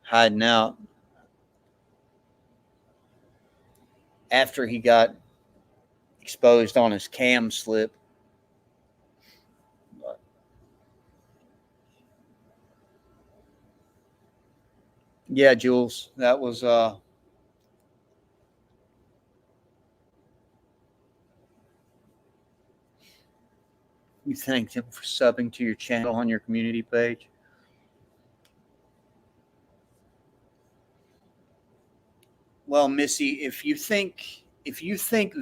hiding out after he got exposed on his cam slip. But yeah, Jules, that was you thanked him for subbing to your channel on your community page. Well, Missy, if you think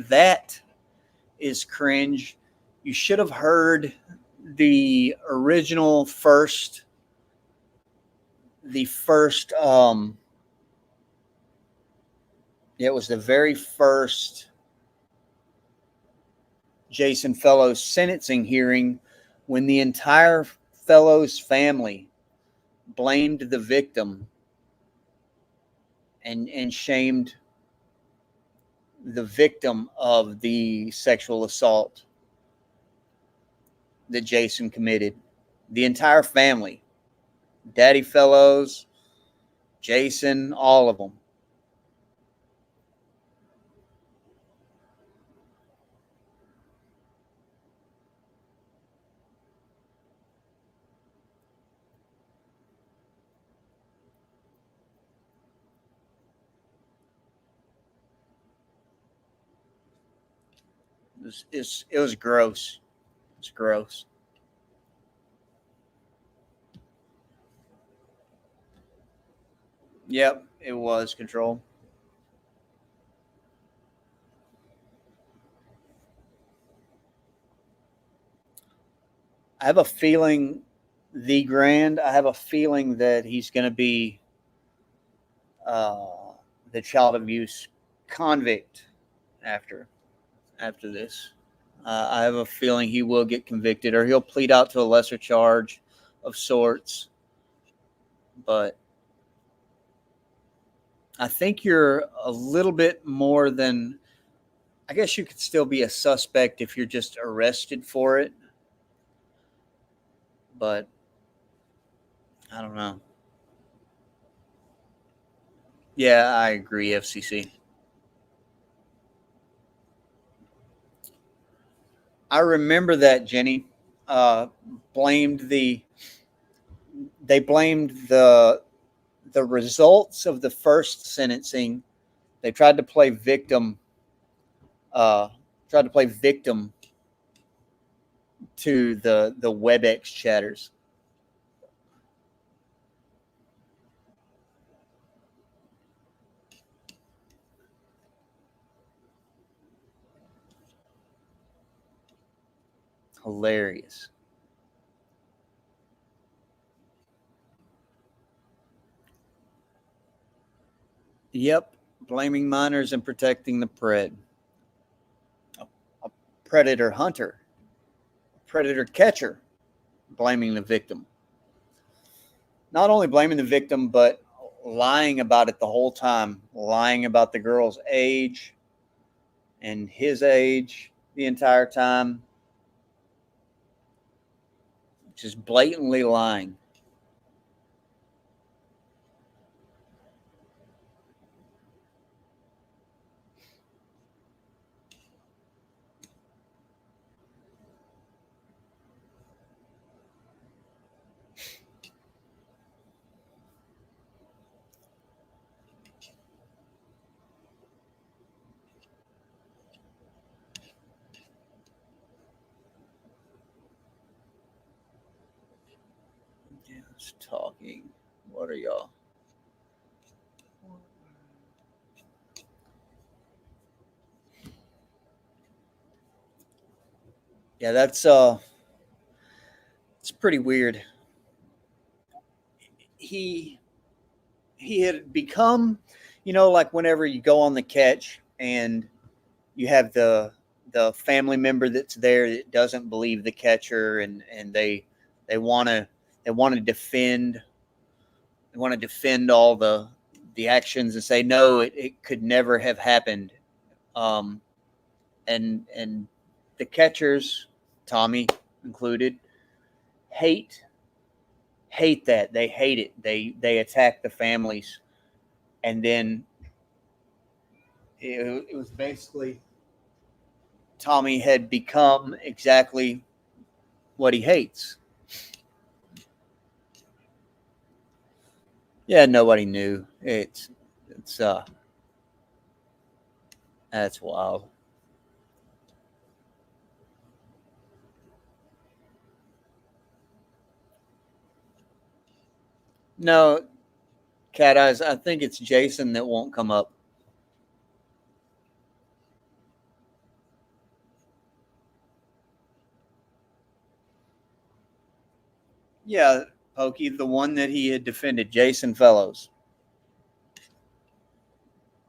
that is cringe, you should have heard the original first it was the very first Jason Fellows sentencing hearing, when the entire Fellows family blamed the victim and shamed the victim of the sexual assault that Jason committed. The entire family, Daddy Fellows, Jason, all of them. It was gross. It's gross. Yep, it was Control. I have a feeling I have a feeling that he's going to be the child abuse convict after this. I have a feeling he will get convicted, or he'll plead out to a lesser charge of sorts. But I think you're a little bit more than, I guess you could still be a suspect if you're just arrested for it. But I don't know. Yeah, I agree, FCC. I remember that, Jenny. They blamed the results of the first sentencing. They tried to play victim. To the WebEx chatters. Hilarious. Yep, blaming minors and protecting the pred. A predator hunter, a predator catcher, blaming the victim. Not only blaming the victim, but lying about it the whole time, lying about the girl's age and his age the entire time. Just blatantly lying. Just talking. What are y'all? Yeah, it's pretty weird. He had become, like whenever you go on the catch and you have the family member that's there that doesn't believe the catcher, and they want to defend all the actions and say no, it could never have happened. And the catchers, Tommy included, hate that. They hate it. They attack the families, and then it was basically Tommy had become exactly what he hates. Yeah, nobody knew. It's that's wild. No, Cat Eyes, I think it's Jason that won't come up. Yeah, Pokey, the one that he had defended, Jason Fellows.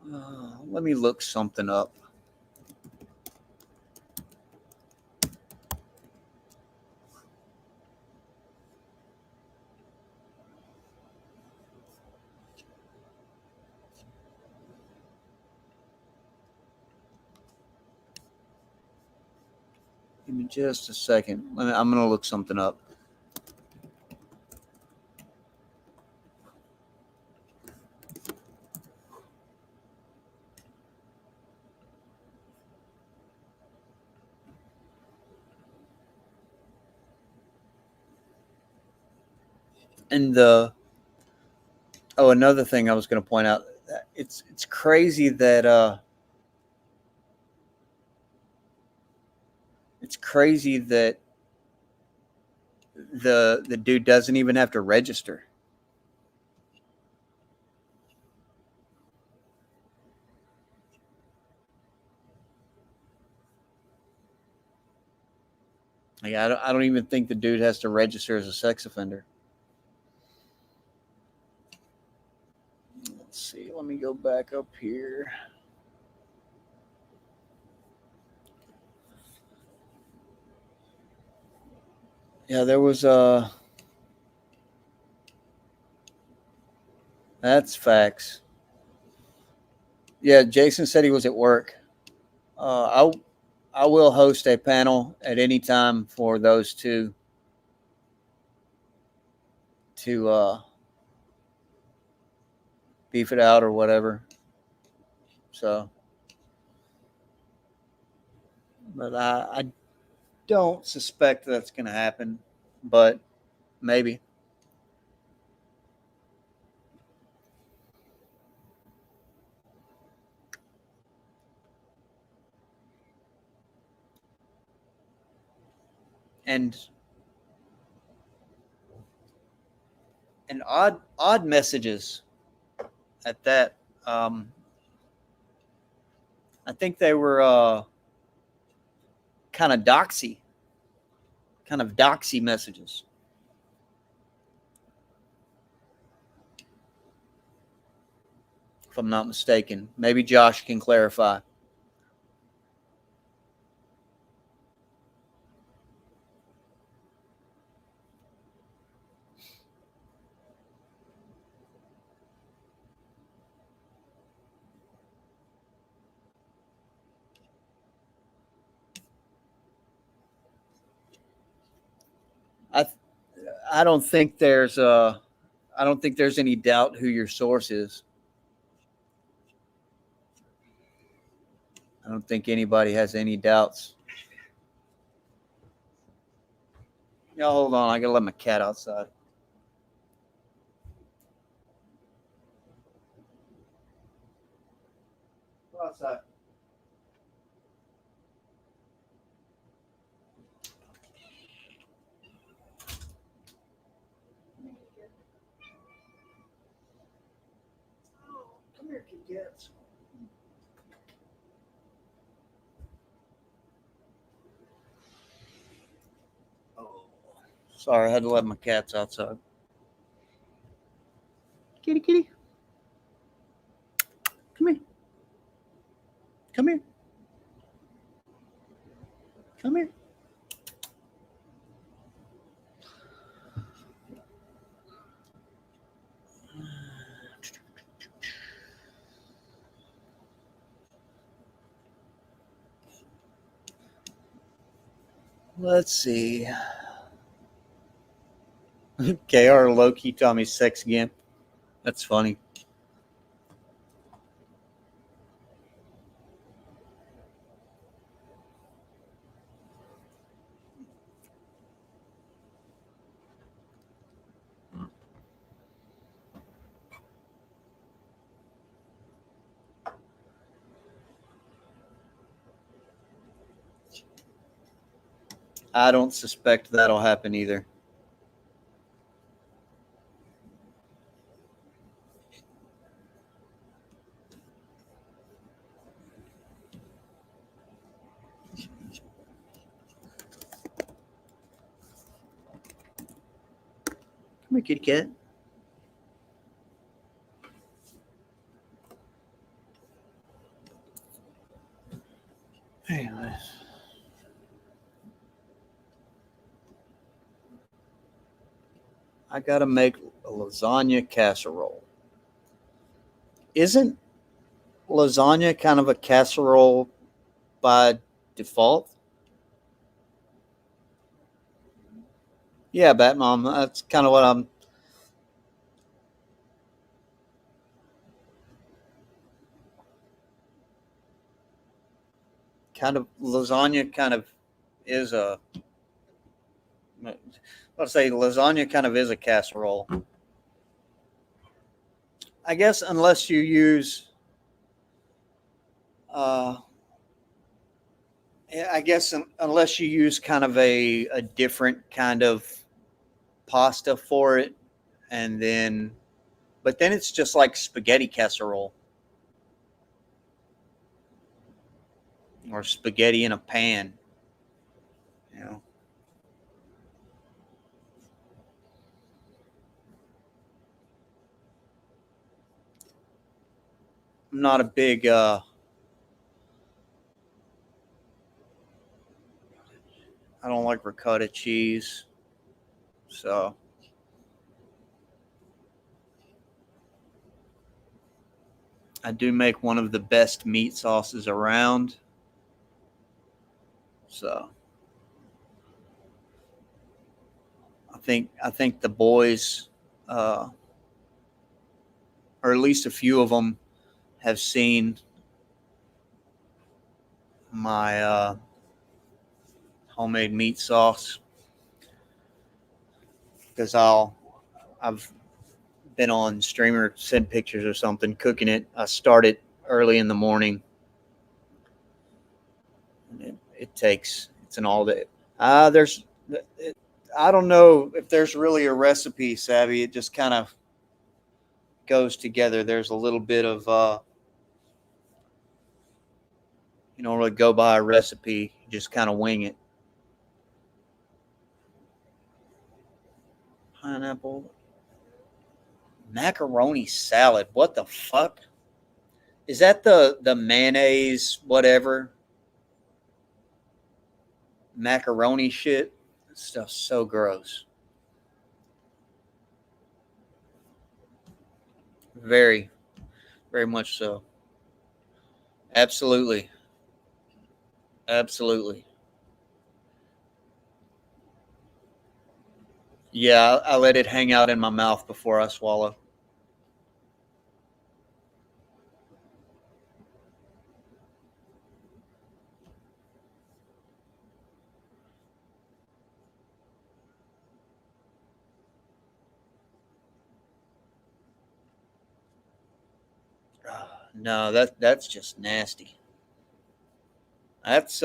Let me look something up. Give me just a second. I'm going to look something up. And another thing I was going to point out, it's crazy that the dude doesn't even have to register. Like, I don't even think the dude has to register as a sex offender. Let's see. Let me go back up here. Yeah, there was that's facts. Yeah, Jason said he was at work. I will host a panel at any time for those two to beef it out or whatever. So, but I don't suspect that's going to happen, but maybe. And odd messages at that. I think they were kind of doxy messages. If I'm not mistaken. Maybe Josh can clarify. I don't think there's any doubt who your source is. I don't think anybody has any doubts. Y'all hold on. I gotta let my cat outside. Go outside. Come here, kids. Sorry, I had to let my cats outside. Kitty, kitty. Come here. Come here. Come here. Let's see. KR low-key Tommy's sex again. That's funny. I don't suspect that'll happen either. Come here, kitty cat. Anyways. I gotta make a lasagna casserole. Isn't lasagna kind of a casserole by default? Yeah, Batmom. That's kind of what I'm. Kind of lasagna kind of is a. Let's say lasagna kind of is a casserole. I guess unless you use. I guess unless you use kind of a different kind of pasta for it, and then, but then it's just like spaghetti casserole or spaghetti in a pan, you know. I'm not a big I don't like ricotta cheese, so I do make one of the best meat sauces around. So I think the boys, or at least a few of them, have seen my homemade meat sauce, because I've been on Streamer, sent pictures or something cooking it. I start it early in the morning. And it's an all day. I don't know if there's really a recipe, Savvy. It just kind of goes together. There's a little bit of you don't really go by a recipe. You just kind of wing it. Pineapple. Macaroni salad. What the fuck? Is that the mayonnaise, whatever? Macaroni shit? That stuff's so gross. Very, very much so. Absolutely. Absolutely. Yeah, I let it hang out in my mouth before I swallow. No, that's just nasty. That's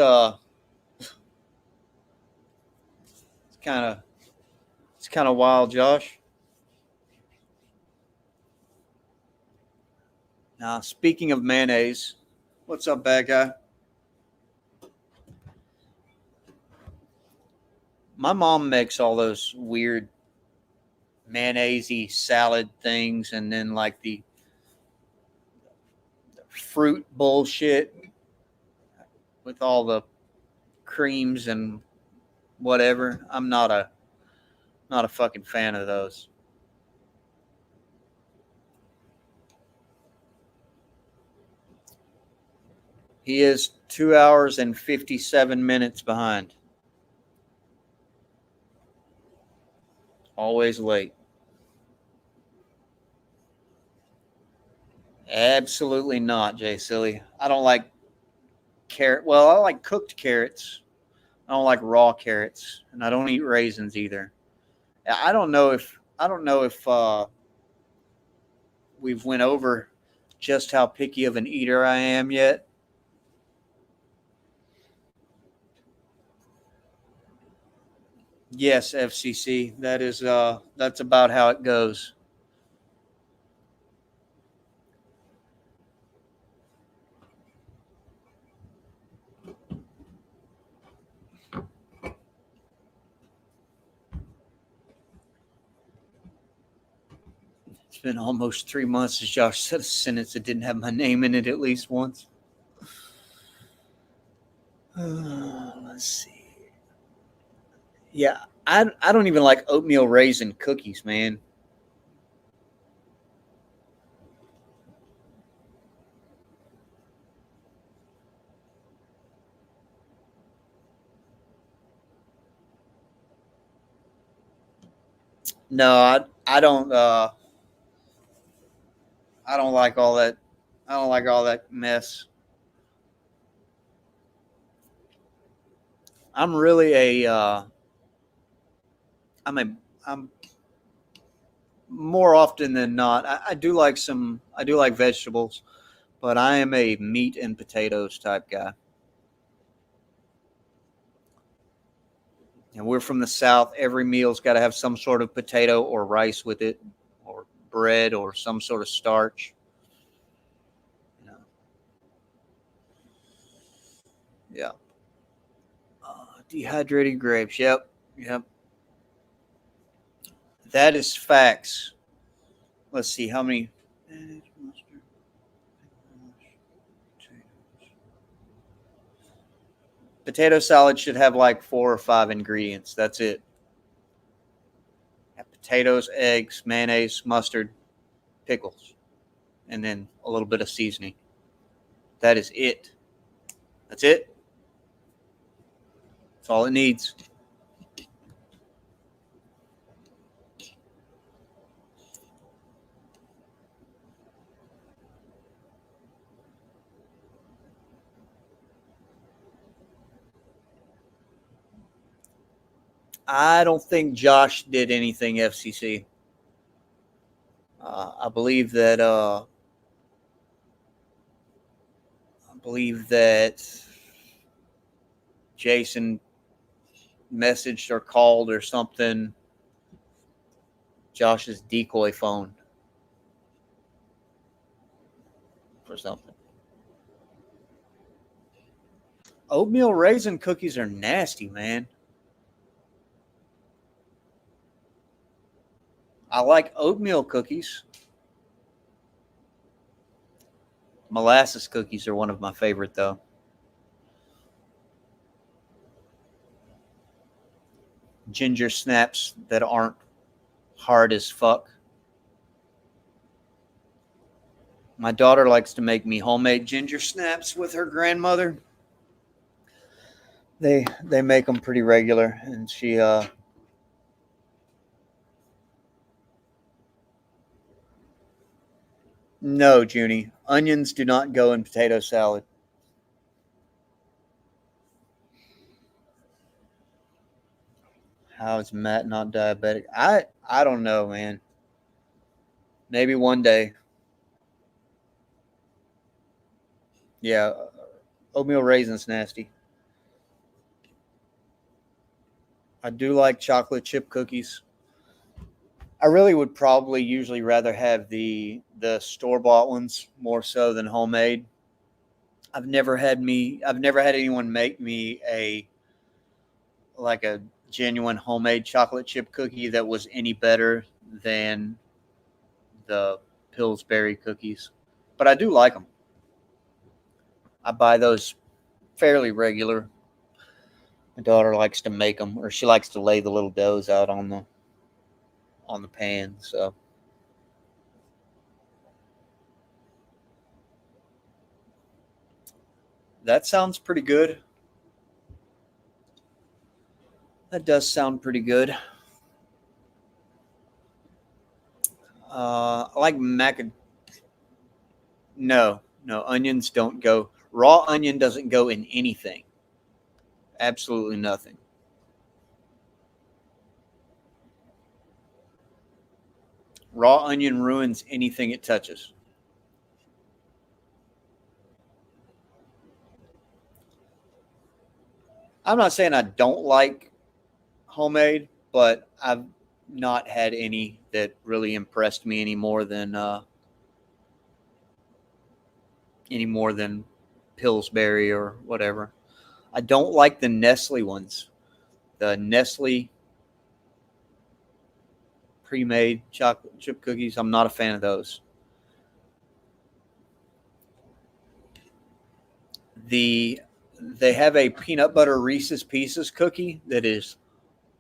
it's kind of wild, Josh. Now, speaking of mayonnaise, what's up, bad guy? My mom makes all those weird mayonnaise-y salad things, and then like the fruit bullshit with all the creams and whatever. I'm not a fucking fan of those. He is 2 hours and 57 minutes behind. Always late. Absolutely not, Jay Silly. I don't like carrot. Well, I like cooked carrots. I don't like raw carrots, and I don't eat raisins either. I don't know if we've went over just how picky of an eater I am yet. Yes, FCC. That's about how it goes. It's been almost 3 months, as Josh said, a sentence that didn't have my name in it at least once. Let's see. Yeah, I don't even like oatmeal raisin cookies, man. No, I don't like all that. I don't like all that mess. I'm really I'm more often than not. I do like vegetables, but I am a meat and potatoes type guy. And we're from the South. Every meal's got to have some sort of potato or rice with it, or bread or some sort of starch. Yeah. Dehydrated grapes. Yep. That is facts. Let's see how many. Potato salad should have like 4 or 5 ingredients. That's it. Potatoes, eggs, mayonnaise, mustard, pickles, and then a little bit of seasoning. That is it. That's it. That's all it needs. I don't think Josh did anything FCC. I believe that Jason messaged or called or something Josh's decoy phone for something. Oatmeal raisin cookies are nasty, man. I like oatmeal cookies. Molasses cookies are one of my favorite, though. Ginger snaps that aren't hard as fuck. My daughter likes to make me homemade ginger snaps with her grandmother. They make them pretty regular, and she No, Junie. Onions do not go in potato salad. How is Matt not diabetic? I don't know, man. Maybe one day. Yeah, oatmeal raisins nasty. I do like chocolate chip cookies. I really would probably usually rather have the store bought ones more so than homemade. I've never had anyone make me a genuine homemade chocolate chip cookie that was any better than the Pillsbury cookies. But I do like them. I buy those fairly regular. My daughter likes to make them, or she likes to lay the little doughs out on the pan. So that sounds pretty good. That does sound pretty good. I like No, onions don't go. Raw onion doesn't go in anything. Absolutely nothing. Raw onion ruins anything it touches. I'm not saying I don't like homemade, but I've not had any that really impressed me any more than Pillsbury or whatever. I don't like the Nestle ones. The Nestle pre-made chocolate chip cookies, I'm not a fan of those. They have a peanut butter Reese's Pieces cookie that is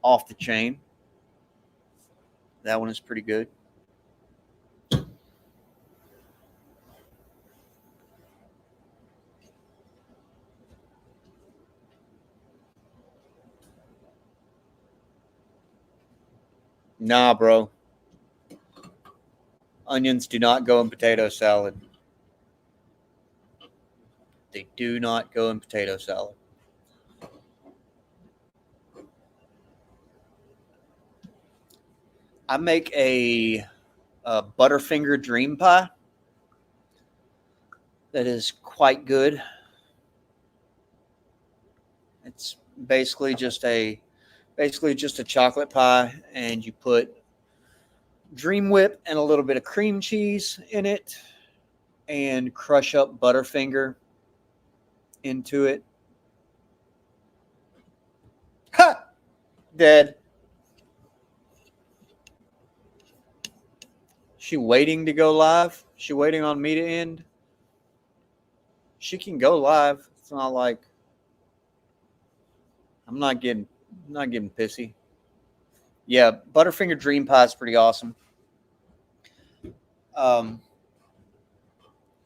off the chain. That one is pretty good. Nah, bro. Onions do not go in potato salad. They do not go in potato salad. I make a Butterfinger Dream Pie that is quite good. It's basically just a chocolate pie, and you put Dream Whip and a little bit of cream cheese in it, and crush up Butterfinger into it. Ha! Dead. She waiting to go live? She waiting on me to end? She can go live. It's not like I'm not getting pissy. Yeah, Butterfinger Dream Pie is pretty awesome.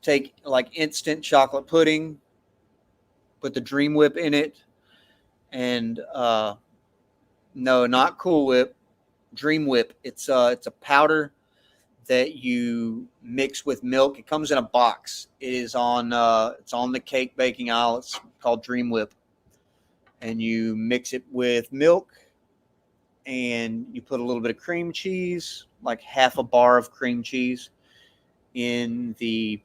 Take like instant chocolate pudding, put the Dream Whip in it, and no, not Cool Whip, Dream Whip. It's a powder that you mix with milk. It comes in a box. It's on the cake baking aisle. It's called Dream Whip. And you mix it with milk, and you put a little bit of cream cheese, like half a bar of cream cheese, in the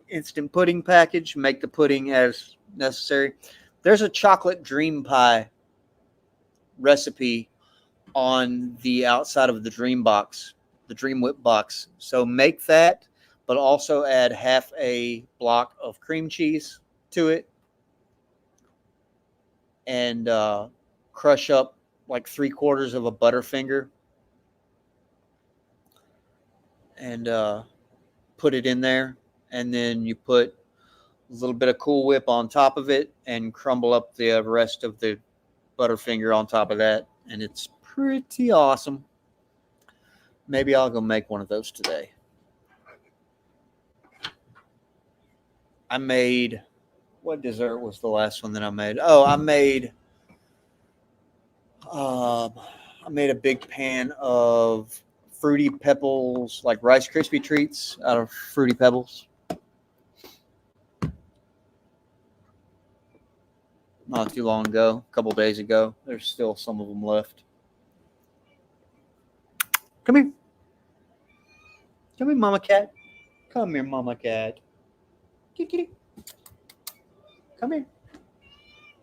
instant pudding package. Make the pudding as necessary. There's a chocolate Dream Pie recipe on the outside of the Dream box, the Dream Whip box. So make that, but also add half a block of cream cheese to it, and crush up like 3/4 of a Butterfinger, and put it in there. And then you put a little bit of Cool Whip on top of it and crumble up the rest of the Butterfinger on top of that. And it's pretty awesome. Maybe I'll go make one of those today. I made, what dessert was the last one that I made? Oh, I made a big pan of Fruity Pebbles, like Rice Krispie treats out of Fruity Pebbles. Not too long ago, a couple days ago. There's still some of them left. Come here. Come here, Mama Cat. Come here, Mama Cat. Kitty. Come here.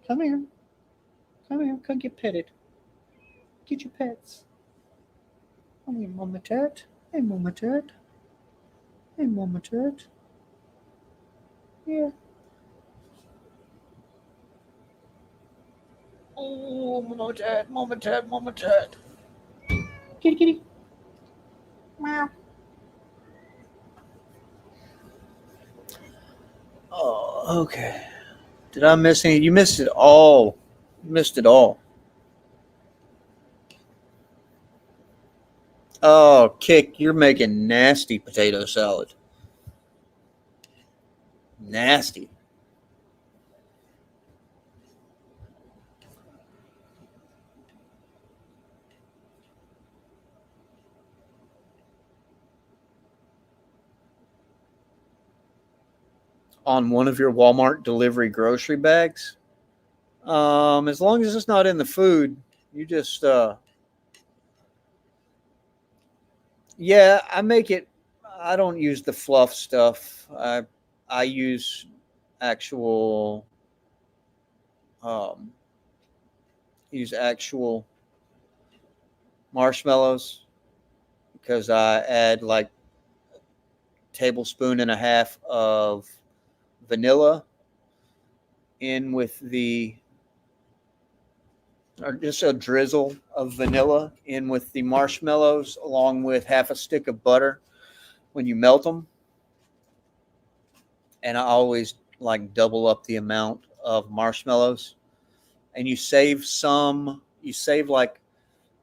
Come here. Come here. Come get petted. Get your pets. Come here, Mama Tat. Hey, Mama Tat. Hey, Mama Tat. Yeah. Oh, Mama Tat, Mama Tat, Mama Tat. Kitty, kitty. Meow. Oh, okay. Did I miss any? You missed it all. You missed it all. Oh, Kick, you're making nasty potato salad. Nasty. On one of your Walmart delivery grocery bags? As long as it's not in the food, you just yeah, I make it. I don't use the fluff stuff. I use actual marshmallows because I add like a tablespoon and a half of vanilla in with or just a drizzle of vanilla in with the marshmallows along with half a stick of butter when you melt them. And I always like double up the amount of marshmallows. And you save like,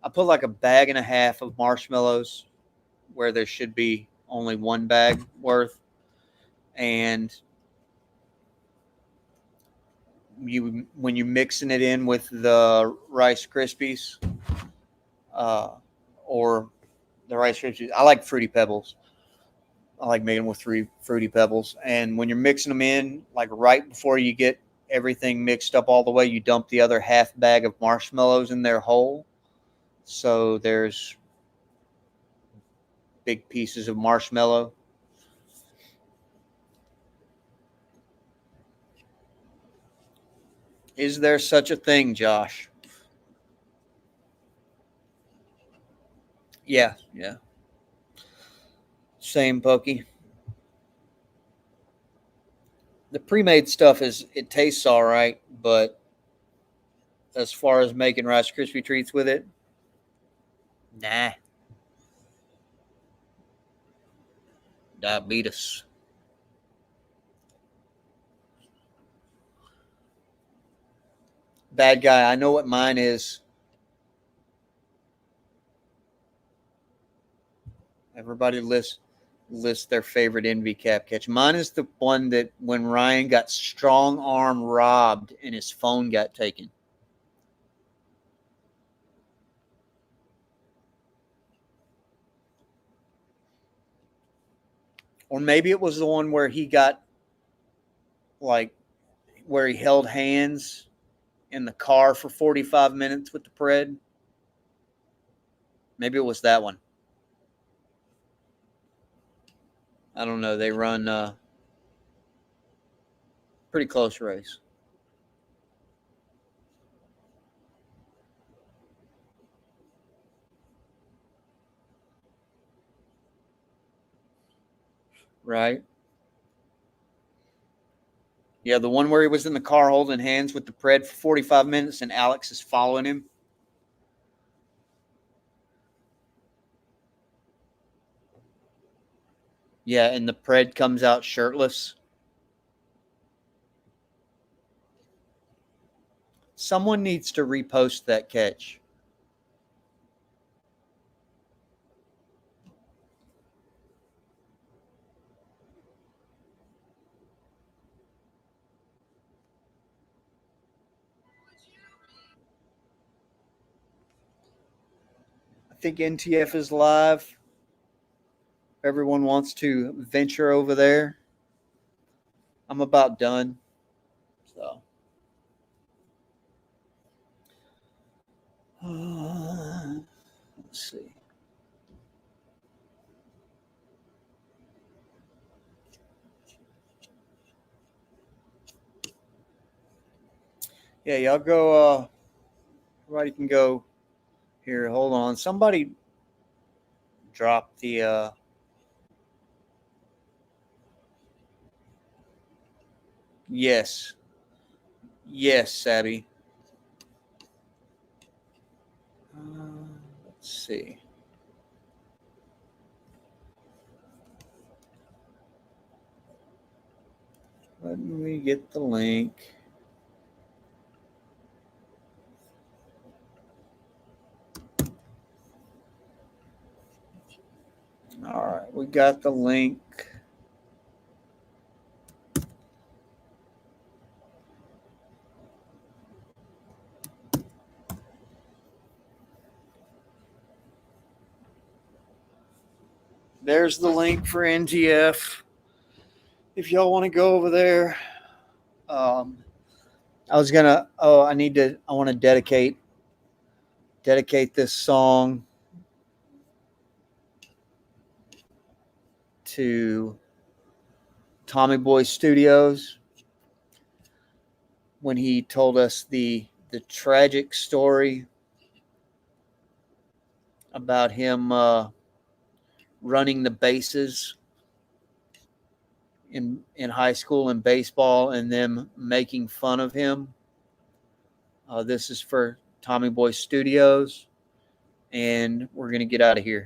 I put like a bag and a half of marshmallows where there should be only one bag worth. And when you're mixing it in with the Rice Krispies, or the Rice Krispies, I like Fruity Pebbles. I like making them with Fruity Pebbles. And when you're mixing them in, like right before you get everything mixed up all the way, you dump the other half bag of marshmallows in there whole. So there's big pieces of marshmallow. Is there such a thing, Josh? Yeah. Same, Pokey. The pre-made stuff it tastes all right, but as far as making Rice Krispie treats with it, nah. Diabetes. Bad guy, I know what mine is. Everybody list their favorite Envy Cap catch. Mine is the one that when Ryan got strong arm robbed and his phone got taken. Or maybe it was the one where he got, like, where he held hands in the car for 45 minutes with the Pred. Maybe it was that one. I don't know. They run pretty close race. Right? Yeah, the one where he was in the car holding hands with the Pred for 45 minutes and Alex is following him. Yeah, and the Pred comes out shirtless. Someone needs to repost that catch. I think NTF is live. everyone wants to venture over there. I'm about done. So. Let's see. Yeah, y'all go. Everybody can go. Here, hold on. Somebody drop the. Yes. Yes, Sabby. Let's see. Let me get the link. All right, we got the link. There's the link for NGF. If y'all want to go over there, I was gonna. Oh, I want to dedicate this song to Tommy Boy Studios when he told us the tragic story about him running the bases in high school in baseball and them making fun of him. This is for Tommy Boy Studios, and we're going to get out of here.